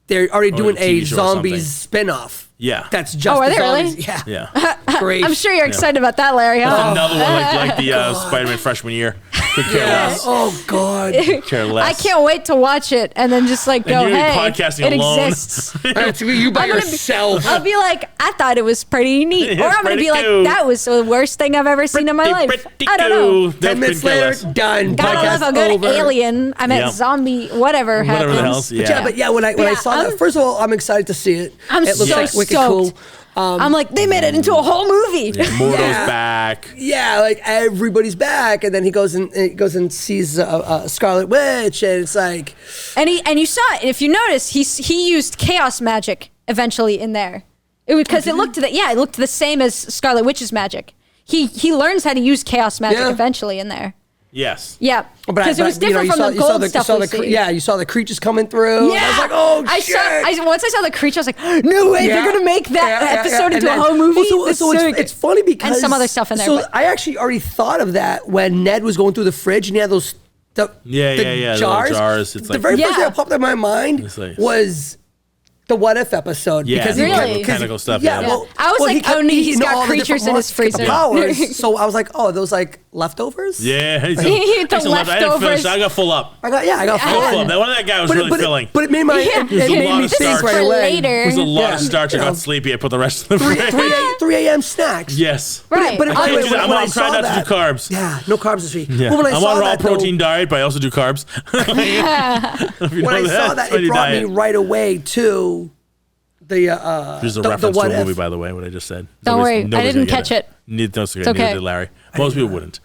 They're already doing a zombies spin-off. Yeah. That's just are they zombies. really? Yeah. Great. I'm sure you're excited about that, Larry. Huh? Another one like the Spider-Man freshman year. Could care less. Oh, God. Care less. I can't wait to watch it and then just like go, hey, podcasting it alone. exists. It's you by yourself. I'll be like, I thought it was pretty neat. Or I'm going to be like, that was the worst thing I've ever seen in my life. I don't know. 10 minutes later, done. Gotta love a good alien. I meant zombie, whatever happens. Whatever else, But when I saw that, first of all, I'm excited to see it. It looks like wicked stoked. cool. I'm like, they made it into a whole movie. Mordo's back. Yeah, like everybody's back, and then he goes and sees Scarlet Witch, and it's like, and you saw it. If you notice, he used chaos magic eventually in there. It was because it looked the same as Scarlet Witch's magic. He learns how to use chaos magic eventually in there. Yes. Yeah. Because it was different from the gold stuff we see. Yeah, you saw the creatures coming through. Yeah. I was like, oh, shit. Once I saw the creature, I was like, no way, they're going to make that episode into a whole movie. So it's funny because... And some other stuff in there. So I actually already thought of that when Ned was going through the fridge and he had those... The jars. It's the very first thing that popped in my mind was... the What If episode. Yeah, because mechanical stuff. Yeah, well, I was like, he's got creatures in his freezer. Powers, so I was like, oh, those like leftovers? Yeah, he ate the leftovers. I got full up. I got full up. One of that guy was really filling. But it made me think right away. Later. It was a lot of starch. I got sleepy. I put the rest of the fridge. 3 a.m. snacks. Yes. Right. But I'm trying not to do carbs. Yeah, no carbs this week. Yeah. I'm on a raw protein diet, but I also do carbs. When I saw that, it brought me right away to... There's a reference to a movie, by the way, what I just said. Don't worry, I didn't catch it. Neither did Larry. Most people wouldn't.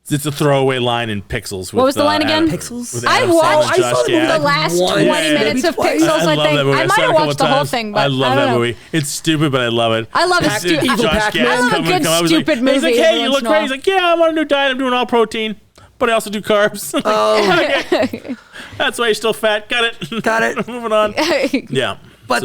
It's a throwaway line in Pixels. What was the line again? Pixels? I watched the last 20 minutes of Pixels, I think. I might have watched the whole thing, but I love that movie. It's stupid, but I love it. I love a good stupid movie. He's like, hey, you look great. He's like, yeah, I'm on a new diet. I'm doing all protein, but I also do carbs. Okay. That's why you're still fat. Got it. Moving on. Yeah. But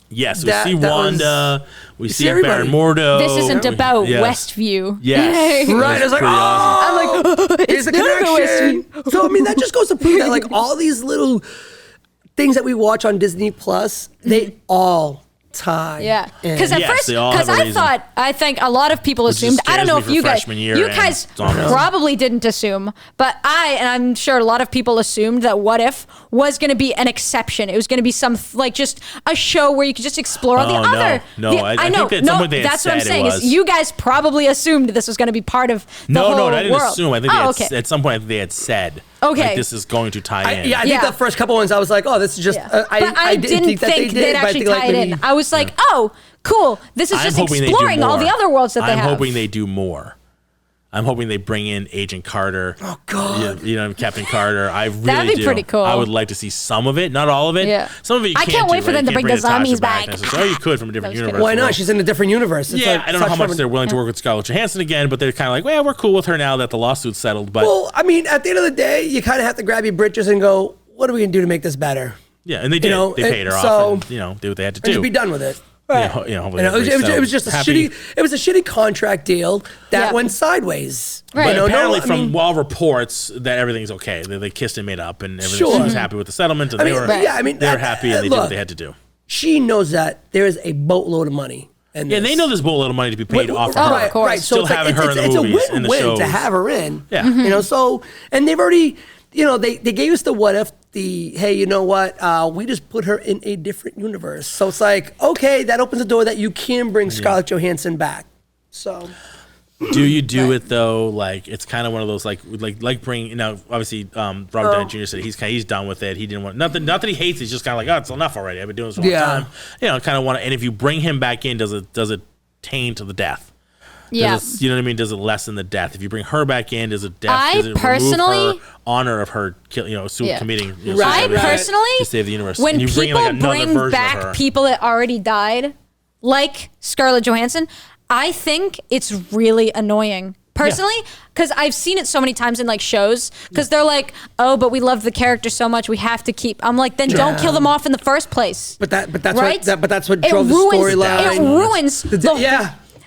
yes, we see Wanda. We see Baron Mordo. This isn't about Westview. Yes. Right. I was like, I'm like, it's a connection. So, I mean, that just goes to prove that, like, all these little things that we watch on Disney Plus, they all tie. Yeah. Because at first, I think a lot of people assumed, I don't know if you guys probably didn't assume, but I'm sure a lot of people assumed that What If was going to be an exception. It was going to be just a show where you could just explore all the other. I know. That's what I'm saying. Is you guys probably assumed this was going to be part of the whole world. No, I didn't assume. I think at some point they had said. Okay. Like, this is going to tie in. I think the first couple ones, I was like, oh, this is just... I didn't think they'd actually tie it in. I was like, oh, cool. This is just exploring all the other worlds that they have. I'm hoping they do more. I'm hoping they bring in Agent Carter. Oh, God. Captain Carter. I really That'd be pretty cool. I would like to see some of it. Not all of it. Yeah. Some of it you can't do. I can't wait for them to bring the zombies back. Or you could from a different universe. Why not? She's in a different universe. It's I don't know how much they're willing to work with Scarlett Johansson again, but they're kind of like, well, we're cool with her now that the lawsuit's settled. But well, I mean, at the end of the day, you kind of have to grab your britches and go, what are we going to do to make this better? Yeah, and they did. They paid her off and, did what they had to do. And be done with it. Right. It was just a shitty. It was a shitty contract deal that went sideways. Right. But apparently, from reports that everything's okay. They kissed and made up, and everything. She was happy with the settlement, and they were happy, and they did what they had to do. She knows that there is a boatload of money. And they know there's a boatload of money to be paid off of her. Of course. Right. Still having her in the movies and the shows. It's a win-win to have her in. Yeah. So and they've already. They gave us the What If, hey, you know what? We just put her in a different universe. So it's like, okay, that opens the door that you can bring Scarlett Johansson back. So. Do you do it though? Like it's kind of one of those like bring obviously Robert Downey Jr. said he's done with it. He didn't want nothing. Not that he hates it. He's just kind of like, oh, it's enough already. I've been doing this for a long time. Kind of want to. And if you bring him back in, does it taint to the death? Yeah. You know what I mean? Does it lessen the death? If you bring her back in, does it I personally remove her honor of her committing? I personally to save the universe. When and you people bring back people that already died, like Scarlett Johansson, I think it's really annoying. Personally, because I've seen it so many times in like shows, because they're like, oh, but we love the character so much, we have to keep. I'm like, then don't kill them off in the first place. But that's right? what drove the storyline. It ruins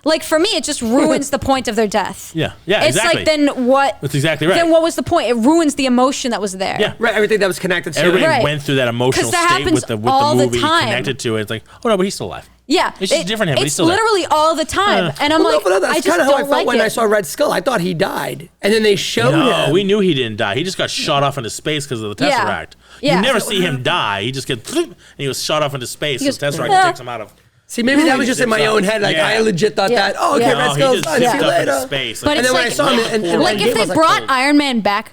like for me, it just ruins the point of their death. Yeah, it's exactly. Like then what? That's exactly right. Then what was the point? It ruins the emotion that was there. Yeah, right. Everything that was connected to everybody went through that emotional state with the movie connected to it. It's like, oh no, but he's still alive. Yeah, it's just different. But he's still literally there. All the time, and I'm like, that's kind of how I felt when I saw Red Skull. I thought he died, and then they showed him. No, we knew he didn't die. He just got shot off into space because of the Tesseract. Yeah. You never see him die. He just gets and he was shot off into space. So the Tesseract takes him out of. See, maybe that was just in my own head. Like I legit thought that. Oh, okay, Red Skull's done. See you later. Space. And then when I saw him, and like if they brought Iron Man back,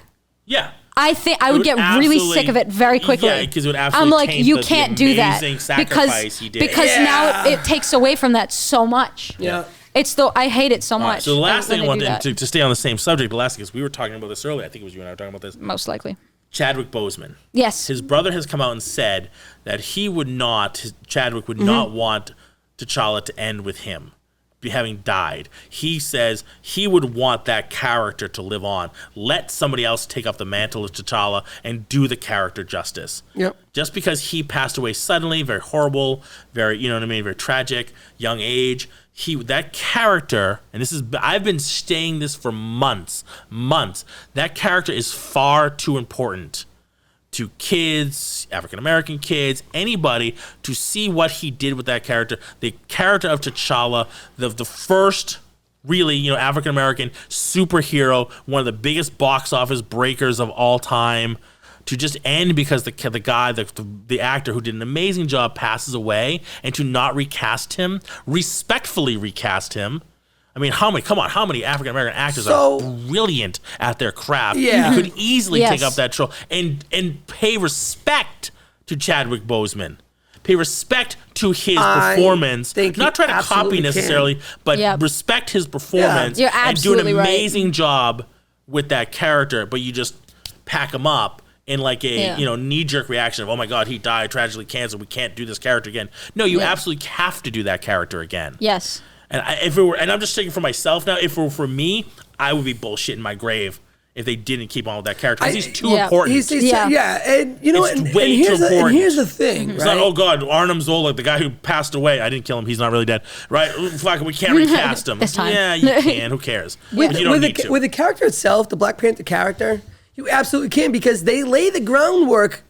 I think I would get really sick of it very quickly. Yeah, because it would absolutely. I'm like, you can't do that because now it takes away from that so much. Yeah. I hate it so much. So the last thing I wanted to stay on the same subject, but last thing is we were talking about this earlier. I think it was you and I were talking about this. Most likely. Chadwick Boseman. Yes. His brother has come out and said that Chadwick would not want T'Challa to end with him having died. He says he would want that character to live on. Let somebody else take up the mantle of T'Challa and do the character justice. Yep. Just because he passed away suddenly, very horrible, very, very tragic, young age, that character, and I've been saying this for months, that character is far too important to kids, African-American kids, anybody, to see what he did with that character. The character of T'Challa, the first really, African-American superhero, one of the biggest box office breakers of all time, to just end because the actor who did an amazing job passes away, and to not recast him, respectfully recast him. I mean, how many African-American actors are brilliant at their craft? Yeah. You could easily take up that role and pay respect to Chadwick Boseman. Pay respect to his performance. Not try to copy necessarily, but respect his performance and do an amazing job with that character, but you just pack him up in like a knee-jerk reaction of, oh my God, he died, tragically cancer, we can't do this character again. No, you absolutely have to do that character again. Yes. And I'm just thinking for myself now, if it were for me, I would be bullshitting my grave if they didn't keep on with that character. Because he's too important. And you know, it's way too important. And here's the thing, It's not, oh God, Arnim Zola, the guy who passed away. I didn't kill him. He's not really dead, right? Fuck, we can't recast him. This time. Yeah, you can. Who cares? But you don't need to. With the character itself, the Black Panther character, you absolutely can, because they lay the groundwork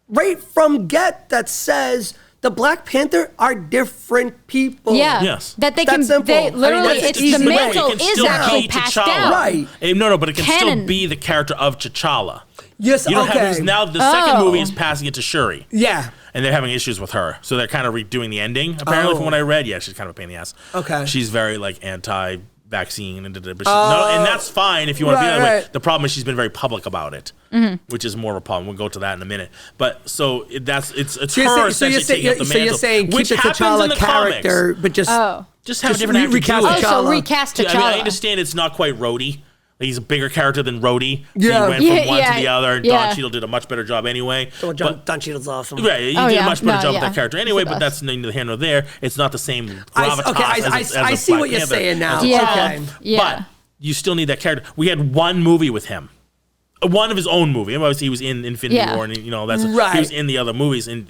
right from that says the Black Panther are different people. Yeah. Yes. That they can. They literally, it's the mantle is actually passed down. Right. No, but it can still be the character of T'Challa. Yes. You don't have, now the second movie is passing it to Shuri. Yeah. And they're having issues with her, so they're kind of redoing the ending. Apparently, from what I read, she's kind of a pain in the ass. Okay. She's very like anti-vaccine, but and that's fine if you want to be that way. The problem is she's been very public about it, which is more of a problem. We'll go to that in a minute. But so it's her essentially taking up the mantle. So you're saying keep the T'Challa character, but just have a different actor recast do it. So recast T'Challa. I understand it's not quite Rhodey. He's a bigger character than Rhodey. Yeah. So he went from one to the other. Don Cheadle did a much better job anyway. Don Cheadle's awesome. Right, he did a much better job with that character anyway, but that's neither here nor there. It's not the same gravitas I see what you're saying now. But you still need that character. We had one movie with him. One of his own movie. Obviously, he was in Infinity War, and he was in the other movies in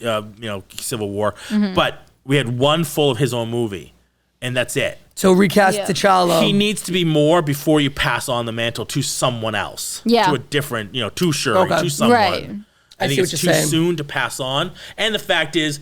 Civil War. But we had one full of his own movie, and that's it. So recast T'Challa. He needs to be more before you pass on the mantle to someone else. Yeah. To a different, to Shuri, to someone. Right. I think it's too soon to pass on. And the fact is,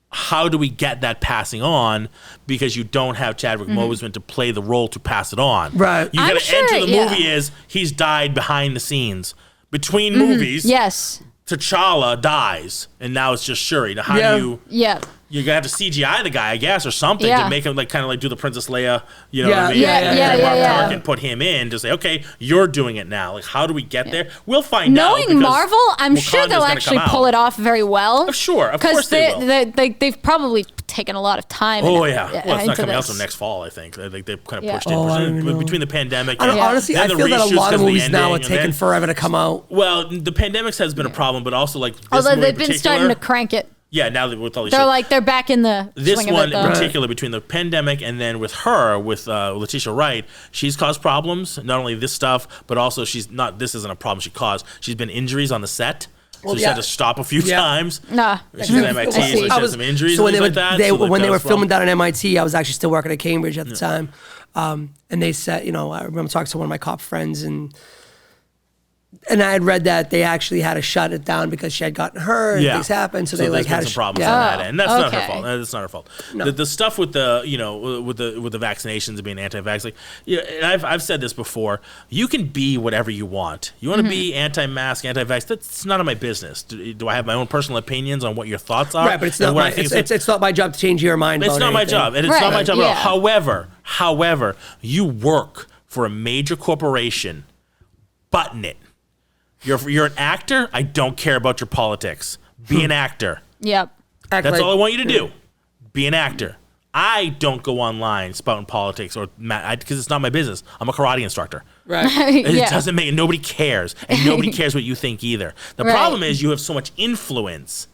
how do we get that passing on? Because you don't have Chadwick Boseman to play the role to pass it on. Right. You got to enter the movie as he's died behind the scenes. Between movies, yes, T'Challa dies, and now it's just Shuri. Now, how do you... Yeah. You're gonna have to CGI the guy, I guess, or something to make him like kind of like do the Princess Leia, you know what I mean? Yeah. And put him in to say, okay, you're doing it now. Like, how do we get there? We'll find out. Knowing Marvel, I'm sure they'll actually pull it off very well. Sure, of course they will. They've probably taken a lot of time. Well, it's not coming out until next fall, I think. They've kind of pushed it between the pandemic. Honestly, I feel that a lot of movies now are taking forever to come out. Well, the pandemic has been a problem, but also like this although movie they've been starting to crank it. Yeah, now that with all these they're back in the this swing one of it, in particular between the pandemic and then with Letitia Wright, she's caused problems. Not only this stuff, but also this isn't a problem she caused. She's been injuries on the set. So she had to stop a few times. She's at MIT, so she had some injuries and things like that. When they were filming down at MIT, I was actually still working at Cambridge at the time. And they said, I remember talking to one of my cop friends and I had read that they actually had to shut it down because she had gotten hurt and things happened. So they had some problems on that end. That's not her fault. That's not her fault. No. The stuff with the with the vaccinations and being anti-vax, and I've said this before. You can be whatever you want. You want to be anti-mask, anti-vax. That's none of my business. Do I have my own personal opinions on what your thoughts are? Right, but it's not it's not my job to change your mind. It's not my job, and it's not my job at all. However, you work for a major corporation. Button it. You're an actor. I don't care about your politics. Be an actor. Yep. That's all I want you to do. Be an actor. I don't go online spouting politics because it's not my business. I'm a karate instructor. Right. It doesn't make nobody cares, and nobody cares what you think either. The problem is you have so much influence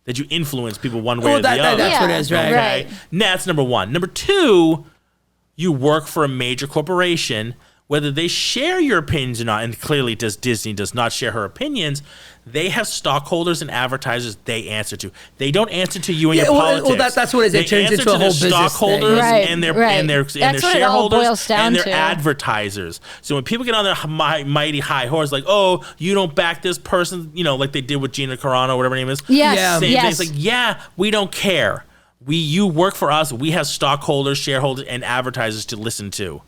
that you influence people one way or the other. That's what it is, right? Okay? That's number one. Number two, you work for a major corporation. Whether they share your opinions or not, and clearly Disney does not share her opinions, they have stockholders and advertisers they answer to. They don't answer to you and your politics. Well, that's what it is. It turns into a whole business stockholders thing. and their shareholders and their advertisers. So when people get on their mighty high horse, like, oh, you don't back this person, like they did with Gina Carano, whatever her name is. Yes. Same thing. It's like, we don't care. You work for us. We have stockholders, shareholders, and advertisers to listen to.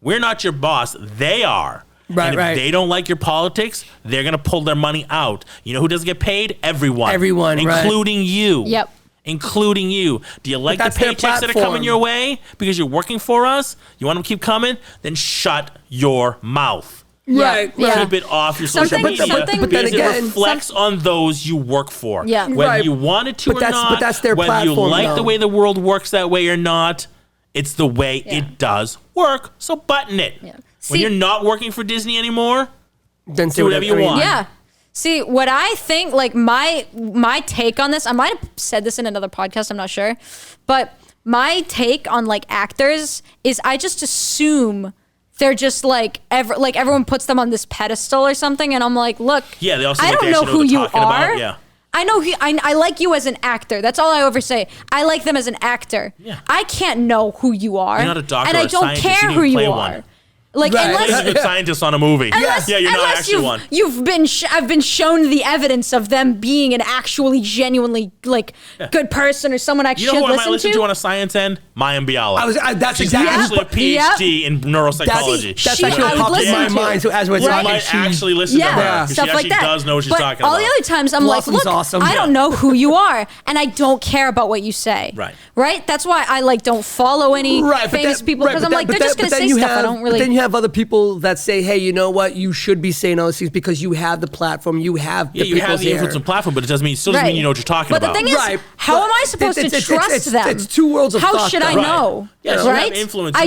We're not your boss. They are. Right, and if they don't like your politics, they're going to pull their money out. You know who doesn't get paid? Everyone. Including you. Yep. Including you. Do you like the paychecks that are coming your way because you're working for us? You want them to keep coming? Then shut your mouth. Right. Keep it off your social media because it reflects on those you work for. Yeah. Whether you wanted to or not, but that's their whether platform, you like the way the world works that way or not, it's the way it does work. So button it. Yeah. When you're not working for Disney anymore, then do whatever you want. Yeah. See, what I think, like my take on this, I might have said this in another podcast, I'm not sure. But my take on like actors is I just assume they're just like everyone puts them on this pedestal or something. And I'm like, look, they also I don't know who you are. Yeah. I know I like you as an actor. That's all I ever say. I like them as an actor. Yeah. I can't know who you are. You're not a doctor and or I don't scientist. care You who you play are. One. Like unless you're a good scientist on a movie. You're not actually one. I've been shown the evidence of them being an actually genuinely good person or someone I should listen to. You know who I might listen to on a science end? Mayim Bialik. That's She's exactly actually a PhD in neuropsychology. That's actually what popped in my mind. So as we're talking, I might actually listen to her. Stuff she like that. Does know what she's talking about. All the other times I'm like, look, I don't know who you are, and I don't care about what you say. Right. That's why I don't follow any famous people because I'm like, they're just gonna say stuff I don't really. But then you have other people that say, hey, you know what? You should be saying all these things because you have the platform. You have the you have the influence and platform, but it still doesn't mean you know what you're talking about. But the thing is, how am I supposed to trust them? It's two worlds of thought. How should I know? Yes, you have influence.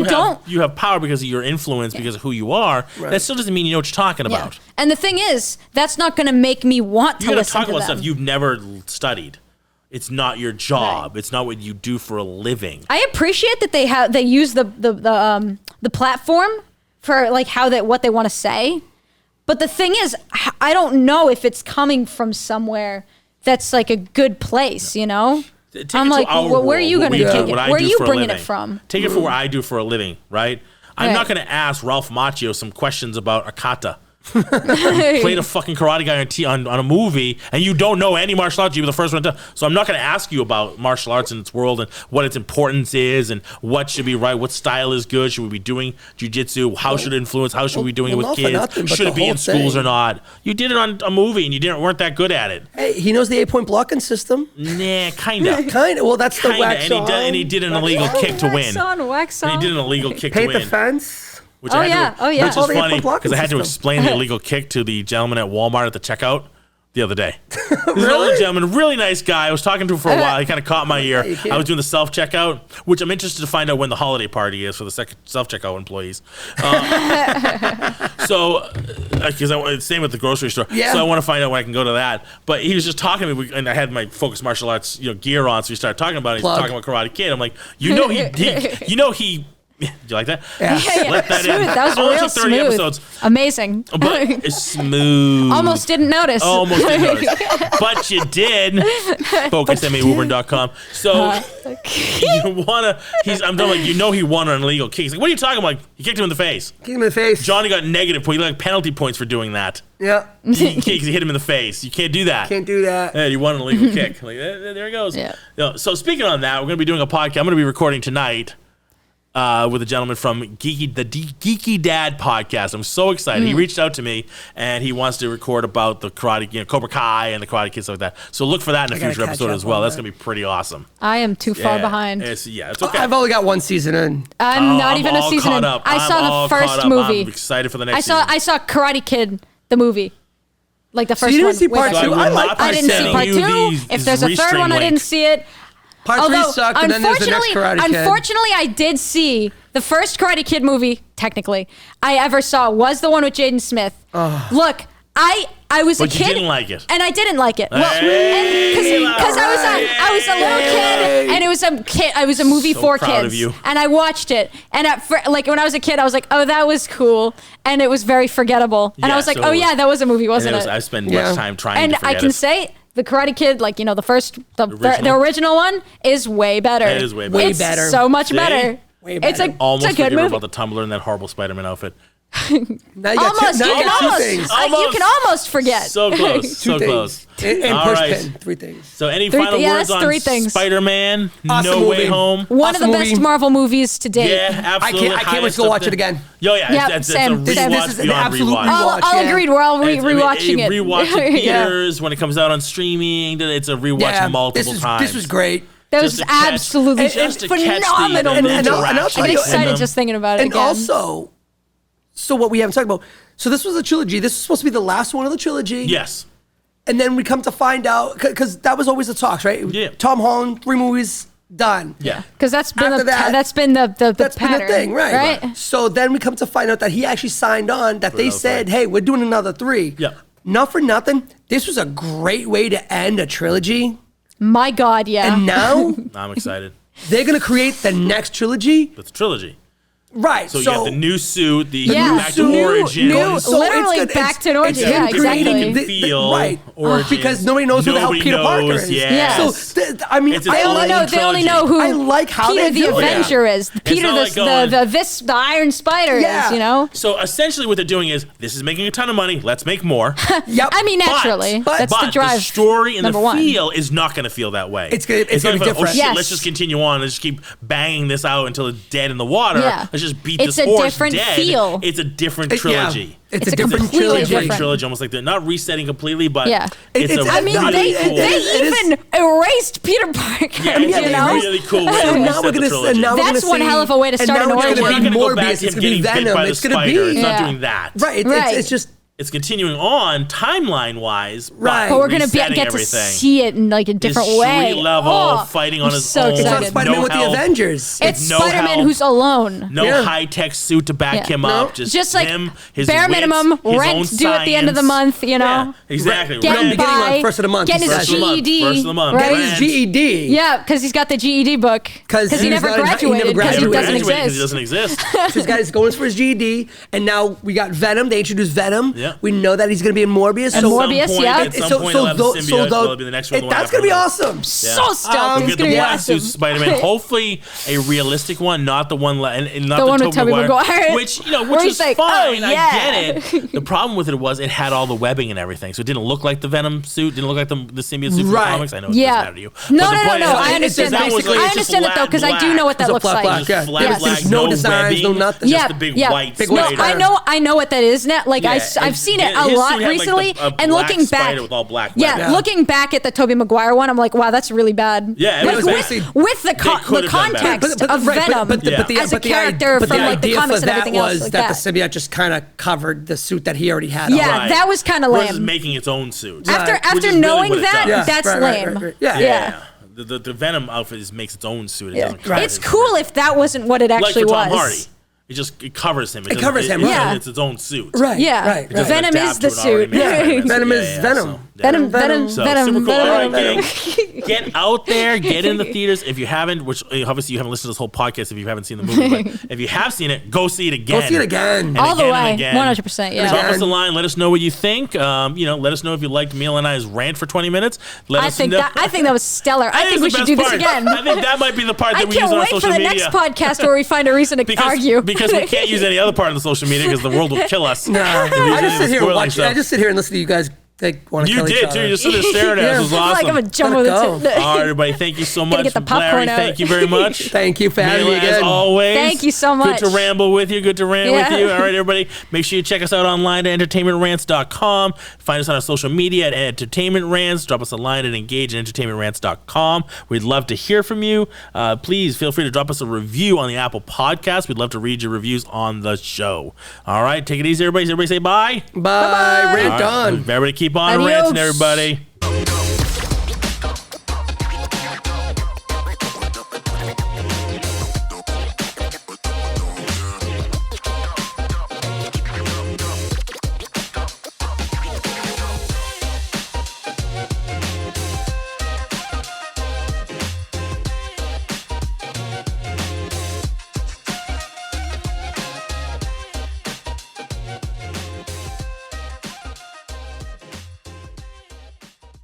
You have power because of your influence, because of who you are. That still doesn't mean you know what you're talking about. And the thing is, that's not going to make me want to listen to them. You talk about stuff you've never studied. It's not your job. It's not what you do for a living. I appreciate that they use the platform for what they want to say, but the thing is, I don't know if it's coming from somewhere that's like a good place, I'm like, where are you going to take it? Where are you bringing it from? Take it for what I do for a living, right? I'm not going to ask Ralph Macchio some questions about Akata. played a fucking karate guy on a movie, and you don't know any martial arts. You were the first one to. So I'm not going to ask you about martial arts and its world and what its importance is and what should be right, what style is good. Should we be doing jiu-jitsu? How should it influence? How should we be doing it with kids? Should it be in schools or not? You did it on a movie, and you weren't that good at it. Hey, he knows the 8-point blocking system. Nah, kind of. Kind of. Well, that's the wax on. And he did an illegal kick to win. Wax on. And he did an illegal kick to win. Paint the fence. Which Which is funny because I had to system. explain the illegal kick to the gentleman at Walmart at the checkout the other day. This Really? older gentleman, really nice guy. I was talking to him for a while. He kind of caught my ear. I was doing the self-checkout, which I'm interested to find out when the holiday party is for the self-checkout employees. Because same with the grocery store. Yeah. So I want to find out when I can go to that. But he was just talking to me, and I had my Focus Martial Arts gear on, so we started talking about it. He's talking about Karate Kid. I'm like, he do you like that? Yeah. Let that smooth. in. That was Only real 30 smooth. episodes. Amazing. But it's smooth. Almost didn't notice. Almost didn't notice. But you did. FocusMAWoburn.com. So you wanna I'm like, he won on an illegal kick. He's like, what are you talking about? You kicked him in the face. Kick him in the face. Johnny got negative points. He got penalty points for doing that. Yeah. He hit him in the face. You can't do that. Can't do that. Yeah, you won an illegal kick. Like, there it goes. Yeah. So speaking on that, we're going to be doing a podcast. I'm going to be recording tonight with a gentleman from the Geeky Dad podcast. I'm so excited. He reached out to me and he wants to record about the karate, Cobra Kai and the Karate Kids, stuff like that. So look for that in a future episode as well. That's going to be pretty awesome. I am too far behind. It's okay. I've only got one season in. I'm not even a season in. I saw the first movie. I'm excited for the next season. I saw Karate Kid, the movie. Like the first one. You didn't see part two? I didn't see part two. If there's a third one, I didn't see it. Part 3 sucked, and then there's the next Karate Kid. Unfortunately, I did see the first Karate Kid movie, technically, I ever saw was the one with Jaden Smith. Look, I was a kid. But you didn't like it. And I didn't like it. Well, because I was a little kid, and it was a movie for proud kids. Of you. And I watched it. And when I was a kid, I was like, oh, that was cool. And it was very forgettable. And I was like, that was a movie, wasn't it? I spent much time trying to forget And I can say the Karate Kid, the original one is way better. It is way better. It's so much better. Way better. It's a almost good movie. about the Tumbler and that horrible Spider-Man outfit. Now you can almost forget. So close. So close. And Pushpin. 3 things. So any final words on Spider-Man? Awesome No Way Home? One of the best Marvel movies to date. Yeah, absolutely. I can't wait to go watch it again. It's a rewatch This is an absolute rewatch. I'll agree. We're all rewatching it. Rewatch in theaters when it comes out on streaming. It's a rewatch multiple times. This was great. That was absolutely phenomenal movie. And I'll tell I get you, excited just thinking about it again. And also, so what we haven't talked about, so this was a trilogy. This was supposed to be the last one of the trilogy. Yes. And then we come to find out, because that was always the talks, right? Yeah. Tom Holland, 3 movies, done. Yeah. Because that's been the pattern, been the thing, right? So then we come to find out that he actually signed on, that they said, hey, we're doing another 3. Yeah. Not for nothing, this was a great way to end a trilogy. My God, yeah. And now I'm excited. They're going to create the next trilogy. It's a trilogy. Right. So you got the new suit, the back to origin. Literally back to origin. Yeah, exactly. Right. Because nobody knows who the hell Peter Parker is. Yeah. So, they only know who I like how Peter the Avenger is. Peter the Iron Spider is, So essentially what they're doing is, this is making a ton of money, let's make more. Yep. I mean, naturally. That's the drive. The story and the feel is not going to feel that way. It's going to be different. Oh shit, let's just continue on. Let's just keep banging this out until it's dead in the water. Yeah. Let's just beat this horse different dead. feel. It's a different trilogy. Yeah. It's a different trilogy, almost like they're not resetting completely, but they even erased Peter Parker. Yeah, it's a really cool way to reset the trilogy. That's one hell of a way to start an origin. We're not going to go back to him getting bit by the spider. It's not doing that. Right. It's just... It's continuing on timeline-wise, right? But we're gonna get to see it in like a different way. Street level, fighting on his own. It's not Spider-Man with the Avengers. It's Spider-Man who's alone. No high-tech suit to back him up. Just like him, his bare minimum rent due at the end of the month. Yeah, exactly. Getting by, first of the month. Getting his GED. First of the month. Right? Getting his GED. Yeah, because he's got the GED book. Because he never graduated. Because he doesn't exist. He doesn't exist. So he's going for his GED, and now we got Venom. They introduced Venom. Yeah. We know that he's going to be in Morbius. And Morbius, yeah. At some point, he'll have the symbiote. That'll be the next one. That's going to be awesome. So stoked. We'll get the black suit Spider-Man. Hopefully, a realistic one, not the one, and not the one with Tobey Maguire. Which is like, fine. I get it. The problem with it was it had all the webbing and everything, so it didn't look like the Venom suit. Didn't look like the symbiote suit from the comics. I know it doesn't matter to you. No. I understand that. I understand it though because I do know what that looks like. There's no designs, no nothing. Just the big white spider. I know what that is now. Like I've seen it a lot recently, and looking back, with all black. Looking back at the Tobey Maguire one, I'm like, wow, that's really bad. Yeah, with the context of Venom as a character from like the comics and everything else. Was that the symbiote just kind of covered the suit that he already had? Yeah, that was kind of lame. Versus making its own suit. After knowing that, that's lame. Yeah. The Venom outfit makes its own suit. It's cool if that wasn't what it actually was. Like for Tom Hardy. It covers him. It covers him. Right. It's its own suit. Right. Yeah. Right. Venom is the suit. Venom is Venom. Venom. Super cool. All right, gang. Get out there. Get in the theaters. If you haven't, which obviously you haven't listened to this whole podcast if you haven't seen the movie, but if you have seen it, go see it again. Go see it again. All the way. 100%. Yeah. Drop us a line. Let us know what you think. Let us know if you liked Mila and I's rant for 20 minutes. I think that was stellar. I think we should do this again. I think that might be the part that we use on our social media. I can't wait for the next podcast where we find a reason to argue. Because we can't use any other part of the social media because the world will kill us. No, I just sit here and watch. I just sit here and listen to you guys. They want to kill each other. You did too. You just stood there staring at us. It was awesome. Like I'm gonna jump with it. All right, everybody. Thank you so much. Get the popcorn Larry, thank you very much. Thank you for having me again. As always. Thank you so much. Good to ramble with you. Good to rant with you. All right, everybody. Make sure you check us out online at entertainmentrants.com. Find us on our social media at Entertainment Rants. Drop us a line at engage@entertainmentrants.com. We'd love to hear from you. Please feel free to drop us a review on the Apple Podcast. We'd love to read your reviews on the show. All right, take it easy, everybody. Everybody say bye. Bye. Rant on. Everybody keep on ranting, everybody.